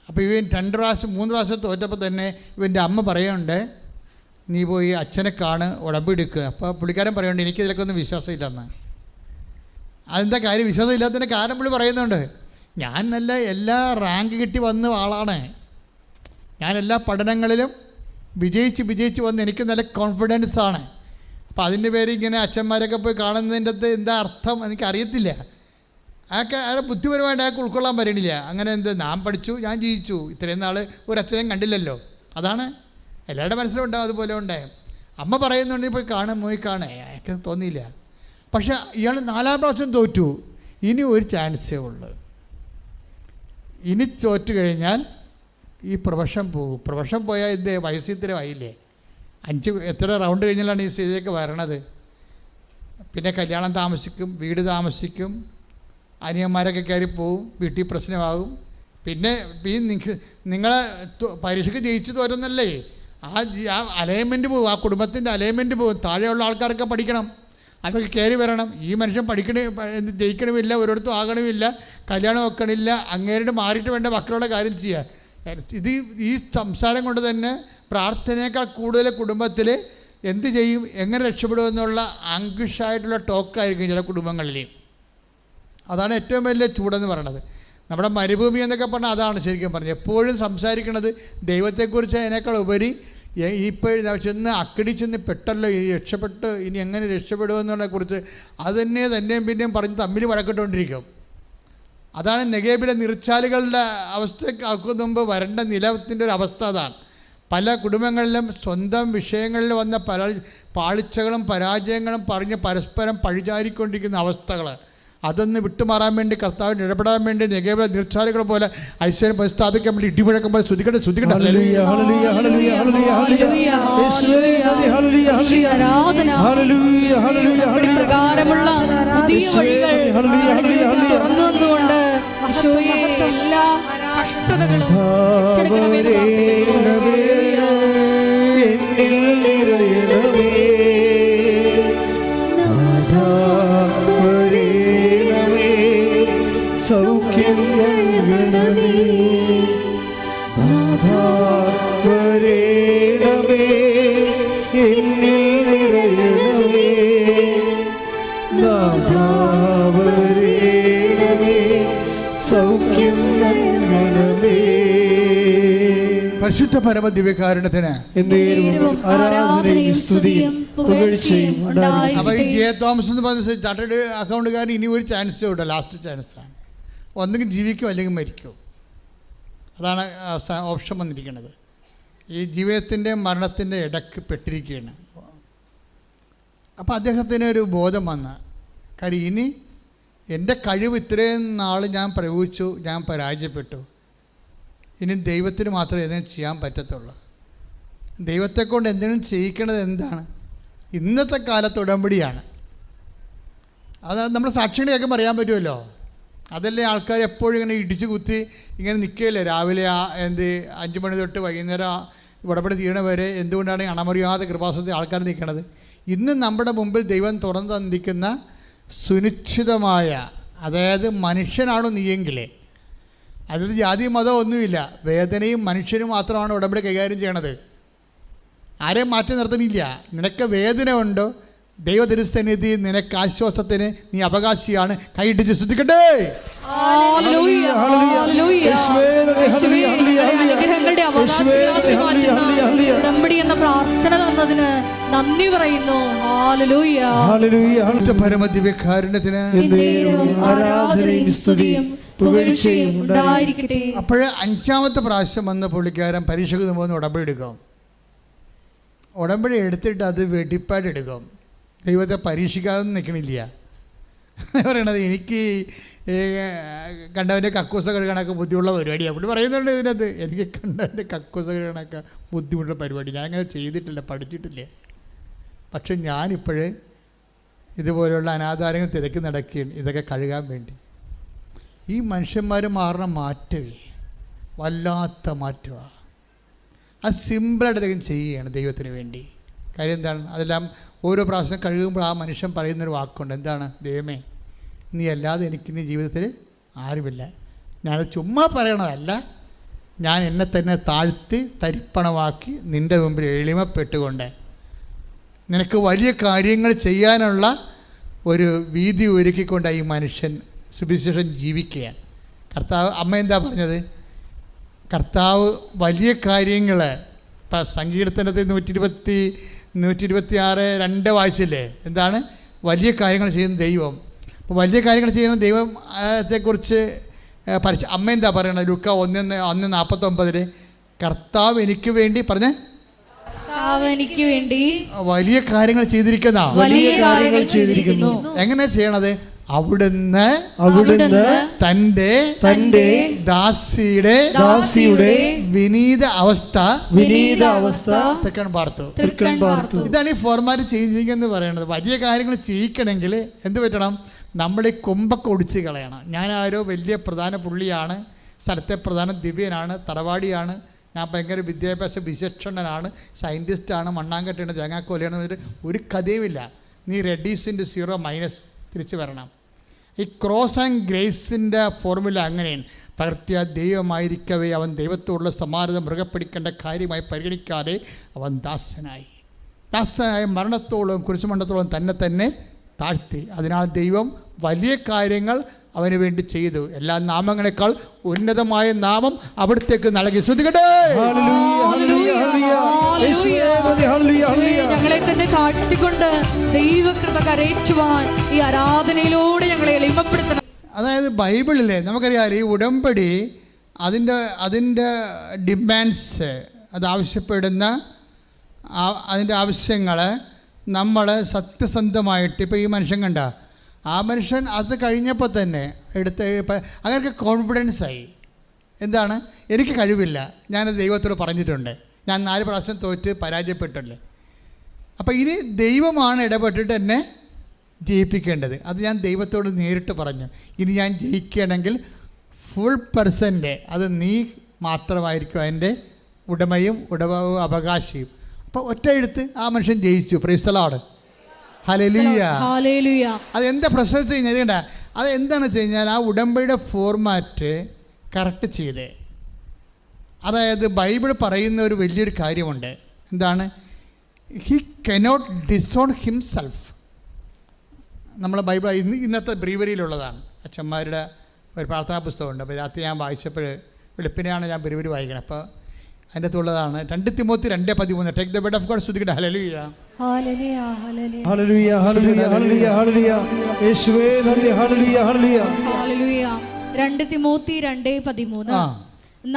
അപ്പോൾ ഇവൻ 2 പ്രാവശ്യം 3 പ്രാവശ്യം തോറ്റപ്പോൾ തന്നെ ഇവൻ്റെ അമ്മ പറയുന്നുണ്ട്, നീ പോയി അച്ഛനെ കാണ്, ഉടമ്പെടുക്കുക. അപ്പോൾ പുള്ളിക്കാരൻ പറയുന്നുണ്ട്, എനിക്കിതിലൊക്കെ ഒന്നും വിശ്വാസമില്ലെന്ന്. അതെന്താ കാര്യം? വിശ്വാസം ഇല്ലാത്തതിൻ്റെ കാരണം പുള്ളി പറയുന്നുണ്ട്, ഞാൻ നല്ല എല്ലാ റാങ്ക് കിട്ടി വന്ന ആളാണ്, ഞാൻ എല്ലാ പഠനങ്ങളിലും വിജയിച്ച് വന്ന് എനിക്ക് നല്ല കോൺഫിഡൻസാണ്. അപ്പോൾ അതിൻ്റെ പേര് ഇങ്ങനെ അച്ഛന്മാരൊക്കെ പോയി കാണുന്നതിൻ്റെ അകത്ത് എന്താ അർത്ഥം എനിക്കറിയത്തില്ല. അതൊക്കെ അയാളെ ബുദ്ധിപരമായിട്ട് അയാൾക്ക് ഉൾക്കൊള്ളാൻ പറ്റണില്ല. അങ്ങനെ ഞാൻ പഠിച്ചു, ഞാൻ ജീവിച്ചു, ഇത്രയും നാൾ ഒരു അച്ഛനെയും കണ്ടില്ലല്ലോ. അതാണ് എല്ലാവരുടെ മനസ്സിലുണ്ടാവും. അതുപോലെ ഉണ്ടായും. അമ്മ പറയുന്നുണ്ട് പോയി പോയി കാണേ, അയാൾക്ക് തോന്നിയില്ല. പക്ഷേ ഇയാൾ 4ാം പ്രാവശ്യം തോറ്റു. ഇനി ഒരു ചാൻസേ ഉള്ളൂ. ഇനി തോറ്റു കഴിഞ്ഞാൽ ഈ പ്രൊഫഷൻ പോകും. പ്രൊഫഷൻ പോയാൽ വയസ്സ് ഇത്രയും ആയില്ലേ, 5 എത്ര റൗണ്ട് കഴിഞ്ഞാലാണ് ഈ സ്റ്റേജിലേക്ക് വരണത്. പിന്നെ കല്യാണം താമസിക്കും, വീട് താമസിക്കും, അനിയന്മാരൊക്കെ കയറി പോവും, വീട്ടിൽ പ്രശ്നമാകും. പിന്നെ നിങ്ങളെ പരീക്ഷയ്ക്ക് ജയിച്ചു തോരുന്നല്ലേ, ആ അലൈൻമെൻറ്റ് പോകും, ആ കുടുംബത്തിൻ്റെ അലൈൻമെൻറ്റ് പോകും. താഴെയുള്ള ആൾക്കാരൊക്കെ പഠിക്കണം, അവർക്ക് കയറി വരണം. ഈ മനുഷ്യൻ ജയിക്കണമില്ല, ഒരിടത്തും ആകണമില്ല, കല്യാണം വെക്കണില്ല, അങ്ങേരുടെ മാറിയിട്ട് വേണ്ട മക്കളുടെ കാര്യം ചെയ്യുക. ഈ സംസാരം കൊണ്ട് തന്നെ പ്രാർത്ഥനയേക്കാൾ കൂടുതൽ കുടുംബത്തിൽ എന്ത് ചെയ്യും, എങ്ങനെ രക്ഷപ്പെടുമെന്നുള്ള അങ്കുഷായിട്ടുള്ള ടോക്കായിരിക്കും ചില കുടുംബങ്ങളിൽ. അതാണ് ഏറ്റവും വലിയ ചൂടെന്ന് പറയണത്. നമ്മുടെ മരുഭൂമി എന്നൊക്കെ പറഞ്ഞാൽ അതാണ് ശരിക്കും പറഞ്ഞത്. എപ്പോഴും സംസാരിക്കുന്നത് ദൈവത്തെക്കുറിച്ച് അതിനേക്കാൾ ഉപരി ഇപ്പോൾ ചെന്ന് പെട്ടല്ലോ, രക്ഷപ്പെട്ട് ഇനി എങ്ങനെ രക്ഷപ്പെടുമെന്നുള്ളതിനെക്കുറിച്ച് അത് തന്നെയും പിന്നെയും പറഞ്ഞ് തമ്മിൽ വഴക്കിട്ടുകൊണ്ടിരിക്കും. അതാണ് നെഗേബിലെ നീർച്ചാലുകളുടെ അവസ്ഥയ്ക്ക് മുമ്പ് വരേണ്ട നിലത്തിൻ്റെ ഒരു അവസ്ഥ അതാണ്. പല കുടുംബങ്ങളിലും സ്വന്തം വിഷയങ്ങളിൽ വന്ന പല പാളിച്ചകളും പരാജയങ്ങളും പറഞ്ഞ് പരസ്പരം പഴിചാരിക്കൊണ്ടിരിക്കുന്ന അവസ്ഥകൾ, അതൊന്ന് വിട്ടുമാറാൻ വേണ്ടി കർത്താവിന് ഇടപെടാൻ വേണ്ടി നെഗേബിലെ നീർച്ചാലുകൾ പോലെ ഐശ്വര്യം സ്ഥാപിക്കാൻ വേണ്ടി ഇടിമുഴക്കുമ്പോൾ ശ്രദ്ധിക്കട്ടെ. തുറന്നുകൊണ്ട് ഈശോയെ എല്ലാ കഷ്ടതകളും ഏറ്റെടുക്കണമെന്ന് സൗഖ്യം നൽകണമേ, നാഥാ വരേണമേ, എന്നിൽ നിറയണമേ, നാഥാ വരേണമേ, സൗഖ്യം നൽകണമേ. പരിശുദ്ധ പരമ ദിവ്യകാരുണ്യത്തിന് ആരാധനയും സ്തുതിയും പുകഴ്ചയും ഉണ്ടായിരിക്കട്ടെ. അപ്പോൾ ഈ ജെ തോമസ് എന്ന് പറഞ്ഞ ചാർട്ടേഡ് അക്കൗണ്ടുകാരൻ ഇനി ഒരു ചാൻസേ ഉള്ളൂ, ലാസ്റ്റ് ചാൻസാണ്. ഒന്നുകിൽ ജീവിക്കും അല്ലെങ്കിൽ മരിക്കും. അതാണ് ഓപ്ഷൻ വന്നിരിക്കുന്നത്. ഈ ജീവിതത്തിൻ്റെ മരണത്തിൻ്റെ ഇടയ്ക്ക് പെട്ടിരിക്കുകയാണ്. അപ്പോൾ അദ്ദേഹത്തിന് ഒരു ബോധം വന്ന്, കാര്യം ഇനി എൻ്റെ കഴിവ് ഇത്രയും നാൾ ഞാൻ പ്രയോഗിച്ചു, ഞാൻ പരാജയപ്പെട്ടു, ഇനി ദൈവത്തിന് മാത്രമേ എന്തെങ്കിലും ചെയ്യാൻ പറ്റത്തുള്ളൂ. ദൈവത്തെക്കൊണ്ട് എന്തെങ്കിലും ചെയ്യിക്കണത് എന്താണ്? ഇന്നത്തെ കാലത്ത് ഉടമ്പടിയാണ്. അത് നമ്മൾ സാക്ഷികളെയൊക്കെ അറിയാൻ പറ്റുമല്ലോ. അതല്ലേ ആൾക്കാർ എപ്പോഴും ഇങ്ങനെ ഇടിച്ചു കുത്തി ഇങ്ങനെ നിൽക്കുകയില്ലേ, രാവിലെ 5 മണി തൊട്ട് വൈകുന്നേരം ഉടമ്പടി തീരണ വരെ. എന്തുകൊണ്ടാണ് അണമറിയാതെ കൃപാസനത്തിൽ ആൾക്കാർ നിൽക്കണത്? ഇന്ന് നമ്മുടെ മുമ്പിൽ ദൈവം തുറന്നു തന്നിരിക്കുന്ന സുനിശ്ചിതമായ, അതായത് മനുഷ്യനാണോ നീയെങ്കിലേ, അതായത് ജാതി മതം ഒന്നുമില്ല, വേദനയും മനുഷ്യനും മാത്രമാണ് ഉടമ്പടി കൈകാര്യം ചെയ്യണത്. ആരെയും മാറ്റി നിർത്തണില്ല. നിനക്ക് വേദന ഉണ്ടോ, ദൈവതിരുസന്നിധി നിനക്ക് ആശ്വാസത്തിന് നീ അവകാശിയാണ്. കൈയിടിച്ച് ശ്രദ്ധിക്കട്ടെ. ഉടമ്പടി എന്ന പ്രാർത്ഥന തന്നതിന് നന്ദി പറയുന്നു. പരമദിവ്യകാരുണ്യത്തിന് ആരാധനയും സ്തുതിയും പുകഴ്ചയും ഉണ്ടായിരിക്കട്ടെ. അപ്പോഴ് 5ാമത്തെ പ്രാവശ്യം വന്ന പുള്ളിക്കാരൻ പരീക്ഷയ്ക്ക് പോകുന്ന ഉടമ്പടി എടുക്കും. ഉടമ്പടി എടുത്തിട്ട് അത് വെടിപ്പായിട്ട് എടുക്കും. ദൈവത്തെ പരീക്ഷിക്കാതെ നിൽക്കണില്ല. പറയണത് എനിക്ക് കണ്ടവൻ്റെ കക്കൂസ കഴുകണൊക്കെ ബുദ്ധിമുട്ടുള്ള പരിപാടിയാണ്. പുള്ളി പറയുന്നുണ്ട് ഇതിനകത്ത്, എനിക്ക് കണ്ടവൻ്റെ കക്കൂസ കഴുകണൊക്കെ ബുദ്ധിമുട്ടുള്ള പരിപാടി, ഞാൻ അങ്ങനെ ചെയ്തിട്ടില്ല, പഠിച്ചിട്ടില്ല. പക്ഷെ ഞാനിപ്പോഴേ ഇതുപോലെയുള്ള അനാഥാരങ്ങൾ തിരക്കി നടക്കുകയാണ് ഇതൊക്കെ കഴുകാൻ വേണ്ടി. ഈ മനുഷ്യന്മാർ മാറുന്ന മാറ്റമേ വല്ലാത്ത മാറ്റമാണ്. അത് സിമ്പിളായിട്ട് അദ്ദേഹം ചെയ്യുകയാണ് ദൈവത്തിന് വേണ്ടി. കാര്യം എന്താണ്? അതെല്ലാം ഓരോ പ്രാവശ്യം കഴുകുമ്പോൾ ആ മനുഷ്യൻ പറയുന്നൊരു വാക്കുണ്ട്. എന്താണ്? ദൈവമേ, നീ അല്ലാതെ എനിക്കിനി ജീവിതത്തിൽ ആരുമില്ല. ഞാനത് ചുമ്മാ പറയണതല്ല, ഞാൻ എന്നെ തന്നെ താഴ്ത്തി തരിപ്പണമാക്കി നിൻ്റെ മുമ്പിൽ എളിമപ്പെട്ടുകൊണ്ട് നിനക്ക് വലിയ കാര്യങ്ങൾ ചെയ്യാനുള്ള ഒരു വീതി ഒരുക്കിക്കൊണ്ട് ഈ മനുഷ്യൻ സുവിശേഷം ജീവിക്കുകയാണ്. കർത്താവ് അമ്മ എന്താ പറഞ്ഞത്? കർത്താവ് വലിയ കാര്യങ്ങൾ, ഇപ്പം സങ്കീർത്തനത്തിൽ 126:2 വായിച്ചില്ലേ? എന്താണ്? വലിയ കാര്യങ്ങൾ ചെയ്യുന്ന ദൈവം. അപ്പോൾ വലിയ കാര്യങ്ങൾ ചെയ്യുന്ന ദൈവത്തെക്കുറിച്ച് അമ്മ എന്താ പറയണത്? ലൂക്ക 1:49 കർത്താവ് എനിക്ക് വേണ്ടി പറഞ്ഞേ, എനിക്ക് വേണ്ടി വലിയ കാര്യങ്ങൾ ചെയ്തിരിക്കുന്ന, വലിയ കാര്യങ്ങൾ ചെയ്തിരിക്കുന്നു. എങ്ങനെ ചെയ്യണത്? അവിടുന്ന് തന്റെ ദാസിയുടെ വിനീത അവസ്ഥ തെക്കൻ പാർത്തു. ഇതാണ് ഈ ഫോർമാറ്റ് ചെയ്തിരിക്കുന്നത് പറയുന്നത്. വലിയ കാര്യങ്ങൾ ചെയ്യിക്കണമെങ്കിൽ എന്ത് പറ്റണം? നമ്മൾ ഈ കൊമ്പൊക്കെ ഒടിച്ച് കളയണം. ഞാൻ ആരോ വലിയ പ്രധാന പുള്ളിയാണ്, സ്ഥലത്തെ പ്രധാന ദിവ്യനാണ്, തറവാടിയാണ്, ഞാൻ ഭയങ്കര വിദ്യാഭ്യാസ വിചക്ഷണനാണ്, സയൻറ്റിസ്റ്റാണ്, മണ്ണാങ്കട്ടയാണ്, ജങ്ങാക്കോലയാണ്, ഒരു കഥയുമില്ല. നീ (0 തിരിച്ചു വരണം. ഈ ക്രോസ് ആൻഡ് ഗ്രേസിൻ്റെ ഫോർമുല അങ്ങനെയാണ്. പ്രകൃത്യ ദൈവമായിരിക്കവേ അവൻ ദൈവത്തോടുള്ള സമാനത മൃഗപ്പിടിക്കേണ്ട കാര്യമായി പരിഗണിക്കാതെ അവൻ ദാസനായി മരണത്തോളം കുരിശുമരണത്തോളം തന്നെ താഴ്ത്തി. അതിനാൽ ദൈവം വലിയ കാര്യങ്ങൾ അവന് വേണ്ടി ചെയ്തു. എല്ലാ നാമങ്ങളെക്കാൾ ഉന്നതമായ നാമം അവിടത്തേക്ക് നൽകി. ശ്രദ്ധിക്കട്ടെ. ഞങ്ങളെ തന്നെ താഴ്ത്തിക്കൊണ്ട് ദൈവകൃപ കരേറ്റുവാൻ ഈ ആരാധനയിലൂടെ ഞങ്ങളെ എളിമപ്പെടുത്തണം. അതായത് ബൈബിളിലെ നമുക്കറിയാം ഈ ഉടമ്പടി അതിൻ്റെ ഡിമാൻഡ്സ്, അത് ആവശ്യപ്പെടുന്ന അതിൻ്റെ ആവശ്യങ്ങൾ നമ്മൾ സത്യസന്ധമായിട്ട്, ഇപ്പോൾ ഈ മനുഷ്യൻ കണ്ട ആ മനുഷ്യൻ അത് കഴിഞ്ഞപ്പോൾ തന്നെ അവർക്ക് കോൺഫിഡൻസായി. എന്താണ്? എനിക്ക് കഴിവില്ല, ഞാനത് ദൈവത്തോട് പറഞ്ഞിട്ടുണ്ട്, ഞാൻ 4 പ്രാവശ്യം തോറ്റ് പരാജയപ്പെട്ടില്ലേ. അപ്പോൾ ഇനി ദൈവമാണ് ഇടപെട്ടിട്ട് എന്നെ ജയിപ്പിക്കേണ്ടത്. അത് ഞാൻ ദൈവത്തോട് നേരിട്ട് പറഞ്ഞു. ഇനി ഞാൻ ജയിക്കുകയാണെങ്കിൽ ഫുൾ പെർസെൻ്റ് അത് നീ മാത്രമായിരിക്കും അതിൻ്റെ ഉടമയും അവകാശിയും. അപ്പോൾ ഒറ്റ എഴുത്ത് ആ മനുഷ്യൻ ജയിച്ചു. Praise the Lord. ഹല്ലേലൂയ. അതെന്താ പ്രശ്നം വെച്ച് കഴിഞ്ഞാൽ ഇതുകണ്ട, അത് എന്താണെന്ന് വെച്ച് കഴിഞ്ഞാൽ ആ ഉടമ്പടിയുടെ ഫോർമാറ്റ് കറക്റ്റ് ചെയ്തേ. അതായത് ബൈബിൾ പറയുന്ന ഒരു വലിയൊരു കാര്യമുണ്ട്. എന്താണ്? He cannot disown himself. നമ്മളെ ബൈബിൾ ഇന്നത്തെ ബ്രീവറിയിലുള്ളതാണ്. അച്ഛന്മാരുടെ ഒരു പ്രാർത്ഥനാ പുസ്തകമുണ്ട്. അപ്പോൾ രാത്രി ഞാൻ വായിച്ചപ്പോൾ വെളുപ്പിനെയാണ് ഞാൻ ബ്രീവറി വായിക്കണം. അപ്പോൾ അതിൻ്റെ അകത്തുള്ളതാണ് 2 Timothy 2:13. Take the word of God. സ്തുതിക്കട്ടെ. ഹല്ലേലൂയ. ഹല്ലേലൂയ ഹല്ലേലൂയ ഹല്ലേലൂയ ഹല്ലേലൂയ. യേശുവേ നന്ദി. ഹല്ലേലൂയ ഹല്ലേലൂയ ഹല്ലേലൂയ. 2 തിമോത്തി 2:13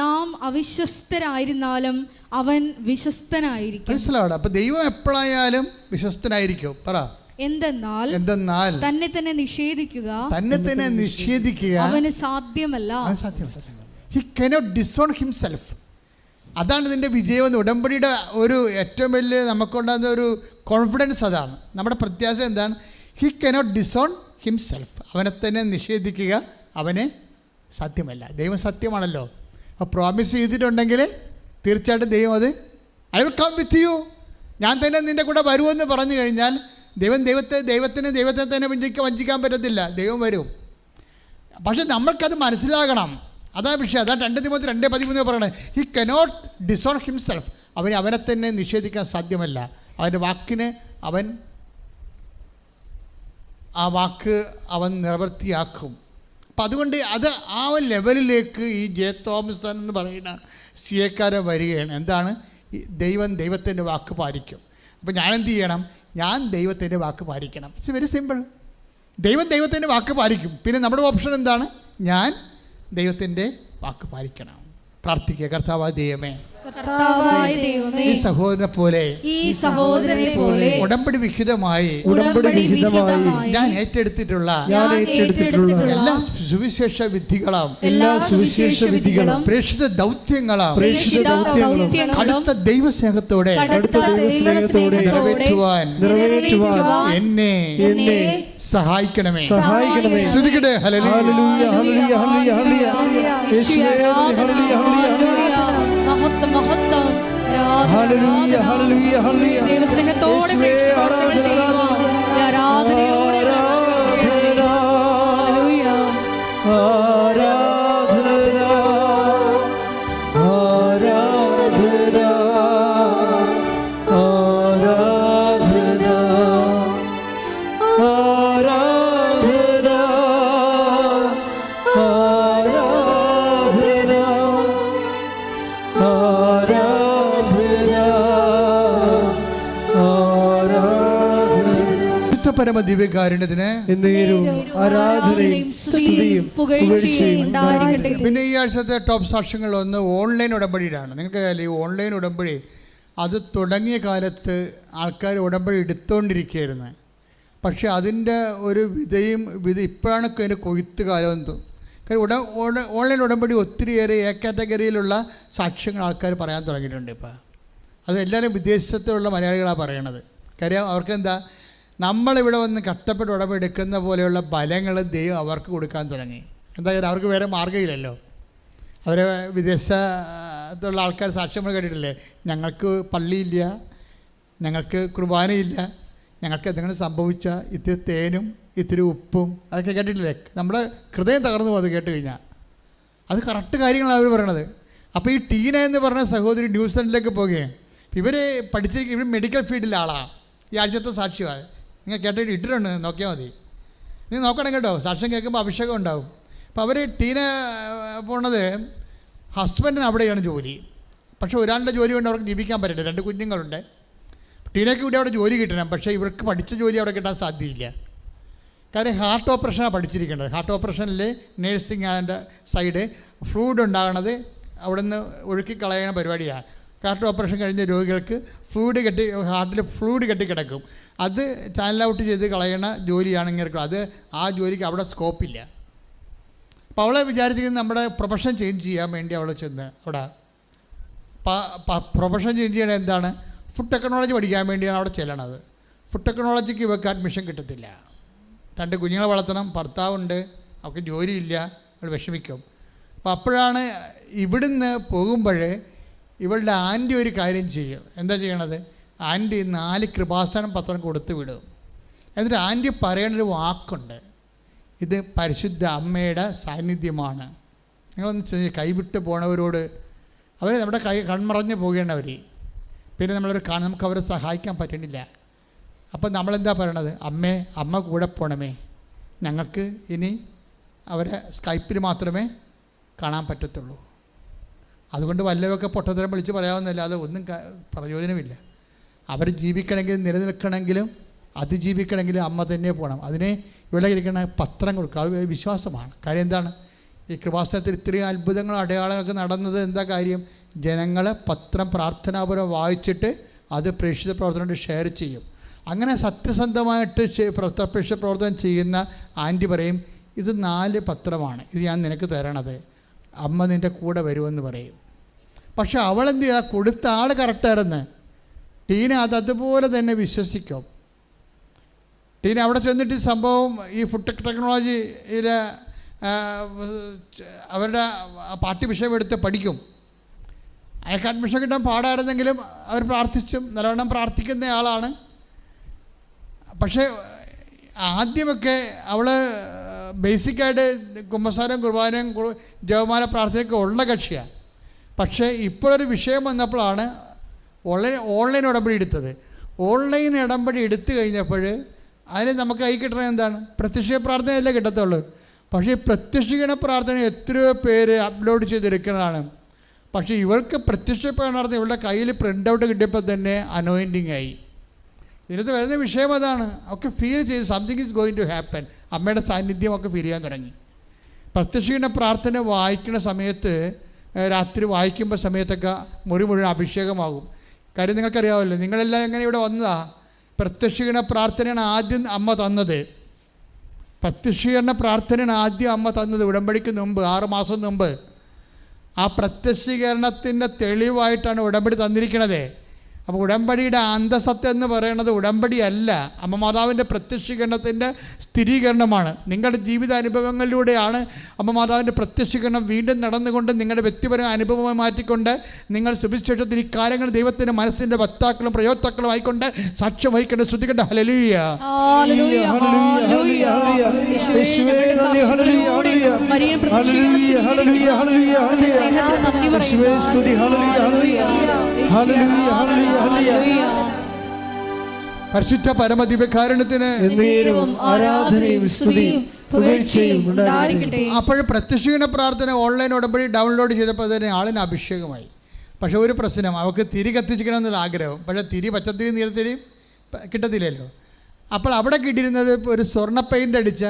നാം അവിശ്വസ്തരായിരുന്നാലും അവൻ വിശ്വസ്തനായിരിക്കും. മനസ്സിലാവണം. അപ്പോൾ ദൈവം എപ്പോഴായാലും വിശ്വസ്തനായിരിക്കും. പറ. എന്തെന്നാൽ തന്നെ തന്നെ നിഷേധിക്കുക അവന് സാധ്യമല്ല. He cannot disown himself. അതാണ് ഇതിൻ്റെ വിജയം. ഉടമ്പടിയുടെ ഒരു ഏറ്റവും വലിയ നമുക്കുണ്ടാകുന്ന ഒരു കോൺഫിഡൻസ് അതാണ്. നമ്മുടെ പ്രത്യാശ എന്താണ്? He cannot disown himself. അവനെ തന്നെ നിഷേധിക്കുക അവന് സാധ്യമല്ല. ദൈവം സത്യമാണല്ലോ. അപ്പോൾ പ്രോമിസ് ചെയ്തിട്ടുണ്ടെങ്കിൽ തീർച്ചയായിട്ടും ദൈവം അത് I will come with you, ഞാൻ തന്നെ നിൻ്റെ കൂടെ വരുമെന്ന് പറഞ്ഞു കഴിഞ്ഞാൽ ദൈവത്തെ തന്നെ വഞ്ചിക്കാൻ പറ്റത്തില്ല. ദൈവം വരും. പക്ഷെ നമ്മൾക്കത് മനസ്സിലാകണം. അതാണ് വിഷയം. അതാണ് 2 തിമോത്തി 2:13 പറയണത്. He cannot disown himself. അവനെ തന്നെ നിഷേധിക്കാൻ സാധ്യമല്ല. അവൻ്റെ വാക്കിന് ആ വാക്ക് അവൻ നിവൃത്തിയാക്കും. അപ്പം അതുകൊണ്ട് അത് ആ ലെവലിലേക്ക് ഈ ജെ തോമസ് എന്ന് പറയുന്ന സിയക്കാരൻ വരികയാണ്. എന്താണ്? ദൈവത്തിൻ്റെ വാക്ക് പാലിക്കും. അപ്പോൾ ഞാനെന്ത് ചെയ്യണം? ഞാൻ ദൈവത്തിൻ്റെ വാക്ക് പാലിക്കണം. It's very simple. ദൈവത്തിൻ്റെ വാക്ക് പാലിക്കും. പിന്നെ നമ്മുടെ ഓപ്ഷൻ എന്താണ്? ഞാൻ ദൈവത്തിൻ്റെ വാക്ക് പാലിക്കണം. പ്രാർത്ഥിക്കുക. കർത്താവായ ദൈവമേ, കർത്താവായ ദൈവമേ, ഈ സഹോദരനെ പോലെ ഉടമ്പടി വിഹിതമായി ഞാൻ ഏറ്റെടുത്തിട്ടുള്ള എല്ലാ സുവിശേഷ വിധികളും പ്രേക്ഷിത ദൗത്യങ്ങളും അടുത്ത ദൈവസ്നേഹത്തോടെ നിറവേറ്റുവാൻ എന്നെ സഹായിക്കണമേ. ശ്രുതിക്കട്ടെ. ഹല്ലേലൂയ, ഹല്ലേലൂയ, ഹല്ലേലൂയ, ഹല്ലേലൂയ, ഹല്ലേലൂയ, ഹല്ലേലൂയ. ദൈവസ്നേഹത്തോടെ ആരാധനയോടെ പരമദിവ്യകാരുണ്യത്തിന് ആരാധനയും സ്തുതിയും പുകഴ്ചയും ഉണ്ടായിരിക്കട്ടെ. പിന്നെ ഈ ആഴ്ചത്തെ ടോപ്പ് സാക്ഷ്യങ്ങൾ ഒന്ന് ഓൺലൈൻ ഉടമ്പടിയിലാണ്. നിങ്ങൾക്ക് ഈ ഓൺലൈൻ ഉടമ്പടി അത് തുടങ്ങിയ കാലത്ത് ആൾക്കാർ ഉടമ്പടി എടുത്തുകൊണ്ടിരിക്കുകയായിരുന്നു. പക്ഷേ അതിൻ്റെ ഒരു വിധ ഇപ്പോഴാണ് അതിൻ്റെ കൊയ്ത്ത് കാലം തോന്നും. കാര്യം ഓൺലൈൻ ഉടമ്പടി ഒത്തിരിയേറെ എ കാറ്റഗറിയിലുള്ള സാക്ഷ്യങ്ങൾ ആൾക്കാർ പറയാൻ തുടങ്ങിയിട്ടുണ്ട്. ഇപ്പോൾ അത് എല്ലാവരും വിദേശത്തുള്ള മലയാളികളാണ് പറയണത്. കാര്യം അവർക്കെന്താ, നമ്മളിവിടെ വന്ന് കഷ്ടപ്പെട്ട് ഉടമ്പെടുക്കുന്ന പോലെയുള്ള ബലങ്ങൾ ദൈവം അവർക്ക് കൊടുക്കാൻ തുടങ്ങി. എന്തായാലും അവർക്ക് വേറെ മാർഗ്ഗമില്ലല്ലോ. അവരെ വിദേശത്തുള്ള ആൾക്കാർ സാക്ഷ്യം കേട്ടിട്ടില്ലേ, ഞങ്ങൾക്ക് പള്ളിയില്ല, ഞങ്ങൾക്ക് കുർബാനയില്ല, ഞങ്ങൾക്ക് എന്തെങ്കിലും സംഭവിച്ചാൽ ഇത്തിരി തേനും ഇത്തിരി ഉപ്പും അതൊക്കെ കേട്ടിട്ടില്ലേ. നമ്മുടെ ഹൃദയം തകർന്നു പോകും അത് കേട്ട് കഴിഞ്ഞാൽ. അത് കറക്റ്റ് കാര്യങ്ങളാണ് അവർ പറയണത്. അപ്പോൾ ഈ ടീന എന്ന് പറഞ്ഞ സഹോദരി ന്യൂസിലൻഡിലേക്ക് പോവുകയാണ്. ഇവർ ഇവർ മെഡിക്കൽ ഫീൽഡിലെ ആളാണ്. ഈ ആഴ്ചത്തെ സാക്ഷ്യമാണ്. നിങ്ങൾ കേട്ടിട്ട് ഇട്ടിട്ടുണ്ട്, നോക്കിയാൽ മതി. നിങ്ങൾ നോക്കണം കേട്ടോ, സാക്ഷ്യം കേൾക്കുമ്പോൾ അഭിഷേകം ഉണ്ടാവും. അപ്പോൾ അവർ ടീന പോണത് ഹസ്ബൻഡിന് അവിടെയാണ് ജോലി. പക്ഷേ ഒരാളുടെ ജോലി കൊണ്ട് അവർക്ക് ജീവിക്കാൻ പറ്റില്ല. 2 കുഞ്ഞുങ്ങളുണ്ട്. ടീനയ്ക്ക് ഇവിടെ അവിടെ ജോലി കിട്ടണം. പക്ഷേ ഇവർക്ക് പഠിച്ച ജോലി അവിടെ കിട്ടാൻ സാധ്യതയില്ല. കാര്യം ഹാർട്ട് ഓപ്പറേഷനാണ് പഠിച്ചിരിക്കേണ്ടത്. ഹാർട്ട് ഓപ്പറേഷനിൽ നേഴ്സിംഗ് അതിൻ്റെ സൈഡ് ഫ്ലൂയിഡ് ഉണ്ടാകണത് അവിടെ നിന്ന് ഒഴുക്കി കളയണ പരിപാടിയാണ്. ഹാർട്ട് ഓപ്പറേഷൻ കഴിഞ്ഞ രോഗികൾക്ക് ഹാർട്ടിൽ ഫ്ലൂയിഡ് കെട്ടിക്കിടക്കും. അത് ചാനൽ ഔട്ട് ചെയ്ത് കളയണ ജോലിയാണ് ഇങ്ങനെ. അത് ആ ജോലിക്ക് അവിടെ സ്കോപ്പില്ല. അപ്പോൾ അവളെ വിചാരിച്ചിരിക്കുന്നത് നമ്മുടെ പ്രൊഫഷൻ ചേഞ്ച് ചെയ്യാൻ വേണ്ടി അവൾ ചെന്ന് അവിടെ പ്രൊഫഷൻ ചേഞ്ച് ചെയ്യണത് എന്താണ്, ഫുഡ് ടെക്നോളജി പഠിക്കാൻ വേണ്ടിയാണ് അവിടെ ചെല്ലണത്. ഫുഡ് ടെക്നോളജിക്ക് ഇവർക്ക് അഡ്മിഷൻ കിട്ടത്തില്ല. 2 കുഞ്ഞുങ്ങളെ വളർത്തണം, ഭർത്താവുണ്ട്, അവർക്ക് ജോലിയില്ല, അവൾ വിഷമിക്കും. അപ്പോൾ അപ്പോഴാണ് ഇവിടുന്ന് പോകുമ്പോൾ ഇവളുടെ ആൻറ്റി ഒരു കാര്യം ചെയ്യും. എന്താ ചെയ്യണത്, ആൻറ്റി 4 കൃപാസനം പത്രം കൊടുത്ത് വിടും. എന്നിട്ട് ആൻറ്റി പറയണൊരു വാക്കുണ്ട്, ഇത് പരിശുദ്ധ അമ്മയുടെ സാന്നിധ്യമാണ്. നിങ്ങളൊന്ന് കൈവിട്ട് പോണവരോട്, അവർ നമ്മുടെ കൺമറഞ്ഞ് പോകേണ്ട അവർ, പിന്നെ നമുക്ക് അവരെ സഹായിക്കാൻ പറ്റണില്ല. അപ്പം നമ്മളെന്താ പറയണത്, അമ്മ കൂടെ പോണമേ, ഞങ്ങൾക്ക് ഇനി അവരെ സ്കൈപ്പിൽ മാത്രമേ കാണാൻ പറ്റത്തുള്ളൂ. അതുകൊണ്ട് വല്ലതൊക്കെ പൊട്ടത്തരം വിളിച്ച് പറയാവുന്നല്ലാതെ ഒന്നും പ്രയോജനമില്ല. അവർ ജീവിക്കണമെങ്കിലും നിലനിൽക്കണമെങ്കിലും അതിജീവിക്കണമെങ്കിലും അമ്മ തന്നെ പോകണം. അതിനെ ഇവിടെ ഇരിക്കുന്ന പത്രം കൊടുക്കുക, അത് വിശ്വാസമാണ്. കാര്യം എന്താണ്, ഈ കൃപാസനത്തിൽ ഇത്രയും അത്ഭുതങ്ങളും അടയാളങ്ങളൊക്കെ നടന്നത് എന്താ കാര്യം, ജനങ്ങൾ പത്രം പ്രാർത്ഥനാപൂർവ്വം വായിച്ചിട്ട് അത് പ്രേക്ഷിത പ്രവർത്തനമായിട്ട് ഷെയർ ചെയ്യും. അങ്ങനെ സത്യസന്ധമായിട്ട് പ്രേക്ഷിത പ്രവർത്തനം ചെയ്യുന്ന ആൻറ്റി പറയും, ഇത് 4 പത്രമാണ്, ഇത് ഞാൻ നിനക്ക് തരണത്, അമ്മ നിൻ്റെ കൂടെ വരുമെന്ന് പറയും. പക്ഷെ അവളെന്ത് ചെയ്യുക, കൊടുത്ത ആൾ കറക്റ്റായിരുന്നു. ടീന അതുപോലെ തന്നെ വിശ്വസിക്കും. ടീന അവിടെ ചെന്നിട്ട് സംഭവം ഈ ഫുഡ് ടെക്നോളജിയിൽ അവരുടെ പാർട്ടി വിഷയം എടുത്ത് പഠിക്കും. അയാൾക്ക് അഡ്മിഷൻ കിട്ടാൻ പാടായിരുന്നെങ്കിലും അവർ പ്രാർത്ഥിച്ചും നല്ലവണ്ണം പ്രാർത്ഥിക്കുന്ന ആളാണ്. പക്ഷേ ആദ്യമൊക്കെ അവൾ ബേസിക്കായിട്ട് കുമ്പസാരം കുർബാനയും ജപമാല പ്രാർത്ഥനയൊക്കെ ഉള്ള കക്ഷിയാണ്. പക്ഷേ ഇപ്പോഴൊരു വിഷയം വന്നപ്പോഴാണ് ഓൺലൈൻ ഉടമ്പടി എടുത്തത്. ഓൺലൈൻ ഉടമ്പടി എടുത്തു കഴിഞ്ഞപ്പോൾ അതിന് നമുക്ക് കൈ കിട്ടണത് എന്താണ്, പ്രത്യക്ഷ പ്രാർത്ഥനയല്ലേ കിട്ടത്തുള്ളൂ. പക്ഷേ ഈ പ്രത്യക്ഷീകരണ പ്രാർത്ഥന എത്രയോ പേര് അപ്ലോഡ് ചെയ്തെടുക്കുന്നതാണ്. പക്ഷേ ഇവൾക്ക് പ്രത്യക്ഷ പ്രാർത്ഥന ഇവളുടെ കയ്യിൽ പ്രിൻ്റ് ഔട്ട് കിട്ടിയപ്പോൾ തന്നെ അനോയിൻറ്റിങ് ആയി. ഇതിനകത്ത് വരുന്ന വിഷയം അതാണ്, ഒക്കെ ഫീൽ ചെയ്ത് something is going to happen. അമ്മയുടെ സാന്നിധ്യം ഒക്കെ ഫീൽ ചെയ്യാൻ തുടങ്ങി. പ്രത്യക്ഷീകരണ പ്രാർത്ഥന വായിക്കുന്ന സമയത്ത്, രാത്രി വായിക്കുമ്പോൾ സമയത്തൊക്കെ മുറി മുഴുവൻ അഭിഷേകമാകും. കാര്യം നിങ്ങൾക്കറിയാമല്ലോ, നിങ്ങളെല്ലാം എങ്ങനെ ഇവിടെ വന്നതാ? പ്രത്യക്ഷീകരണ പ്രാർത്ഥനയാണ് ആദ്യം അമ്മ തന്നത്. പ്രത്യക്ഷീകരണ പ്രാർത്ഥനയാണ് ആദ്യം അമ്മ തന്നത് ഉടമ്പടിക്ക് മുമ്പ്, 6 മാസം മുമ്പ്. ആ പ്രത്യക്ഷീകരണത്തിൻ്റെ തെളിവായിട്ടാണ് ഉടമ്പടി തന്നിരിക്കുന്നത്. അപ്പോൾ ഉടമ്പടിയുടെ അന്തസത്ത എന്ന് പറയുന്നത് ഉടമ്പടിയല്ല, അമ്മ മാതാവിൻ്റെ പ്രത്യക്ഷീകരണത്തിൻ്റെ സ്ഥിരീകരണമാണ്. നിങ്ങളുടെ ജീവിതാനുഭവങ്ങളിലൂടെയാണ് അമ്മ മാതാവിൻ്റെ പ്രത്യക്ഷീകരണം വീണ്ടും നടന്നുകൊണ്ട് നിങ്ങളുടെ വ്യക്തിപരമായ അനുഭവമായി മാറ്റിക്കൊണ്ട് നിങ്ങൾ സുവിശേഷത്തിൽ ഈ കാര്യങ്ങൾ ദൈവത്തിൻ്റെ മനസ്സിൻ്റെ വക്താക്കളും പ്രയോക്താക്കളും ആയിക്കൊണ്ട് സാക്ഷ്യം വഹിക്കേണ്ട. ശ്രദ്ധിക്കേണ്ട. ഹല്ലേലൂയ, ഹല്ലേലൂയ, ഹല്ലേലൂയ. യേശുവേ നന്ദി, ഹല്ലേലൂയ. മരിയൻ പ്രത്യക്ഷീകരണത്തിന് ഹല്ലേലൂയ, ഹല്ലേലൂയ, സ്നേഹത്തിന് നന്ദി യേശുവേ പറയുന്നു. സ്തുതി. ഹല്ലേലൂയ, ഹല്ലേലൂയ, ഹല്ലേലൂയ, ഹല്ലേലൂയ, ഹല്ലേലൂയ. പരിശുദ്ധ പരമദിവ്യകാരുണ്യത്തിന് എന്നേരവും ആരാധനയും സ്തുതിയും പുകഴ്ചയും ഉണ്ടായിരിക്കട്ടെ. അപ്പോൾ പ്രത്യക്ഷീകരണ പ്രാർത്ഥന ഓൺലൈൻ ഉടമ്പടി ഡൗൺലോഡ് ചെയ്തപ്പോൾ തന്നെ ആളിന് അഭിഷേകമായി. പക്ഷേ ഒരു പ്രശ്നം, അവൾക്ക് തിരി കത്തിച്ചിക്കണമെന്നുള്ള ആഗ്രഹം. പക്ഷേ തിരി പച്ചത്തിരി നീലത്തിരി കിട്ടത്തില്ലല്ലോ. അപ്പോൾ അവിടെ കിട്ടിയിരുന്നത് ഒരു സ്വർണ്ണ പെയിൻ്റ് അടിച്ച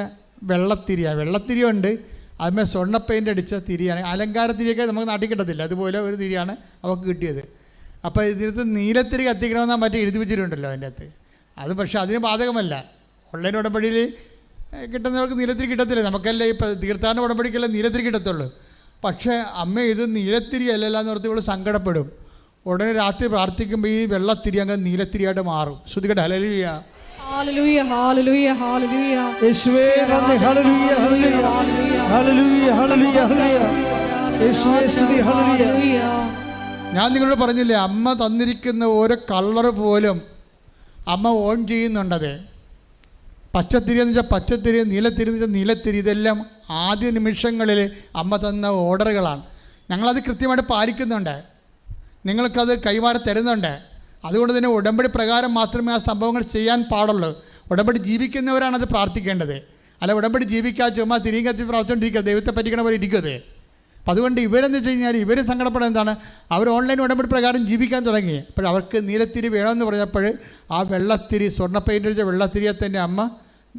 വെള്ളത്തിരിയാണ്. വെള്ളത്തിരിയുണ്ട്, അതുമേ സ്വർണ്ണ പെയിൻ്റ് അടിച്ച തിരിയാണ്. അലങ്കാര തിരിയൊക്കെ നമുക്ക് നാട്ടിൽ കിട്ടത്തില്ല, അതുപോലെ ഒരു തിരിയാണ് അവൾക്ക് കിട്ടിയത്. അപ്പോൾ ഇതിനകത്ത് നീലത്തിരി കത്തിക്കണമെന്നാൽ മറ്റേ എഴുതി വെച്ചിട്ടുണ്ടല്ലോ അതിൻ്റെ അകത്ത്. അത് പക്ഷേ അതിന് ബാധകമല്ല. ഓൺലൈൻ ഉടമ്പടിയിൽ കിട്ടുന്നവർക്ക് നീലത്തിരി കിട്ടത്തില്ല. നമുക്കല്ലേ ഇപ്പോൾ തീർത്ഥാടന ഉടമ്പടിക്കല്ലേ നീലത്തിരി കിട്ടത്തുള്ളൂ. പക്ഷേ അമ്മ ഇത് നീലത്തിരി അല്ലല്ലോ എന്ന് ഓർത്ത് ഇവൾ സങ്കടപ്പെടും. ഉടനെ രാത്രി പ്രാർത്ഥിക്കുമ്പോൾ ഈ വെള്ളത്തിരി അങ്ങ് നീലത്തിരിയായിട്ട് മാറും. ശ്രുതികട്ടെ. ഹല്ലേലൂയ, ഹല്ലേലൂയ, ഹല്ലേലൂയ, ഹല്ലേലൂയ. യേശുവേ നന്ദി. ഹല്ലേലൂയ, ഹല്ലേലൂയ, ഹല്ലേലൂയ, ഹല്ലേലൂയ, ഹല്ലേലൂയ. യേശുവേ സ്തുതി. ഹല്ലേലൂയ. ഞാൻ നിങ്ങളോട് പറഞ്ഞില്ലേ, അമ്മ തന്നിരിക്കുന്ന ഓരോ കളർ പോലും അമ്മ ഓൺ ചെയ്യുന്നുണ്ടത്. പച്ചത്തിരി എന്ന് വെച്ചാൽ പച്ചത്തിരി, നീലത്തിരി എന്ന് വെച്ചാൽ നീലത്തിരി. ഇതെല്ലാം ആദ്യ നിമിഷങ്ങളിൽ അമ്മ തന്ന ഓർഡറുകളാണ്. ഞങ്ങളത് കൃത്യമായിട്ട് പാലിക്കുന്നുണ്ട്, നിങ്ങൾക്കത് കൈമാറി തരുന്നുണ്ട്. അതുകൊണ്ട് തന്നെ ഉടമ്പടി പ്രകാരം മാത്രമേ ആ സംഭവങ്ങൾ ചെയ്യാൻ പാടുള്ളൂ. ഉടമ്പടി ജീവിക്കുന്നവരാണത് പ്രാർത്ഥിക്കേണ്ടത്. അല്ല ഉടമ്പടി ജീവിക്കാതെ ചുമ്മാ തിരികെ കത്തി പ്രാർത്ഥിച്ചുകൊണ്ടിരിക്കുക, ദൈവത്തെ പറ്റിക്കണ പോലെ ഇരിക്കുന്നത്. അപ്പം അതുകൊണ്ട് ഇവരെന്ന് വെച്ച് കഴിഞ്ഞാൽ ഇവർ സങ്കടപ്പെടുന്നത് എന്താണ്? അവർ ഓൺലൈൻ ഉടമ്പടി പ്രകാരം ജീവിക്കാൻ തുടങ്ങി. അപ്പോൾ അവർക്ക് നീലത്തിരി വേണമെന്ന് പറഞ്ഞപ്പോൾ ആ വെള്ളത്തിരി, സ്വർണ്ണ പെയിൻ്റ് അടിച്ച വെള്ളത്തിരിയെ തന്നെ അമ്മ,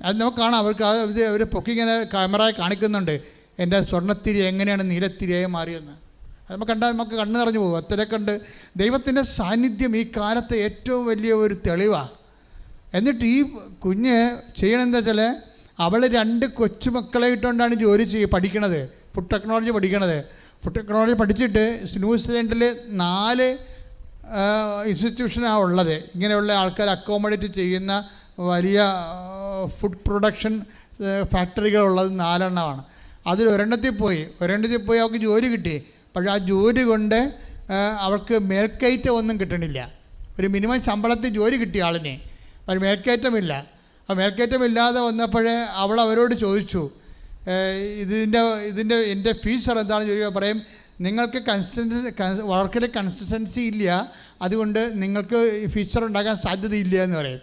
അത് നമുക്ക് കാണാം, അവർക്ക് ഇത് അവർ പൊക്കിങ്ങനെ ക്യാമറയെ കാണിക്കുന്നുണ്ട് എൻ്റെ സ്വർണ്ണത്തിരി എങ്ങനെയാണ് നീലത്തിരിയായി മാറിയെന്ന്. അത് നമുക്ക് കണ്ടാൽ നമുക്ക് കണ്ണ് നിറഞ്ഞു പോകും. അത്രേ കണ്ട് ദൈവത്തിൻ്റെ സാന്നിധ്യം ഈ കാലത്തെ ഏറ്റവും വലിയ ഒരു തെളിവാണ്. എന്നിട്ട് ഈ കുഞ്ഞ് ചെയ്യണമെന്താ വെച്ചാൽ, അവൾ 2 കൊച്ചുമക്കളെ ഇട്ടുകൊണ്ടാണ് ജോലി പഠിക്കണത്, ഫുഡ് ടെക്നോളജി പഠിക്കണത്. ഫുഡ് ടെക്നോളജി പഠിച്ചിട്ട് ന്യൂസിലൻഡിൽ 4 ഇൻസ്റ്റിറ്റ്യൂഷനാണ് ഉള്ളത്. ഇങ്ങനെയുള്ള ആൾക്കാർ അക്കോമഡേറ്റ് ചെയ്യുന്ന വലിയ ഫുഡ് പ്രൊഡക്ഷൻ ഫാക്ടറികളുള്ളത് 4 എണ്ണമാണ്. അതിൽ ഒരെണ്ണത്തിൽ പോയി അവൾക്ക് ജോലി കിട്ടി. പക്ഷേ ആ ജോലി കൊണ്ട് അവൾക്ക് മേൽക്കയറ്റം ഒന്നും കിട്ടണില്ല. ഒരു മിനിമം ശമ്പളത്തിൽ ജോലി കിട്ടിയ ആളിനെ, പക്ഷേ മേൽക്കയറ്റമില്ല. ആ മേൽക്കയറ്റമില്ലാതെ വന്നപ്പോഴേ അവൾ അവരോട് ചോദിച്ചു, എൻ്റെ ഫീച്ചർ എന്താണെന്ന് ചോദിക്കുക. പറയും, നിങ്ങൾക്ക് വർക്കിൽ കൺസിസ്റ്റൻസി ഇല്ല, അതുകൊണ്ട് നിങ്ങൾക്ക് ഈ ഫീച്ചർ ഉണ്ടാക്കാൻ സാധ്യതയില്ല എന്ന് പറയും.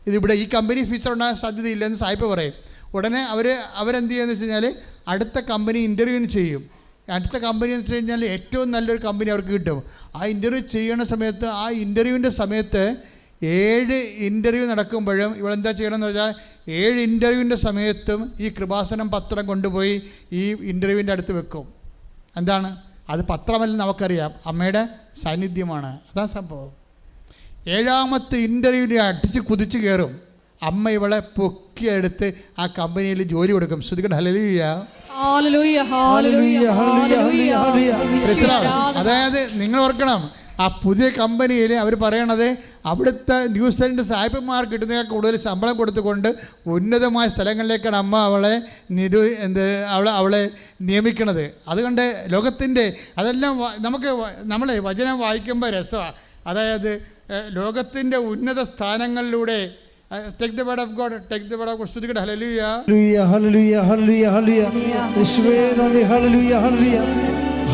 ഇതിവിടെ ഈ കമ്പനി ഫീച്ചർ ഉണ്ടാകാൻ സാധ്യതയില്ലെന്ന് സായിപ്പ് പറയും. ഉടനെ അവരെന്ത് ചെയ്യുകയെന്ന് വെച്ച് കഴിഞ്ഞാൽ അടുത്ത കമ്പനി ഇൻ്റർവ്യൂവിന് ചെയ്യും. അടുത്ത കമ്പനി എന്ന് വെച്ച് കഴിഞ്ഞാൽ ഏറ്റവും നല്ലൊരു കമ്പനി അവർക്ക് കിട്ടും. ആ ഇൻ്റർവ്യൂ ചെയ്യുന്ന സമയത്ത്, ആ ഇൻ്റർവ്യൂവിൻ്റെ സമയത്ത് 7 ഇൻ്റർവ്യൂ നടക്കുമ്പോഴും ഇവളെന്താ ചെയ്യണമെന്ന് വെച്ചാൽ 7 ഇൻ്റർവ്യൂവിൻ്റെ സമയത്തും ഈ കൃപാസനം പത്രം കൊണ്ടുപോയി ഈ ഇൻ്റർവ്യൂവിൻ്റെ അടുത്ത് വെക്കും. എന്താണ് അത്? പത്രമല്ലെന്ന് നമുക്കറിയാം, അമ്മയുടെ സാന്നിധ്യമാണ്. അതാ സംഭവം. 7ാമത്തെ ഇൻ്റർവ്യൂവിൽ അടിച്ച് കുതിച്ച് കയറും. അമ്മ ഇവളെ പൊക്കിയെടുത്ത് ആ കമ്പനിയിൽ ജോലി കൊടുക്കും. ശ്രുതികട്ടെ. ഹല്ലേലൂയ, ഹല്ലേലൂയ, ഹല്ലേലൂയ, ഹല്ലേലൂയ. അതായത് നിങ്ങൾ ഓർക്കണം, ആ പുതിയ കമ്പനിയിൽ അവർ പറയണത് അവിടുത്തെ ന്യൂസിലൻഡ് സായിപ്പന്മാർക്ക് കിട്ടുന്നതിനേക്കാൾ കൂടുതൽ ശമ്പളം കൊടുത്തുകൊണ്ട് ഉന്നതമായ സ്ഥലങ്ങളിലേക്കാണ് അമ്മ അവളെ നിയമിക്കണത്. അതുകൊണ്ട് ലോകത്തിൻ്റെ അതെല്ലാം നമ്മളെ വചനം വായിക്കുമ്പോൾ രസമാണ്. അതായത് ലോകത്തിൻ്റെ ഉന്നത സ്ഥാനങ്ങളിലൂടെ take the word of God, take the word of God. ശ്രുതികട്ടെ. ഹല്ലേലൂയ, ഹല്ലേലൂയ, ഹല്ലേലൂയ, ഹല്ലേലൂയ. യേശുവേ നന്ദി. ഹല്ലേലൂയ, ഹല്ലേലൂയ,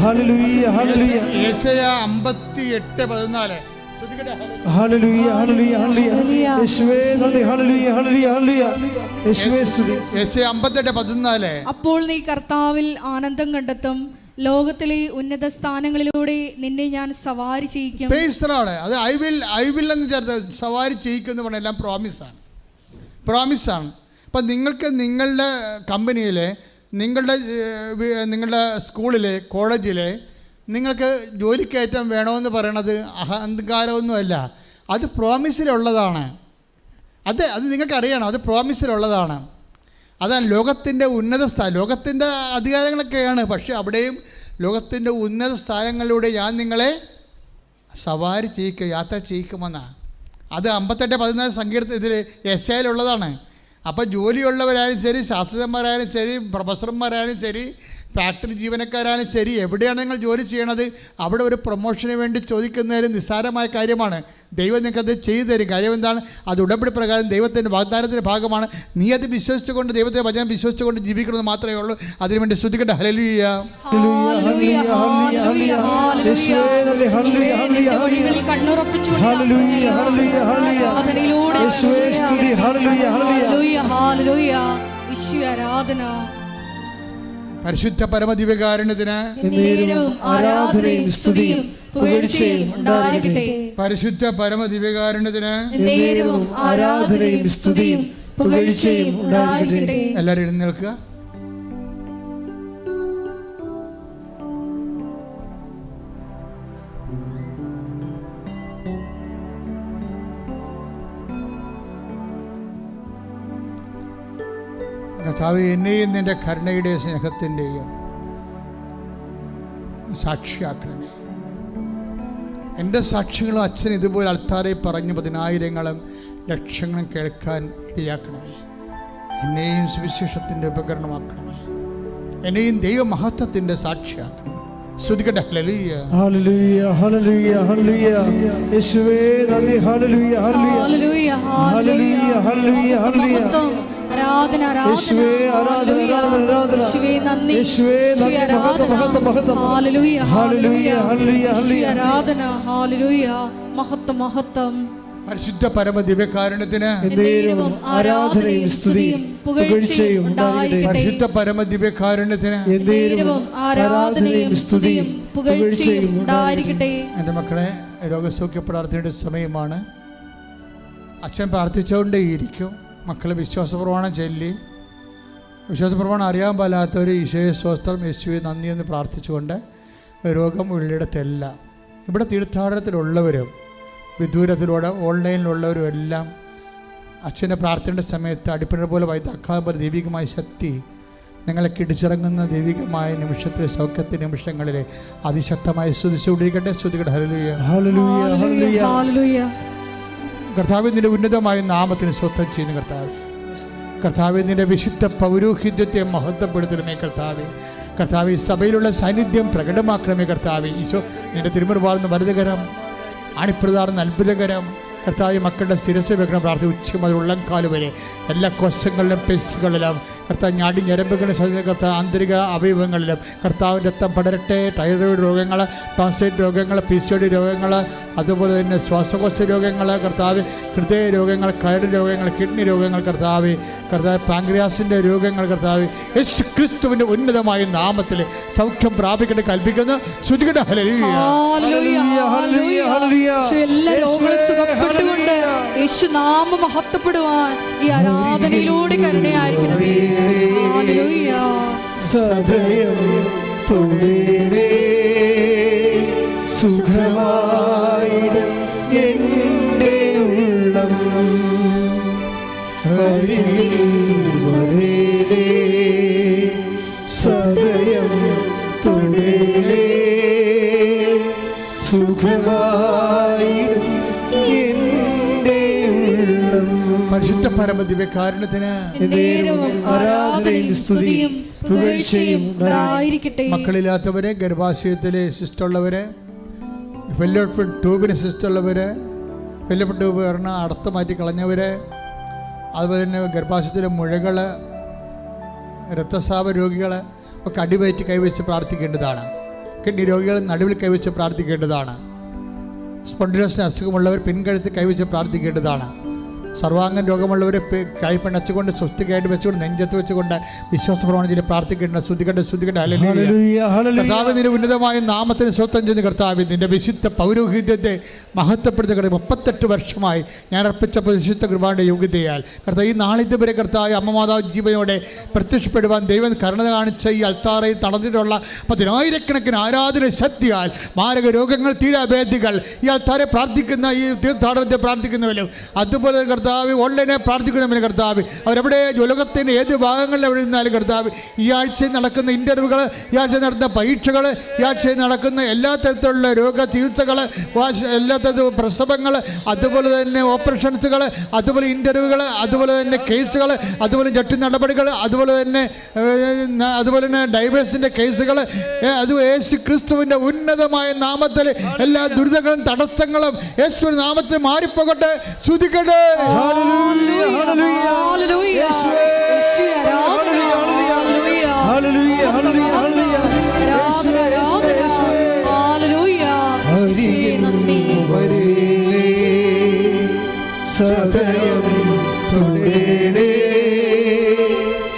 ഹല്ലേലൂയ, ഹല്ലേലൂയ. യെശയ്യാ 58:14. ശ്രുതികട്ടെ. ഹല്ലേലൂയ, ഹല്ലേലൂയ, ഹല്ലേലൂയ. യേശുവേ നന്ദി. ഹല്ലേലൂയ, ഹല്ലേലൂയ, ഹല്ലേലൂയ. യേശുവേ സ്തുതി. യെശയ്യാ 58:14. അപ്പോൾ നീ കർത്താവിൽ ആനന്ദം കണ്ടെത്തും, ലോകത്തിലെ ഉന്നത സ്ഥാനങ്ങളിലൂടെ നിന്നെ ഞാൻ സവാരി ചെയ്യിക്കും. അത് ഐ വിൽ എന്ന് ചേർത്ത് സവാരി ചെയ്യിക്കും എന്ന് പറഞ്ഞാൽ എല്ലാം പ്രോമിസാണ്. അപ്പം നിങ്ങൾക്ക് നിങ്ങളുടെ കമ്പനിയിൽ നിങ്ങളുടെ സ്കൂളിലെ കോളേജിലെ നിങ്ങൾക്ക് ജോലിക്കയറ്റം വേണമെന്ന് പറയണത് അഹങ്കാരമൊന്നുമല്ല, അത് പ്രോമിസിലുള്ളതാണ്. അത് നിങ്ങൾക്കറിയണം, അത് പ്രോമിസിലുള്ളതാണ്. അതാണ് ലോകത്തിൻ്റെ ഉന്നത സ്ഥാനം. ലോകത്തിൻ്റെ അധികാരങ്ങളൊക്കെയാണ്, പക്ഷേ അവിടെയും ലോകത്തിൻ്റെ ഉന്നത സ്ഥാനങ്ങളിലൂടെ ഞാൻ നിങ്ങളെ സവാരി ചെയ്യിക്കും, യാത്ര ചെയ്യിക്കുമെന്നാണ്. അത് 58:14 സങ്കീർത്തനം ഇതിൽ യെശയ്യായിലുള്ളതാണ്. അപ്പോൾ ജോലിയുള്ളവരായാലും ശരി, ശാസ്ത്രജ്ഞന്മാരായാലും ശരി, പ്രൊഫസർമാരായാലും ശരി, ഫാക്ടറി ജീവനക്കാരായാലും ശരി, എവിടെയാണ് നിങ്ങൾ ജോലി ചെയ്യണത് അവിടെ ഒരു പ്രൊമോഷന് വേണ്ടി ചോദിക്കുന്നതിന് നിസ്സാരമായ കാര്യമാണ്. ദൈവം നിങ്ങൾക്കത് ചെയ്തു തരും. കാര്യം എന്താണ്? അത് ഉടമ്പടി പ്രകാരം ദൈവത്തിൻ്റെ വാഗ്ദാനത്തിൻ്റെ ഭാഗമാണ്. നീ അത് വിശ്വസിച്ചുകൊണ്ട്, ദൈവത്തെ വചനം വിശ്വസിച്ചുകൊണ്ട് ജീവിക്കണമെന്ന് മാത്രമേ ഉള്ളൂ. അതിനുവേണ്ടി ശ്രദ്ധിക്കട്ടെ. ഹല്ലേലൂയ. പരിശുദ്ധ പരമദിവ്യകാരുണ്യത്തിന് ആരാധനയും സ്തുതിയും പുകഴ്ചയും ഉണ്ടായിരിക്കട്ടെ. പരിശുദ്ധ പരമദിവ്യകാരുണ്യത്തിന് ആരാധനയും സ്തുതിയും പുകഴ്ചയും ഉണ്ടായിരിക്കട്ടെ. എല്ലാവരും എഴുന്നേൽക്കുക. കർത്താവേ, എന്നെയും നിൻ്റെ കരുണയുടെ സ്നേഹത്തിൻ്റെയും സാക്ഷിയാക്കണമേ. എൻ്റെ സാക്ഷികളും അച്ഛൻ ഇതുപോലെ അൾത്താരെ പറഞ്ഞു 10,000-ങ്ങളും ലക്ഷങ്ങളും കേൾക്കാൻ ഇടയാക്കണമേ. എന്നെയും സുവിശേഷത്തിൻ്റെ ഉപകരണമാക്കണമേ. എന്നെയും ദൈവമഹത്വത്തിൻ്റെ സാക്ഷിയാക്കണമേ. സ്തുതിക്കട്ടെ. ഹല്ലേലൂയ, ഹല്ലേലൂയ, ഹല്ലേലൂയ, ഹല്ലേലൂയ. യേശുവേ നന്ദി. ഹല്ലേലൂയ, ഹല്ലേലൂയ, ഹല്ലേലൂയ, ഹല്ലേലൂയ, ഹല്ലേലൂയ. ആരാധന, യേശുവേ ആരാധന, ആരാധന, ആരാധന. യേശുവേ നന്ദി, യേശുവേ നന്ദി. മഹത്വം, മഹത്വം, മഹത്വം. ഹല്ലേലൂയ, ഹല്ലേലൂയ, ഹല്ലേലൂയ, ഹല്ലേലൂയ. ആരാധന, ഹല്ലേലൂയ, മഹത്വം, മഹത്വം. പരിശുദ്ധ പരമദിവ്യകാരുണ്യത്തിന് ആരാധനയും സ്തുതിയും പുകഴ്ചയും ഉണ്ടായിരിക്കട്ടെ. പരിശുദ്ധ പരമദിവ്യകാരുണ്യത്തിന് ആരാധനയും സ്തുതിയും പുകഴ്ചയും ഉണ്ടായിരിക്കട്ടെ. എൻ്റെ മക്കളെ, രോഗസൗഖ്യ പ്രാർത്ഥനയുടെ സമയമാണ്. അച്ഛൻ പ്രാർത്ഥിച്ചുകൊണ്ടേയിരിക്കും. മക്കൾ വിശ്വാസപ്രമാണം ചൊല്ലി, വിശ്വാസപ്രമാണം അറിയാൻ പാലാത്തവർ ഈശോയെ സ്വസ്ത്രം, യേശുവെ നന്ദി എന്ന് പ്രാർത്ഥിച്ചുകൊണ്ട് രോഗം ഉള്ളിടത്തെല്ലാം, ഇവിടെ തീർത്ഥാടനത്തിലുള്ളവരും വിദൂരത്തിലൂടെ ഓൺലൈനിലുള്ളവരും എല്ലാം അച്ഛൻ്റെ പ്രാർത്ഥനയുടെ സമയത്ത് അടിപ്പിണ പോലെ വൈദ്യാക്കാതെ ദൈവികമായ ശക്തി നിങ്ങളെ കിടിച്ചിറങ്ങുന്ന ദൈവികമായ നിമിഷത്തെ സൗഖ്യത്തെ നിമിഷങ്ങളിൽ അതിശക്തമായി സ്തുതിച്ചുകൊണ്ടിരിക്കട്ടെ. സ്തുതിക്കട്ടെ. ഹല്ലേലൂയ, ഹല്ലേലൂയ, ഹല്ലേലൂയ, ഹല്ലേലൂയ. കർത്താവേ, നിന്റെ ഉന്നതമായ നാമത്തിന് സ്വസ്ഥം ചെയ്യുന്ന കർത്താവേ, കർത്താവേ, നിന്റെ വിശുദ്ധ പൗരോഹിത്യത്തെ മഹത്വപ്പെടുത്തണമേ കർത്താവേ. കർത്താവേ, സഭയിലുള്ള സാന്നിധ്യം പ്രകടമാക്കണമേ കർത്താവേ. ഈശോ, നിന്റെ തിരുമുറുപാടുന്ന വലതുകരം, അണിപ്രധാന അത്ഭുതകരം കർത്താവ് മക്കളുടെ ശിരസ് വെക്കണം. പ്രാർത്ഥി ഉച്ച മുതൽ ഉള്ളംകാല് വരെ എല്ലാ കോശങ്ങളിലും പെസ്റ്റുകളിലും കർത്താവ് ഞാടി ഞരമ്പുകളിലും കർത്താവ് ആന്തരിക അവയവങ്ങളിലും കർത്താവിൻ്റെ രക്തം പടരട്ടെ. തൈറോയിഡ് രോഗങ്ങൾ, ടോൺസൈറ്റ് രോഗങ്ങൾ, PCOD രോഗങ്ങൾ, അതുപോലെ തന്നെ ശ്വാസകോശ രോഗങ്ങൾ, കർത്താവ് ഹൃദയ രോഗങ്ങൾ, കരട് രോഗങ്ങൾ, കിഡ്നി രോഗങ്ങൾ, കർത്താവ് പാങ്ക്രിയാസിൻ്റെ രോഗങ്ങൾ, കർത്താവ് യേശു ക്രിസ്തുവിൻ്റെ ഉന്നതമായ നാമത്തിൽ സൗഖ്യം പ്രാപിക്കട്ടെ കൽപ്പിക്കുന്നു. ശ്രുതിക്കട്ടെ. ഹല്ലേലൂയ, ഹല്ലേലൂയ, ഹല്ലേലൂയ. എല്ലാ രോഗങ്ങളും സുഖപ്പെട്ടുകൊണ്ട് യേശു നാമം മഹത്വപ്പെടുവാൻ ഈ ആരാധനയിലൂടെ കരുണയായിരിക്കണമേ. ഹല്ലേലൂയ. സദയം തുടരേ സുഖമായിടും എൻ്റെ ഉള്ളം, അരികിൽ വരേണേ സദയം തുടരേ സുഖമായിടും എൻ്റെ ഉള്ളം. പരിശുദ്ധ പരമദിവ്യകാരുണ്യത്തിന് ആരാധനയും സ്തുതിയും പുകഴ്ചയും ഉണ്ടായിരിക്കട്ടെ. മക്കളില്ലാത്തവരെ, ഗർഭാശയത്തിലെ സിസ്റ്റുള്ളവരെ, ഫെല്ലോപ്പിൻ ട്യൂബിന് സിസ്റ്റുള്ളവർ, ഫെല്ലോപ്പിൻ ട്യൂബ് കാരണം അടത്ത് മാറ്റി കളഞ്ഞവർ, അതുപോലെ തന്നെ ഗർഭാശയത്തിലെ മുഴകൾ, രക്തസ്രാവ രോഗികൾ ഒക്കെ അടിവയറ്റി കൈവച്ച് പ്രാർത്ഥിക്കേണ്ടതാണ്. കിഡ്നി രോഗികൾ നടുവിൽ കൈവച്ച് പ്രാർത്ഥിക്കേണ്ടതാണ്. സ്പോണ്ടിലോസിന് അസുഖമുള്ളവർ പിൻകഴുത്ത് കൈവച്ച് പ്രാർത്ഥിക്കേണ്ടതാണ്. സർവാംഗം രോഗമുള്ളവരെ കൈപ്പണച്ചുകൊണ്ട് സ്വസ്തികയായിട്ട് വെച്ചുകൊണ്ട് നെഞ്ചത്ത് വെച്ചുകൊണ്ട് വിശ്വാസ പ്രമാണത്തിൽ പ്രാർത്ഥിക്കേണ്ട സ്തുതിക്കട്ടെ കർത്താവ് നിന്റെ ഉന്നതമായ നാമത്തിന് സ്വത്തം ചെയ്യുന്ന കർത്താവ് നിന്റെ വിശുദ്ധ പൗരോഹിത്യത്തെ മഹത്വപ്പെടുത്തുക. 38 വർഷമായി ഞാൻ അർപ്പിച്ച വിശുദ്ധ കൃപയുടെ യോഗ്യതയാൽ കർത്താവ് ഈ നാളിതുവരെ കർത്താവ് അമ്മ മാതാവ് ജീവനോടെ പ്രത്യക്ഷപ്പെടുവാൻ ദൈവം കരുണ കാണിച്ച ഈ അൾത്താറയിൽ നടന്നിട്ടുള്ള 10,000-കണക്കിന് ആരാധന ശക്തിയാൽ മാരക രോഗങ്ങൾ തീരാഭേദികൾ ഈ അൾത്താരെ പ്രാർത്ഥിക്കുന്ന ഈ തീർത്ഥാടനത്തെ പ്രാർത്ഥിക്കുന്നവരും അതുപോലെ കർത്താവ് ഓൺലൈനെ പ്രാർത്ഥിക്കുന്നവരും കർത്താവ് അവരെവിടെ ലോകത്തിൻ്റെ ഏത് ഭാഗങ്ങളിൽ എവിടെ നിന്നാലും കർത്താവ് ഈ ആഴ്ചയിൽ നടക്കുന്ന ഇൻ്റർവ്യൂകൾ, ഈ ആഴ്ച നടത്തുന്ന പരീക്ഷകൾ, ഈ ആഴ്ചയിൽ നടക്കുന്ന എല്ലാ തരത്തിലുള്ള രോഗ ചികിത്സകൾ, എല്ലാ തരത്തിലുള്ള പ്രസവങ്ങൾ, അതുപോലെ തന്നെ ഓപ്പറേഷൻസുകൾ, അതുപോലെ ഇൻ്റർവ്യൂകൾ, അതുപോലെ തന്നെ കേസുകൾ, അതുപോലെ ജഡ്ജി നടപടികൾ, അതുപോലെ തന്നെ ഡൈവേഴ്സിൻ്റെ കേസുകൾ, അത് യേശു ക്രിസ്തുവിൻ്റെ ഉന്നതമായ നാമത്തിൽ എല്ലാ ദുരിതങ്ങളും തടസ്സങ്ങളും യേശുവിന്റെ നാമത്തിൽ മാറിപ്പോകട്ടെ. സ്തുതിക്കട്ടെ. സദയം തുടരണേ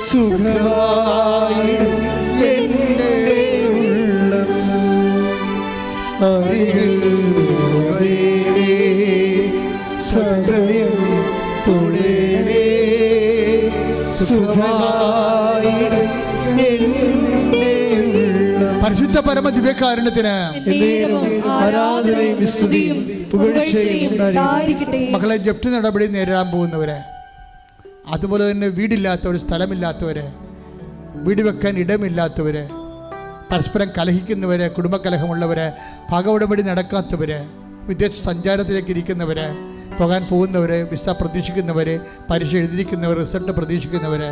സുഖമായി എൻ്റെ ഉള്ളം അരികിൽ വരേണേ സദയം തുടരണേ സുഖമായി എൻ്റെ ഉള്ളം. പരിശുദ്ധ പരമ ദിവ്യകാരുണ്യത്തിന് ആരാധനയും സ്തുതിയും പുകഴ്ചയും ഉണ്ടായിരിക്കട്ടെ. മക്കളെ, ജപ്തി നടപടി നേരിടാൻ പോകുന്നവരെ, അതുപോലെ തന്നെ വീടില്ലാത്തവർ, സ്ഥലമില്ലാത്തവര്, വീട് വെക്കാൻ ഇടമില്ലാത്തവര്, പരസ്പരം കലഹിക്കുന്നവര്, കുടുംബകലഹമുള്ളവര്, പകഉടമ്പടി നടക്കാത്തവര്, വിദേശ സഞ്ചാരത്തിലേക്ക് ഇരിക്കുന്നവര്, പോകാൻ പോകുന്നവര്, വിസ പ്രതീക്ഷിക്കുന്നവര്, പരീക്ഷ എഴുതിയിരിക്കുന്നവർ, റിസൾട്ട് പ്രതീക്ഷിക്കുന്നവര്,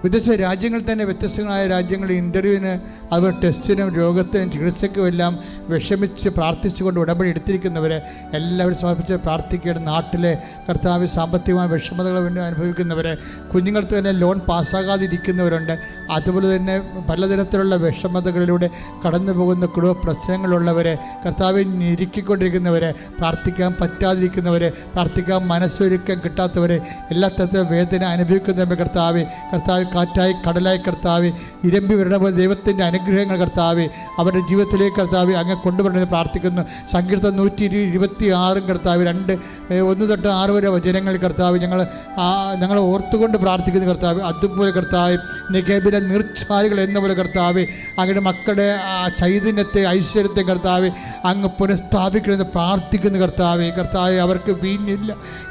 വിദേശ രാജ്യങ്ങളിൽ തന്നെ വ്യത്യസ്തങ്ങളായ രാജ്യങ്ങളിൽ ഇൻ്റർവ്യൂവിന്, അതുപോലെ ടെസ്റ്റിനും രോഗത്തിനും ചികിത്സയ്ക്കും എല്ലാം വിഷമിച്ച് പ്രാർത്ഥിച്ചുകൊണ്ട് ഉടമ്പടി എടുത്തിരിക്കുന്നവരെ എല്ലാവരും സമർപ്പിച്ച് പ്രാർത്ഥിക്കുകയാണ്. നാട്ടിലെ കർത്താവ് സാമ്പത്തികമായ വിഷമതകൾ അനുഭവിക്കുന്നവരെ, കുഞ്ഞുങ്ങൾക്ക് തന്നെ ലോൺ പാസ്സാകാതിരിക്കുന്നവരുണ്ട്, അതുപോലെ തന്നെ പലതരത്തിലുള്ള വിഷമതകളിലൂടെ കടന്നു പോകുന്ന കുടുംബ പ്രശ്നങ്ങളുള്ളവരെ, കർത്താവ് ഞെരുക്കിക്കൊണ്ടിരിക്കുന്നവരെ, പ്രാർത്ഥിക്കാൻ പറ്റാതിരിക്കുന്നവരെ, പ്രാർത്ഥിക്കാൻ മനസ്സൊരുക്കാൻ കിട്ടാത്തവരെ, എല്ലാ തരത്തിലും വേദന അനുഭവിക്കുന്നവരെ കർത്താവ് കാറ്റായി കടലായി കർത്താവ് ഇരമ്പി വരണ പോലെ ദൈവത്തിൻ്റെ അനുഗ്രഹങ്ങൾ കർത്താവ് അവരുടെ ജീവിതത്തിലേക്ക് കർത്താവ് അങ്ങ് കൊണ്ടുവരണമെന്ന് പ്രാർത്ഥിക്കുന്നു. സങ്കീർത്തനം 126 കർത്താവ് 1-6 വരെ വചനങ്ങൾ കർത്താവ് ഞങ്ങൾ ഓർത്തുകൊണ്ട് പ്രാർത്ഥിക്കുന്നു കർത്താവ്. അതുപോലെ കർത്താവ് നെഗേബിലെ നീർച്ചാലുകൾ എന്ന പോലെ കർത്താവ് അങ്ങയുടെ മക്കളുടെ ചൈതന്യത്തെ, ഐശ്വര്യത്തെ കർത്താവ് അങ്ങ് പുനഃസ്ഥാപിക്കണമെന്ന് പ്രാർത്ഥിക്കുന്നു കർത്താവ്. അവർക്ക് വീഞ്ഞില്ല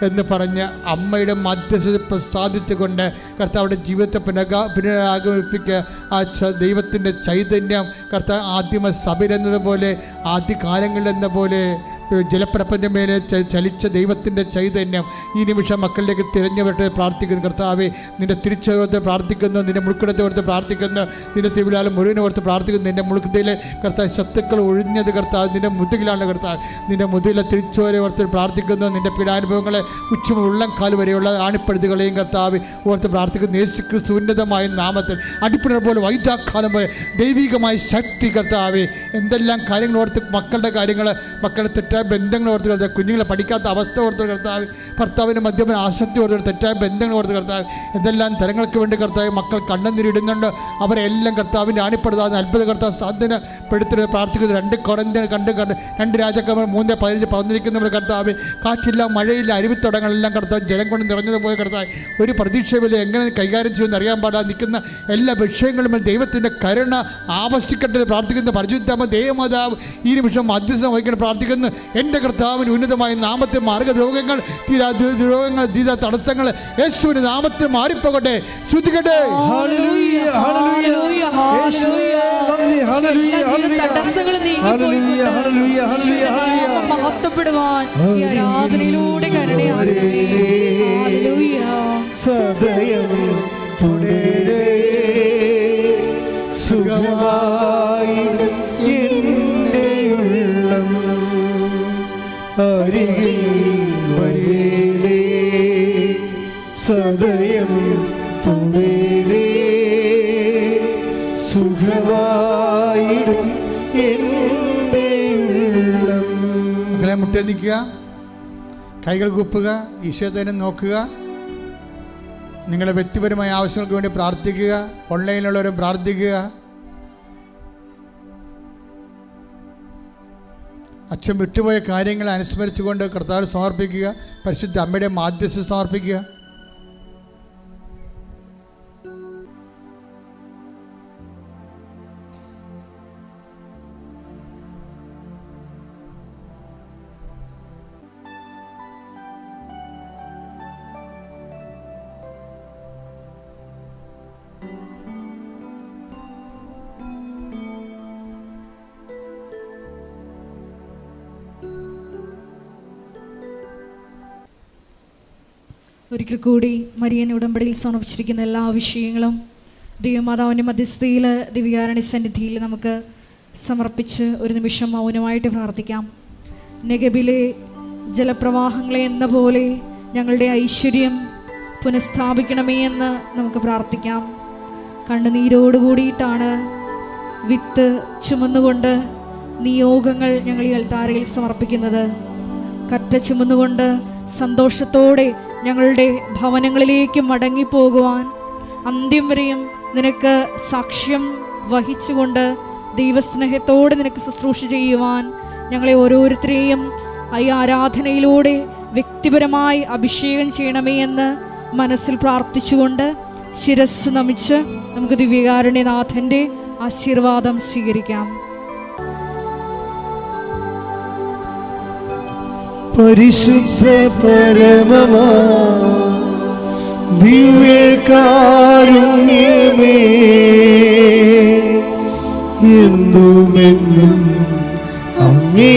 എന്ന് പറഞ്ഞ് അമ്മയുടെ മധ്യസ്ഥത പ്രസാദിച്ചുകൊണ്ട് കർത്താവിടെ ജീവിതത്തെ പുനരാഗമിപ്പിക്കുക. ആ ദൈവത്തിൻ്റെ ചൈതന്യം കർത്താവ് ആദിമ സഭയിലെന്നതുപോലെ, ആദ്യകാലങ്ങളിലെന്ന പോലെ ജലപ്രപഞ്ച മേലെ ചലിച്ച ദൈവത്തിൻ്റെ ചൈതന്യം ഈ നിമിഷം മക്കളിലേക്ക് തിരഞ്ഞുവരട്ടെ പ്രാർത്ഥിക്കുന്നു കർത്താവെ. നിൻ്റെ തിരിച്ചോർത്ത് പ്രാർത്ഥിക്കുന്നു, നിൻ്റെ മുഴുക്കിടത്തെ ഓർത്ത് പ്രാർത്ഥിക്കുന്നു, നിൻ്റെ തിരുവിലാലും മുഴുവനെ ഓർത്ത് പ്രാർത്ഥിക്കുന്നു. നിൻ്റെ മുഴുക്കത്തിലെ കർത്താവ് ശത്രുക്കൾ ഒഴിഞ്ഞത് കർത്താവ് നിൻ്റെ മുതുകിലാണ് കർത്താവ്. നിൻ്റെ മുതുകിലെ തിരിച്ചോരെ ഓർത്ത് പ്രാർത്ഥിക്കുന്നു. നിൻ്റെ പീഡാനുഭവങ്ങളെ ഉള്ളം വരെയുള്ള ആണിപ്പഴുതുകളെയും കർത്താവ് ഓർത്ത് പ്രാർത്ഥിക്കുന്നു. യേശു ക്രിസ്തു ഉന്നതമായ നാമത്തിൽ അടിപ്പിണർ പോലെ വൈദ്യാഘാതം പോലെ ദൈവികമായ ശക്തി കർത്താവെ. എന്തെല്ലാം കാര്യങ്ങൾ ഓർത്ത് മക്കളുടെ കാര്യങ്ങൾ, മക്കളുടെ തെറ്റായ ബന്ധങ്ങൾ ഓർത്ത് കർത്താവ്, കുഞ്ഞുങ്ങളെ പഠിക്കാത്ത അവസ്ഥ ഓർത്ത് കർത്താവ്, ഭർത്താവിൻ്റെ മദ്യപന ആസക്തി ഓർത്ത്, തെറ്റായ ബന്ധങ്ങൾ ഓർത്ത് കർത്താവ്, എന്തെല്ലാം തരങ്ങൾക്ക് വേണ്ടി കർത്താവ് മക്കൾ കണ്ണുനീരിടുന്നുണ്ട്, അവരെല്ലാം കർത്താവിൻ്റെ ആണിപ്പെടുത്താതെ അത്ഭുത കർത്താവ് സാധനപ്പെടുത്തി പ്രാർത്ഥിക്കുന്നു. 2 കൊരിന്ത്യർ 2 രാജാക്കന്മാർ 3:15 പറഞ്ഞിരിക്കുന്നവർ കർത്താവ്, കാറ്റില്ല, മഴയില്ല, അരുവിത്തടങ്ങളെല്ലാം കർത്താവ് ജലം കൊണ്ട് നിറഞ്ഞതുപോലെ കർത്താവ്, ഒരു പ്രതീക്ഷയില്ല, എങ്ങനെ കൈകാര്യം ചെയ്യുമെന്ന് അറിയാൻ പാടാതെ നിൽക്കുന്ന എല്ലാ വിഷയങ്ങളും ദൈവത്തിൻ്റെ കരുണ ആവശ്യിക്കട്ടെ പ്രാർത്ഥിക്കുന്നു. പരിശുദ്ധ ദേവമാതാവ് ഈ നിമിഷം മധ്യസ്ഥം വഹിക്കാൻ പ്രാർത്ഥിക്കുന്നു. എൻ്റെ കർത്താവിന് ഉന്നതമായ നാമത്തെ മാർഗരോഗങ്ങൾ, രോഗങ്ങൾ, തടസ്സങ്ങൾ യേശുവിന്റെ നാമത്തിൽ മാറിപ്പോകട്ടെ. ശ്രുതികട്ടെ. മഹത്വപ്പെടുവാൻ ആരാധനയിലൂടെ സദയം തുടരേ സുഖമായി എൻ്റെ ഉള്ളം അരികിൽ വരേണേ സദയം തുടരേ സുഖമായിടും എൻ്റെ ഉള്ളം. മക്കളെ മുട്ടേ നിൽക്കുക. കൈകൾ കുപ്പുക, ഈശോ തന്നെ നോക്കുക. നിങ്ങളുടെ വ്യക്തിപരമായ ആവശ്യങ്ങൾക്ക് വേണ്ടി പ്രാർത്ഥിക്കുക. ഓൺലൈനിലുള്ളവരും പ്രാർത്ഥിക്കുക. അച്ഛൻ വിട്ടുപോയ കാര്യങ്ങൾ അനുസ്മരിച്ചുകൊണ്ട് കർത്താവിന് സമർപ്പിക്കുക. പരിശുദ്ധ അമ്മയുടെ മാധ്യസ്ഥം സമർപ്പിക്കുക. ഒരിക്കൽ കൂടി മരിയൻ ഉടമ്പടിയിൽ സമർപ്പിച്ചിരിക്കുന്ന എല്ലാ വിഷയങ്ങളും ദൈവമാതാവിൻ്റെ മധ്യസ്ഥയിൽ ദിവ്യകാരുണ്യ സന്നിധിയിൽ നമുക്ക് സമർപ്പിച്ച് ഒരു നിമിഷം മൗനമായിട്ട് പ്രാർത്ഥിക്കാം. നെഗബിലെ ജലപ്രവാഹങ്ങളെ എന്ന പോലെ ഞങ്ങളുടെ ഐശ്വര്യം പുനഃസ്ഥാപിക്കണമേ എന്ന് നമുക്ക് പ്രാർത്ഥിക്കാം. കണ്ണുനീരോട് കൂടിയിട്ടാണ് വിത്ത് ചുമന്നുകൊണ്ട് നിയോഗങ്ങൾ ഞങ്ങൾ ഈ അൾത്താരയിൽ സമർപ്പിക്കുന്നത്. കറ്റ ചുമന്നുകൊണ്ട് സന്തോഷത്തോടെ ഞങ്ങളുടെ ഭവനങ്ങളിലേക്ക് മടങ്ങിപ്പോകുവാൻ, അന്ത്യം വരെയും നിനക്ക് സാക്ഷ്യം വഹിച്ചുകൊണ്ട് ദൈവസ്നേഹത്തോടെ നിനക്ക് ശുശ്രൂഷ ചെയ്യുവാൻ ഞങ്ങളെ ഓരോരുത്തരെയും ഈ ആരാധനയിലൂടെ വ്യക്തിപരമായി അഭിഷേകം ചെയ്യണമേ എന്ന് മനസ്സിൽ പ്രാർത്ഥിച്ചുകൊണ്ട് ശിരസ് നമിച്ച് നമുക്ക് ദിവ്യകാരുണ്യനാഥൻ്റെ ആശീർവാദം സ്വീകരിക്കാം. പരിശുദ്ധ പരമമാ ദിവ്യകാരുണ്യമേ, എന്നുമെന്നും അങ്ങേക്കാരാധന.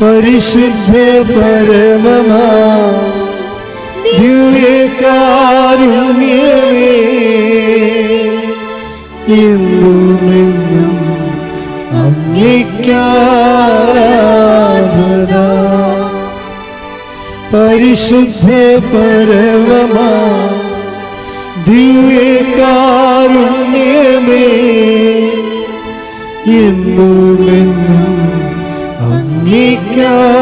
പരിശുദ്ധ പരമമാ ദിവ്യകാരുണ്യമേ, എന്നുമെന്നും അങ്ങേക്കാരാധന. പരിശുദ്ധ പരമമാ ദിവ്യകാരുണ്യമേ, എന്നുമെന്നും അങ്ങേക്കാരാധന.